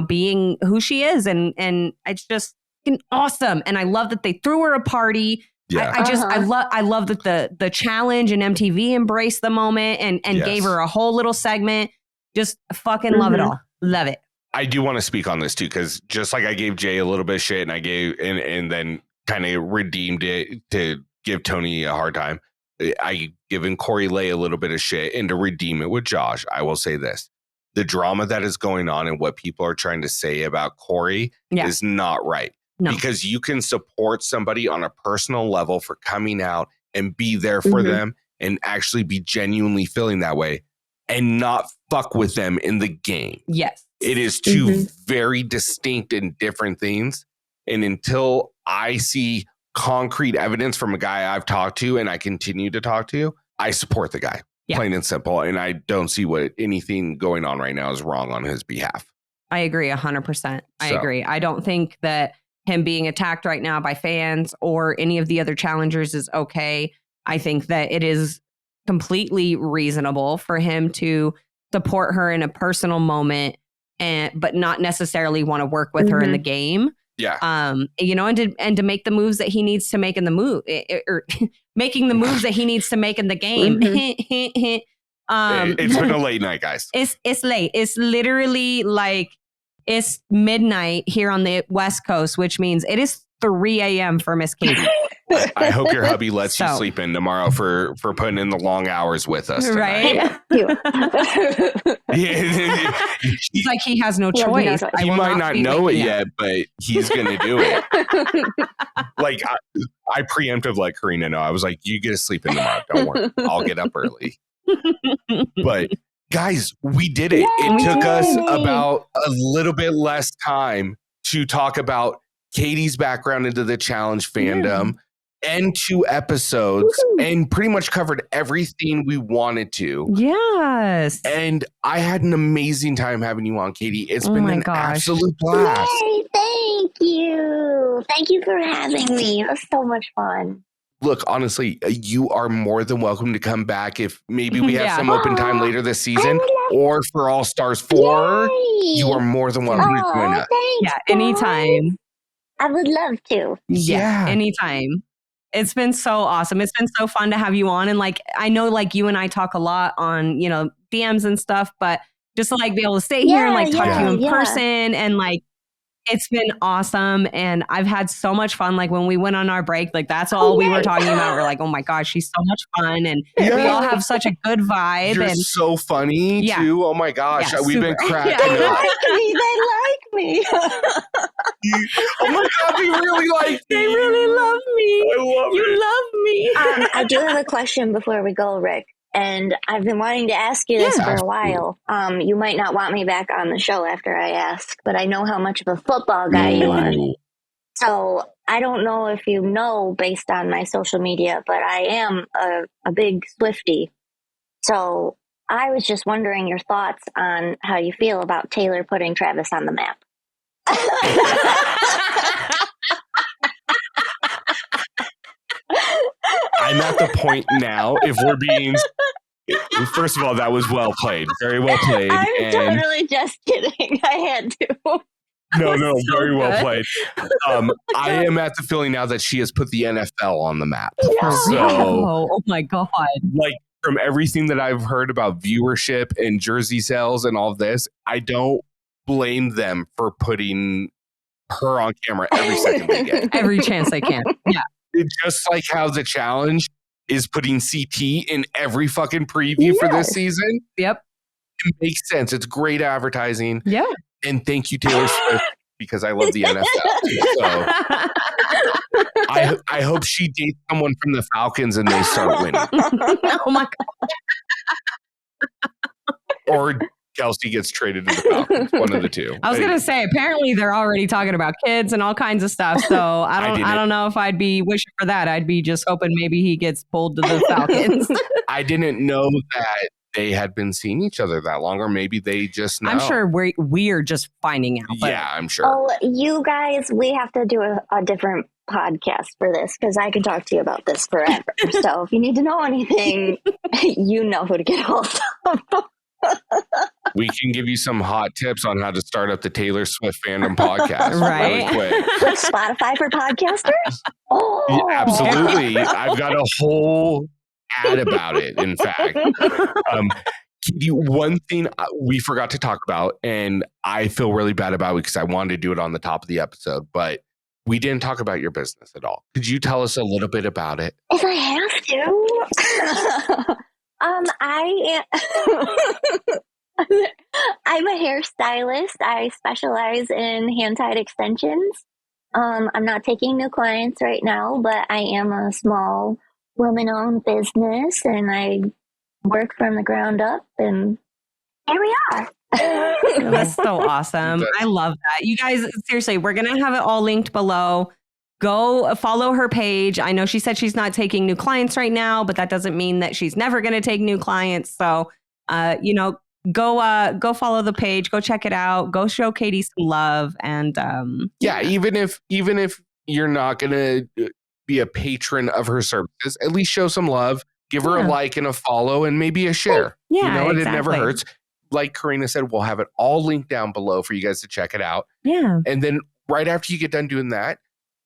being who she is. And it's just awesome. And I love that they threw her a party. Yeah. I love that the challenge and MTV embraced the moment and gave her a whole little segment. Just fucking love it all. Love it. I do want to speak on this too, because just like I gave Jay a little bit of shit and I gave and then kind of redeemed it to give Tony a hard time. I given Corey Lay a little bit of shit, and to redeem it with Josh, I will say this. The drama that is going on and what people are trying to say about Corey is not right. No. Because you can support somebody on a personal level for coming out and be there for them and actually be genuinely feeling that way and not fuck with them in the game. Yes. It is two very distinct and different things. And until I see concrete evidence from a guy I've talked to and I continue to talk to, I support the guy, plain and simple. And I don't see what anything going on right now is wrong on his behalf. I agree 100%. I agree. I don't think that him being attacked right now by fans or any of the other challengers is okay. I think that it is completely reasonable for him to support her in a personal moment but not necessarily want to work with her in the game. Yeah. You know, and to make the moves that he needs to make in the move or making the moves that he needs to make in the game. It's been a late night, guys. It's late. It's literally like it's midnight here on the West Coast, which means it is 3 a.m. for Miss Katie. I hope your hubby lets you sleep in tomorrow for putting in the long hours with us tonight. Right? He's like, he has no choice. He might not know it yet, but he's going to do it. Like, I preemptive let Corrina know. I was like, you get to sleep in tomorrow. Don't worry. I'll get up early. But guys, we did it. It took us about a little bit less time to talk about Katie's background into the challenge fandom and 2 episodes and pretty much covered everything we wanted to. Yes. And I had an amazing time having you on, Katie. It's been an absolute blast. Yay, thank you. Thank you for having me. It was so much fun. Look, honestly, you are more than welcome to come back if maybe we have some open time later this season or for All Stars 4. You are more than welcome to join us. Thanks, anytime. I would love to. Yeah, anytime. It's been so awesome. It's been so fun to have you on. And like, I know like you and I talk a lot on, you know, DMs and stuff, but just to like be able to stay here and like talk to you in person and like, it's been awesome. And I've had so much fun. Like when we went on our break, like that's all we were talking about. We're like, oh my gosh, she's so much fun. And we all have such a good vibe. You're and so funny too. Oh my gosh. We've been cracking up. They like me. Oh my God, they really like me. They really love me. I love you love me. I do have a question before we go, Rick. And I've been wanting to ask you this for a while. You might not want me back on the show after I ask, but I know how much of a football guy you are. So I don't know if you know based on my social media, but I am a big Swiftie. So I was just wondering your thoughts on how you feel about Taylor putting Travis on the map. I'm at the point now, if we're being... First of all, that was well played. Very well played. I'm totally just kidding. I had to. No, very well played. I am at the feeling now that she has put the NFL on the map. So, oh my God. Like, from everything that I've heard about viewership and jersey sales and all this, I don't blame them for putting her on camera every second they get. Every chance they can. Yeah. It's just like how the challenge is putting CT in every fucking preview for this season. Yep. It makes sense. It's great advertising. Yeah. And thank you, Taylor Swift, because I love the NFL. So I hope she dates someone from the Falcons and they start winning. Oh my God. Or Kelsey gets traded to the Falcons. One of the two. I was gonna say, apparently they're already talking about kids and all kinds of stuff. So I don't know if I'd be wishing for that. I'd be just hoping maybe he gets pulled to the Falcons. I didn't know that they had been seeing each other that long, or maybe they just know. I'm sure we're just finding out. But. Yeah, I'm sure. Oh, you guys, we have to do a different podcast for this because I can talk to you about this forever. So if you need to know anything, you know who to get hold of. We can give you some hot tips on how to start up the Taylor Swift Fandom Podcast. Right. Really quick. Like Spotify for podcasters? Oh, Yeah, absolutely. I've got a whole ad about it, in fact. One thing we forgot to talk about, and I feel really bad about it because I wanted to do it on the top of the episode, but we didn't talk about your business at all. Could you tell us a little bit about it? If I have to. I'm a hairstylist. I specialize in hand-tied extensions. I'm not taking new clients right now, but I am a small woman-owned business, and I work from the ground up, and here we are. That's so awesome. I love that. You guys, seriously, we're going to have it all linked below. Go follow her page. I know she said she's not taking new clients right now, but that doesn't mean that she's never going to take new clients. So, go follow the page, go check it out, go show Katie some love. And even if you're not going to be a patron of her services, at least show some love, give her a like and a follow and maybe a share. Yeah, It never hurts. Like Corrina said, we'll have it all linked down below for you guys to check it out. Yeah. And then right after you get done doing that,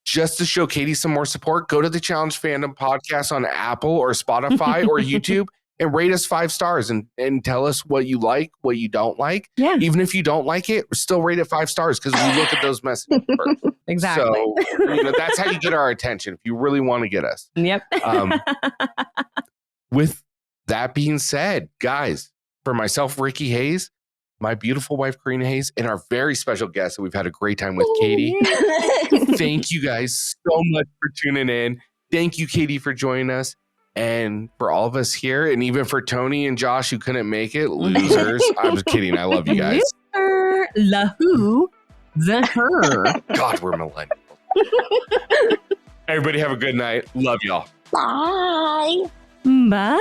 just to show Katie some more support, go to the Challenge Fandom Podcast on Apple or Spotify or YouTube and rate us 5 stars and tell us what you like, what you don't like. Yeah. Even if you don't like it, still rate it 5 stars because we look at those messages first. Exactly. So that's how you get our attention if you really want to get us. Yep. With that being said, guys, for myself, Ricky Hayes, my beautiful wife, Corrina Hayes, and our very special guest that we've had a great time with, Katie. Thank you guys so much for tuning in. Thank you, Katie, for joining us. And for all of us here, and even for Tony and Josh who couldn't make it, losers. I'm just kidding. I love you guys. Loser, la who, the her. God, we're millennials. Everybody have a good night. Love y'all. Bye. Bye.